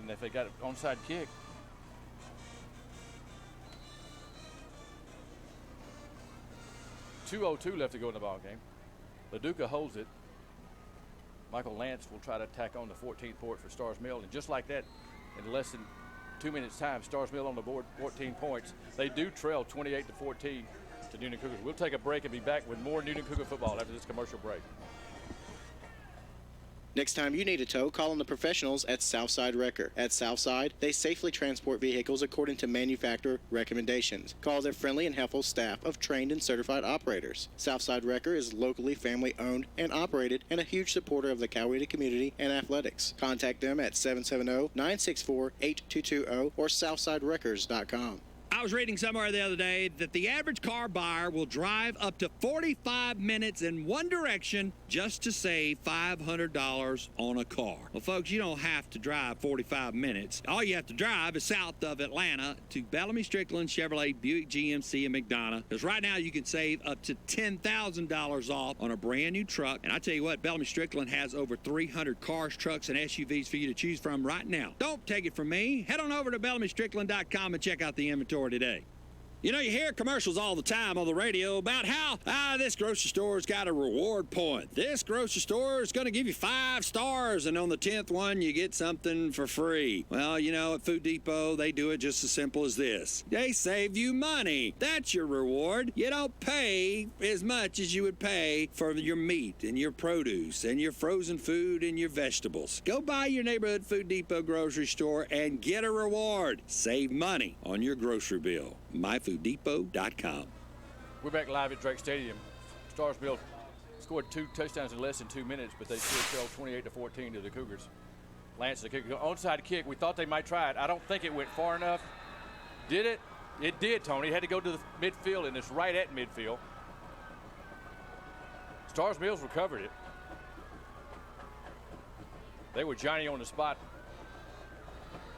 and if they got an onside kick, .202 left to go in the ball game. LaDuca holds it. Michael Lance will try to tack on the 14th point for Stars Mill, and just like that, in less than 2 minutes' time, Stars Mill on the board, 14 points. They do trail 28-14 to Newnan Cougars. We'll take a break and be back with more Newnan Cougar football after this commercial break. Next time you need a tow, call on the professionals at Southside Wrecker. At Southside, they safely transport vehicles according to manufacturer recommendations. Call their friendly and helpful staff of trained and certified operators. Southside Wrecker is locally family-owned and operated and a huge supporter of the Coweta community and athletics. Contact them at 770-964-8220 or SouthsideWreckers.com. I was reading somewhere the other day that the average car buyer will drive up to 45 minutes in one direction just to save $500 on a car. Well, folks, you don't have to drive 45 minutes. All you have to drive is south of Atlanta to Bellamy Strickland Chevrolet Buick GMC in McDonough, because right now you can save up to $10,000 off on a brand new truck. And I tell you what, Bellamy Strickland has over 300 cars, trucks, and SUVs for you to choose from right now. Don't take it from me. Head on over to BellamyStrickland.com and check out the inventory today. You know, you hear commercials all the time on the radio about how, this grocery store's got a reward point. This grocery store is going to give you 5 stars, and on the 10th one, you get something for free. Well, you know, at Food Depot, they do it just as simple as this. They save you money. That's your reward. You don't pay as much as you would pay for your meat and your produce and your frozen food and your vegetables. Go by your neighborhood Food Depot grocery store and get a reward. Save money on your grocery bill. MyFoodDepot.com. We're back live at Drake Stadium. Starsville scored 2 touchdowns in less than 2 minutes, but they still fell 28-14 to the Cougars. Lance, the kick, onside kick. We thought they might try it. I don't think it went far enough. Did it? It did, Tony. It had to go to the midfield, and it's right at midfield. Stars Mills recovered it. They were Johnny on the spot.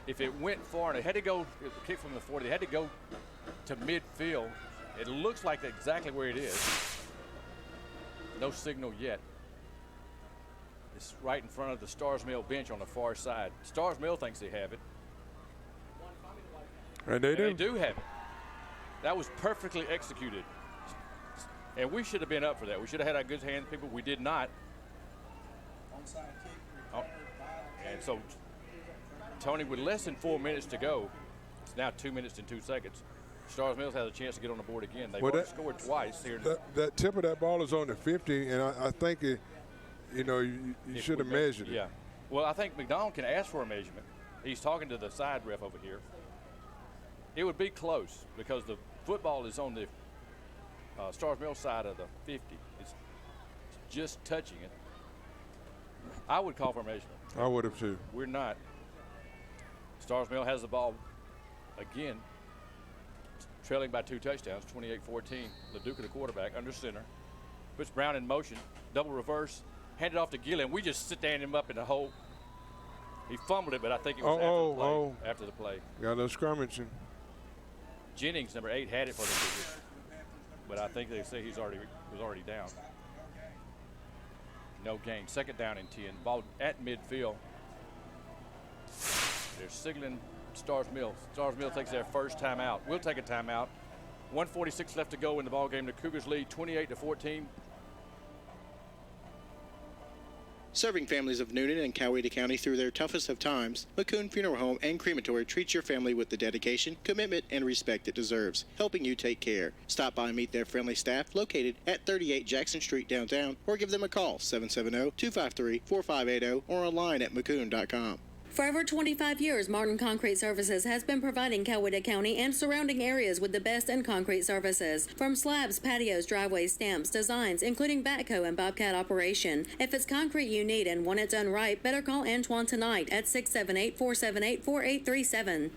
If it went far, and it had to go, it kick from the 40, they had to go to midfield. It looks like exactly where it is. No signal yet. It's right in front of the Stars Mill bench on the far side. Stars Mill thinks they have it. And they do. They do have it. That was perfectly executed. And we should have been up for that. We should have had our good hands, people. We did not. And so, Tony, with less than 4 minutes to go, it's now 2 minutes and 2 seconds. Stars Mills has a chance to get on the board again. They've already scored twice here. That tip of that ball is on the 50, and I think you should have measured it. Yeah. Well, I think McDonald can ask for a measurement. He's talking to the side ref over here. It would be close because the football is on the Stars Mills side of the 50. It's just touching it. I would call for a measurement. I would have too. We're not. Stars Mill has the ball again, trailing by 2 touchdowns, 28-14. LaDuca, the quarterback, under center. Puts Brown in motion, double reverse, handed off to Gillian. We just stand him up in the hole. He fumbled it, but I think it was after the play. Got a little skirmishing. Jennings, number 8, had it for the Cougars, but I think they say was already down. No gain. 2nd down and 10. Ball at midfield. They're signaling Stars Mill. Stars Mill takes their first timeout. We'll take a timeout. 1:46 left to go in the ball game. The Cougars lead 28-14. Serving families of Newnan and Coweta County through their toughest of times, McCoon Funeral Home and Crematory treats your family with the dedication, commitment, and respect it deserves, helping you take care. Stop by and meet their friendly staff located at 38 Jackson Street downtown, or give them a call, 770-253-4580, or online at McCoon.com. For over 25 years, Martin Concrete Services has been providing Coweta County and surrounding areas with the best in concrete services. From slabs, patios, driveways, stamps, designs, including backhoe and bobcat operation. If it's concrete you need and want it done right, better call Antoine tonight at 678-478-4837.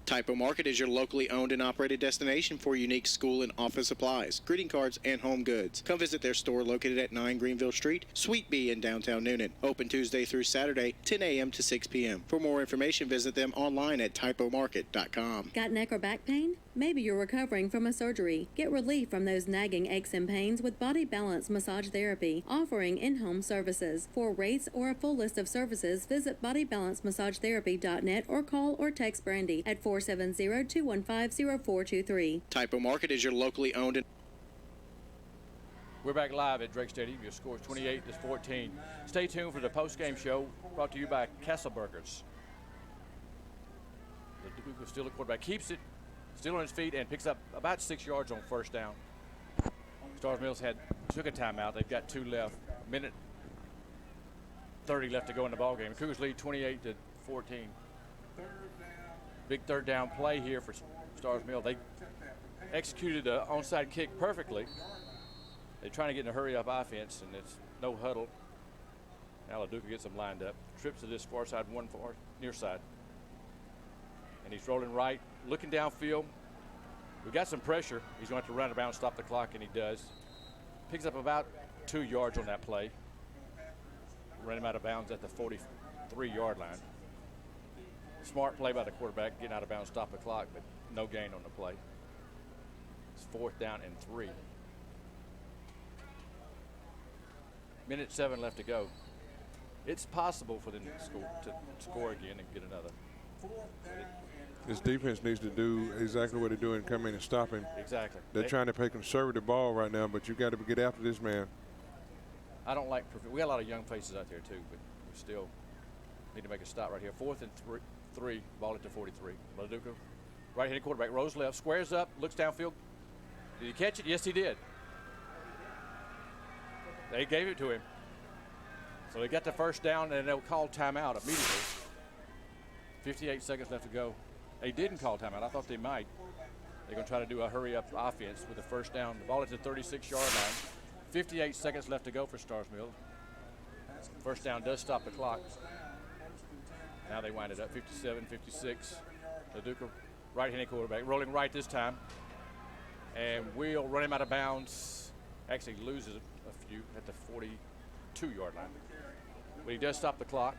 Typo Market is your locally owned and operated destination for unique school and office supplies, greeting cards, and home goods. Come visit their store located at 9 Greenville Street, Suite B in downtown Newnan. Open Tuesday through Saturday, 10 a.m. to 6 p.m. For more information, visit them online at typomarket.com. Got neck or back pain? Maybe you're recovering from a surgery. Get relief from those nagging aches and pains with Body Balance Massage Therapy, offering in-home services. For rates or a full list of services, visit bodybalancemassage.therapy.net or call or text Brandy at 470-215-0423. Typo Market is your locally owned and... We're back live at Drake Stadium. Your score is 28-14. Stay tuned for the post-game show brought to you by Castlebergers. The Duke is still a quarterback. Keeps it still on his feet and picks up about 6 yards on first down. Stars Mills took a timeout. They've got 2 left. Minute 30 left to go in the ballgame. Cougars lead 28-14. Big 3rd down play here for Stars Mill. They executed the onside kick perfectly. They're trying to get in a hurry-up offense, and it's no huddle. Now LaDuca gets them lined up. Trips to this far side, one far near side. And he's rolling right, looking downfield. We got some pressure. He's going to have to run around, stop the clock, and he does. Picks up about 2 yards on that play. Ran him out of bounds at the 43-yard line. Smart play by the quarterback, getting out of bounds, stop the clock, but no gain on the play. It's 4th down and 3. Minute 7 left to go. It's possible for them to score again and get another. This defense needs to do exactly what they're doing, come in and stop him. Exactly. They're trying to play conservative ball right now, but you got to get after this man. I don't like – we got a lot of young faces out there too, but we still need to make a stop right here. 4th and 3, ball at the 43. Laduca, right-handed quarterback, rolls left, squares up, looks downfield. Did he catch it? Yes, he did. They gave it to him. So they got the first down, and they'll call timeout immediately. 58 seconds left to go. They didn't call timeout. I thought they might. They're going to try to do a hurry-up offense with the first down. The ball at the 36-yard line. 58 seconds left to go for Starrs Mill. First down does stop the clock. Now they wind it up, 57, 56. Laduca, right-handed quarterback, rolling right this time. And we'll run him out of bounds. Actually loses a few at the 42-yard line. But he does stop the clock.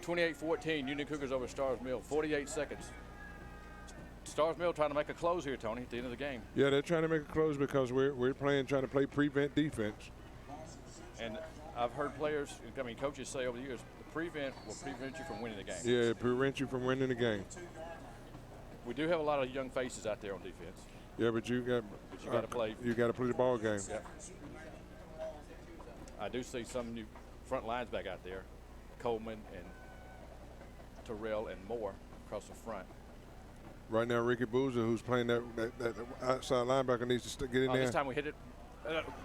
28-14, Union Cougars over Starrs Mill. 48 seconds. Starrs Mill trying to make a close here, Tony, at the end of the game. Yeah, they're trying to make a close because we're trying to play prevent defense. And I've heard coaches say over the years, the prevent will prevent you from winning the game. Yeah, it prevents you from winning the game. We do have a lot of young faces out there on defense. Yeah, but you got to play. You got to play the ball game. Yeah. I do see some new front lines back out there, Coleman and Terrell and Moore across the front. Right now, Ricky Boozer, who's playing that outside linebacker, needs to get in there. This time we hit it.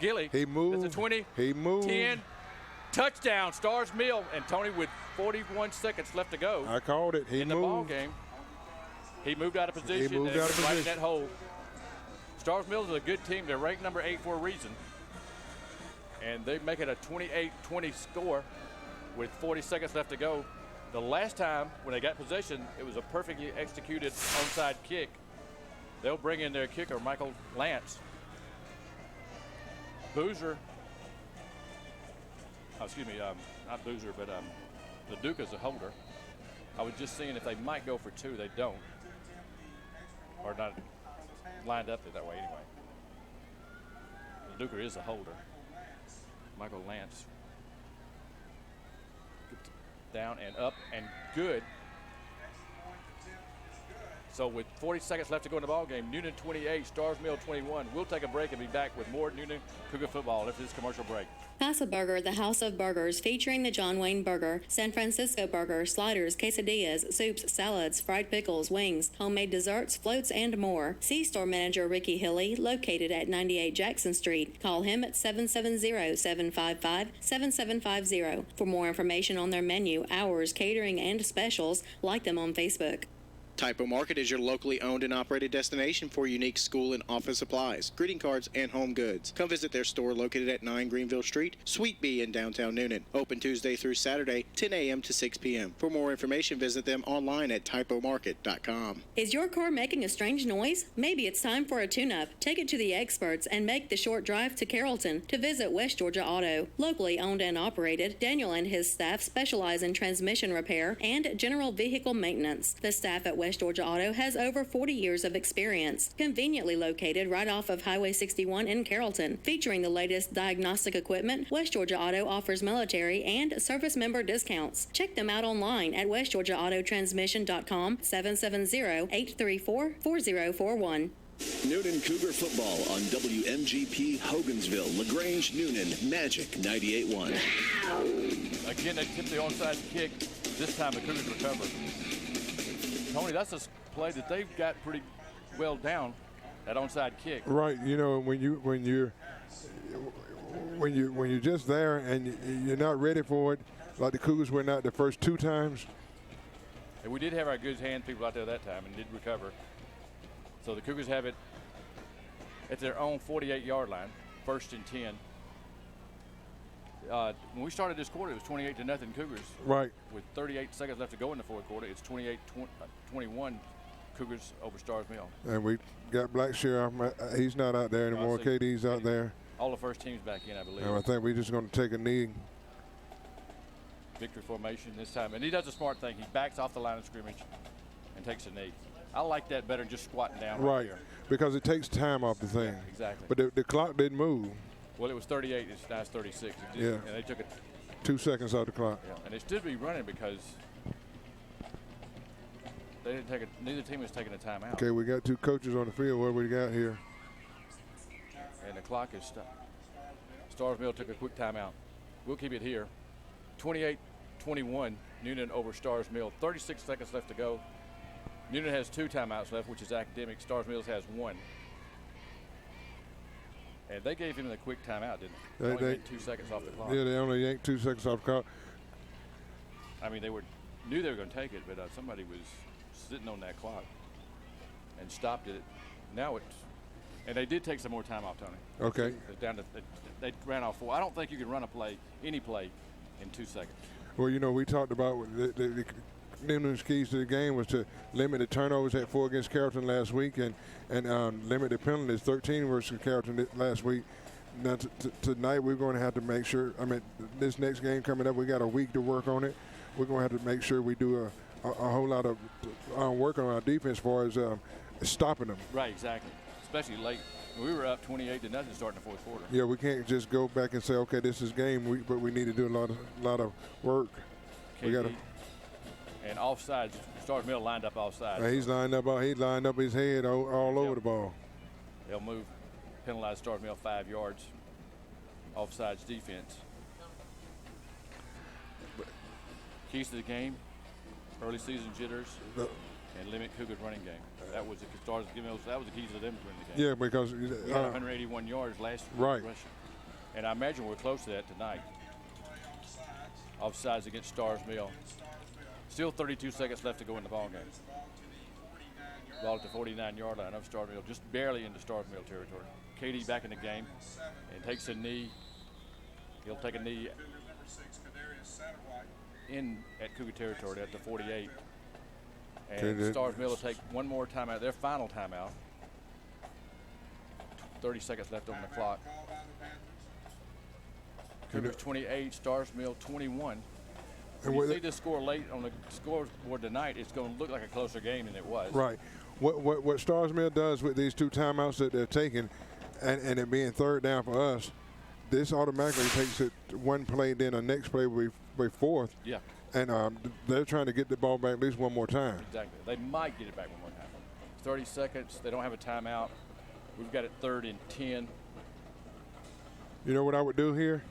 Gilly. He moved. It's a 20. He moved. 10. Touchdown, Starrs Mill. And Tony with 41 seconds left to go. I called it. He in moved. the ball game. He moved out of position. He moved out of position. Right in that hole. Starrs Mill is a good team. They're ranked number 8 for a reason. And they make it a 28-20 score with 40 seconds left to go. The last time when they got possession, it was a perfectly executed onside kick. They'll bring in their kicker, Michael Lance. Boozer, not Boozer, but Laduca's a holder. I was just seeing if they might go for 2. They don't. Or not lined up that way anyway. Laduca is a holder. Michael Lance. Down and up and good. So with 40 seconds left to go in the ball game, Newnan 28, Starrs Mill 21. We'll take a break and be back with more Newnan Cougar football after this commercial break. Casa Burger, the House of Burgers, featuring the John Wayne Burger, San Francisco Burger, sliders, quesadillas, soups, salads, fried pickles, wings, homemade desserts, floats, and more. See store manager Ricky Hilly, located at 98 Jackson Street. Call him at 770-755-7750. For more information on their menu, hours, catering, and specials, like them on Facebook. Typo Market is your locally owned and operated destination for unique school and office supplies, greeting cards, and home goods. Come visit their store located at 9 Greenville Street, Suite B in downtown Newnan. Open Tuesday through Saturday, 10 a.m. to 6 p.m. For more information, visit them online at typomarket.com. Is your car making a strange noise? Maybe it's time for a tune-up. Take it to the experts and make the short drive to Carrollton to visit West Georgia Auto. Locally owned and operated, Daniel and his staff specialize in transmission repair and general vehicle maintenance. The staff at West Georgia Auto has over 40 years of experience. Conveniently located right off of Highway 61 in Carrollton. Featuring the latest diagnostic equipment, West Georgia Auto offers military and service member discounts. Check them out online at westgeorgiaautotransmission.com, 770-834-4041. Newnan Cougar football on WMGP Hogansville, LaGrange, Newnan, Magic 98.1. Again, they tip the onside kick. This time the Cougars recover. Tony, that's a play that they've got pretty well down, that onside kick. Right. You know, when you're just there and you're not ready for it, like the Cougars were not the first 2 times. And we did have our good hand people out there that time and did recover. So the Cougars have it at their own 48-yard line, 1st and 10. When we started this quarter, it was 28-0 Cougars. Right. With 38 seconds left to go in the fourth quarter, it's 28-21 Cougars over Stars Mill. And we got Black Sheriff. He's not out there anymore. KD's out there. All the first teams back in, I believe. And I think we're just going to take a knee. Victory formation this time. And he does a smart thing. He backs off the line of scrimmage and takes a knee. I like that better than just squatting down right here. Because it takes time off the thing. Yeah, exactly. But the clock didn't move. Well, it was 38. Now it's 36. Yeah. And they took it 2 seconds off the clock. Yeah. And it should be running because they didn't take it. Neither team was taking a timeout. Okay, we got 2 coaches on the field. What we got here? And the clock is stopped. Stars Mill took a quick timeout. We'll keep it here. 28-21, Newnan over Stars Mill. 36 seconds left to go. Newnan has 2 timeouts left, which is academic. Stars Mills has 1. And they gave him the quick timeout, didn't they? Only yanked 2 seconds off the clock. Yeah, they only yanked 2 seconds off the clock. I mean, knew they were going to take it, but somebody was sitting on that clock and stopped it. Now and they did take some more time off, Tony. Okay. Down to, they ran off 4. I don't think you can run any play in 2 seconds. Well, you know, we talked about the Newman's keys to the game was to limit the turnovers at 4 against Carrollton last week and limit the penalties, 13 versus Carrollton last week. Now, tonight we're going to have to make sure, this next game coming up, we got a week to work on it. We're going to have to make sure we do a whole lot of work on our defense as far as stopping them. Right, exactly. Especially late. We were up 28-0 starting the 4th quarter. Yeah, we can't just go back and say, okay, this is game, but we need to do a lot of work. We got to. And offsides, Stars Mill lined up offsides. He's lined up his head all over the ball. They'll penalize Stars Mill 5 yards. Offsides defense. Keys to the game, early season jitters, and limit Cougars running game. That was the keys to them to win the game. Yeah, because we got 181 yards last week. Right. And I imagine we're close to that tonight. Offsides against Stars Mill. Still 32 seconds left to go in the ball game. Ball at the 49-yard line of Stars Mill, just barely into Stars Mill territory. KD back in the game and takes a knee. He'll take a knee in at Cougar territory at the 48. And Stars Mill will take one more timeout, their final timeout. 30 seconds left on the clock. Cougars 28, Stars Mill 21. When you see this score late on the scoreboard tonight, it's going to look like a closer game than it was. Right. What Stars Mill does with these 2 timeouts that they're taking, and it being 3rd down for us, this automatically takes it 1 play, then the next play will be 4th. Yeah. And they're trying to get the ball back at least one more time. Exactly. They might get it back one more time. 30 seconds. They don't have a timeout. We've got it 3rd and 10. You know what I would do here?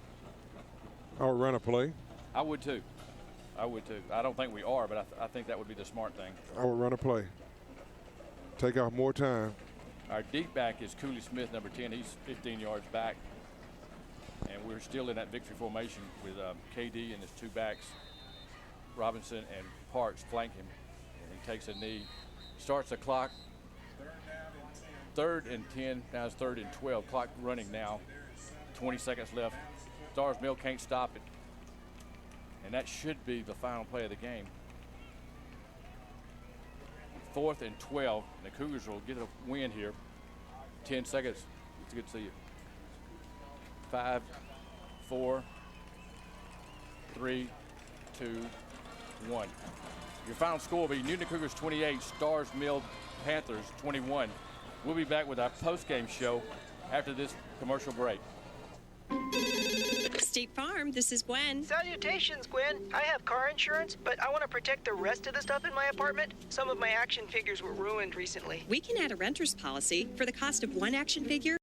I would run a play. I would too. I don't think we are, but I think that would be the smart thing. I would run a play. Take off more time. Our deep back is Cooley Smith, number 10. He's 15 yards back. And we're still in that victory formation with KD and his 2 backs. Robinson and Parks flank him. And he takes a knee. Starts the clock. 3rd and 10. Now it's 3rd and 12. Clock running now. 20 seconds left. Stars Mill can't stop it. And that should be the final play of the game. 4th and 12. And the Cougars will get a win here. 10 seconds. It's good to see you. 5, 4, 3, 2, 1. Your final score will be Newnan Cougars 28, Stars Mill Panthers 21. We'll be back with our post-game show after this commercial break. State Farm, this is Gwen. Salutations, Gwen. I have car insurance, but I want to protect the rest of the stuff in my apartment. Some of my action figures were ruined recently. We can add a renter's policy. For the cost of 1 action figure,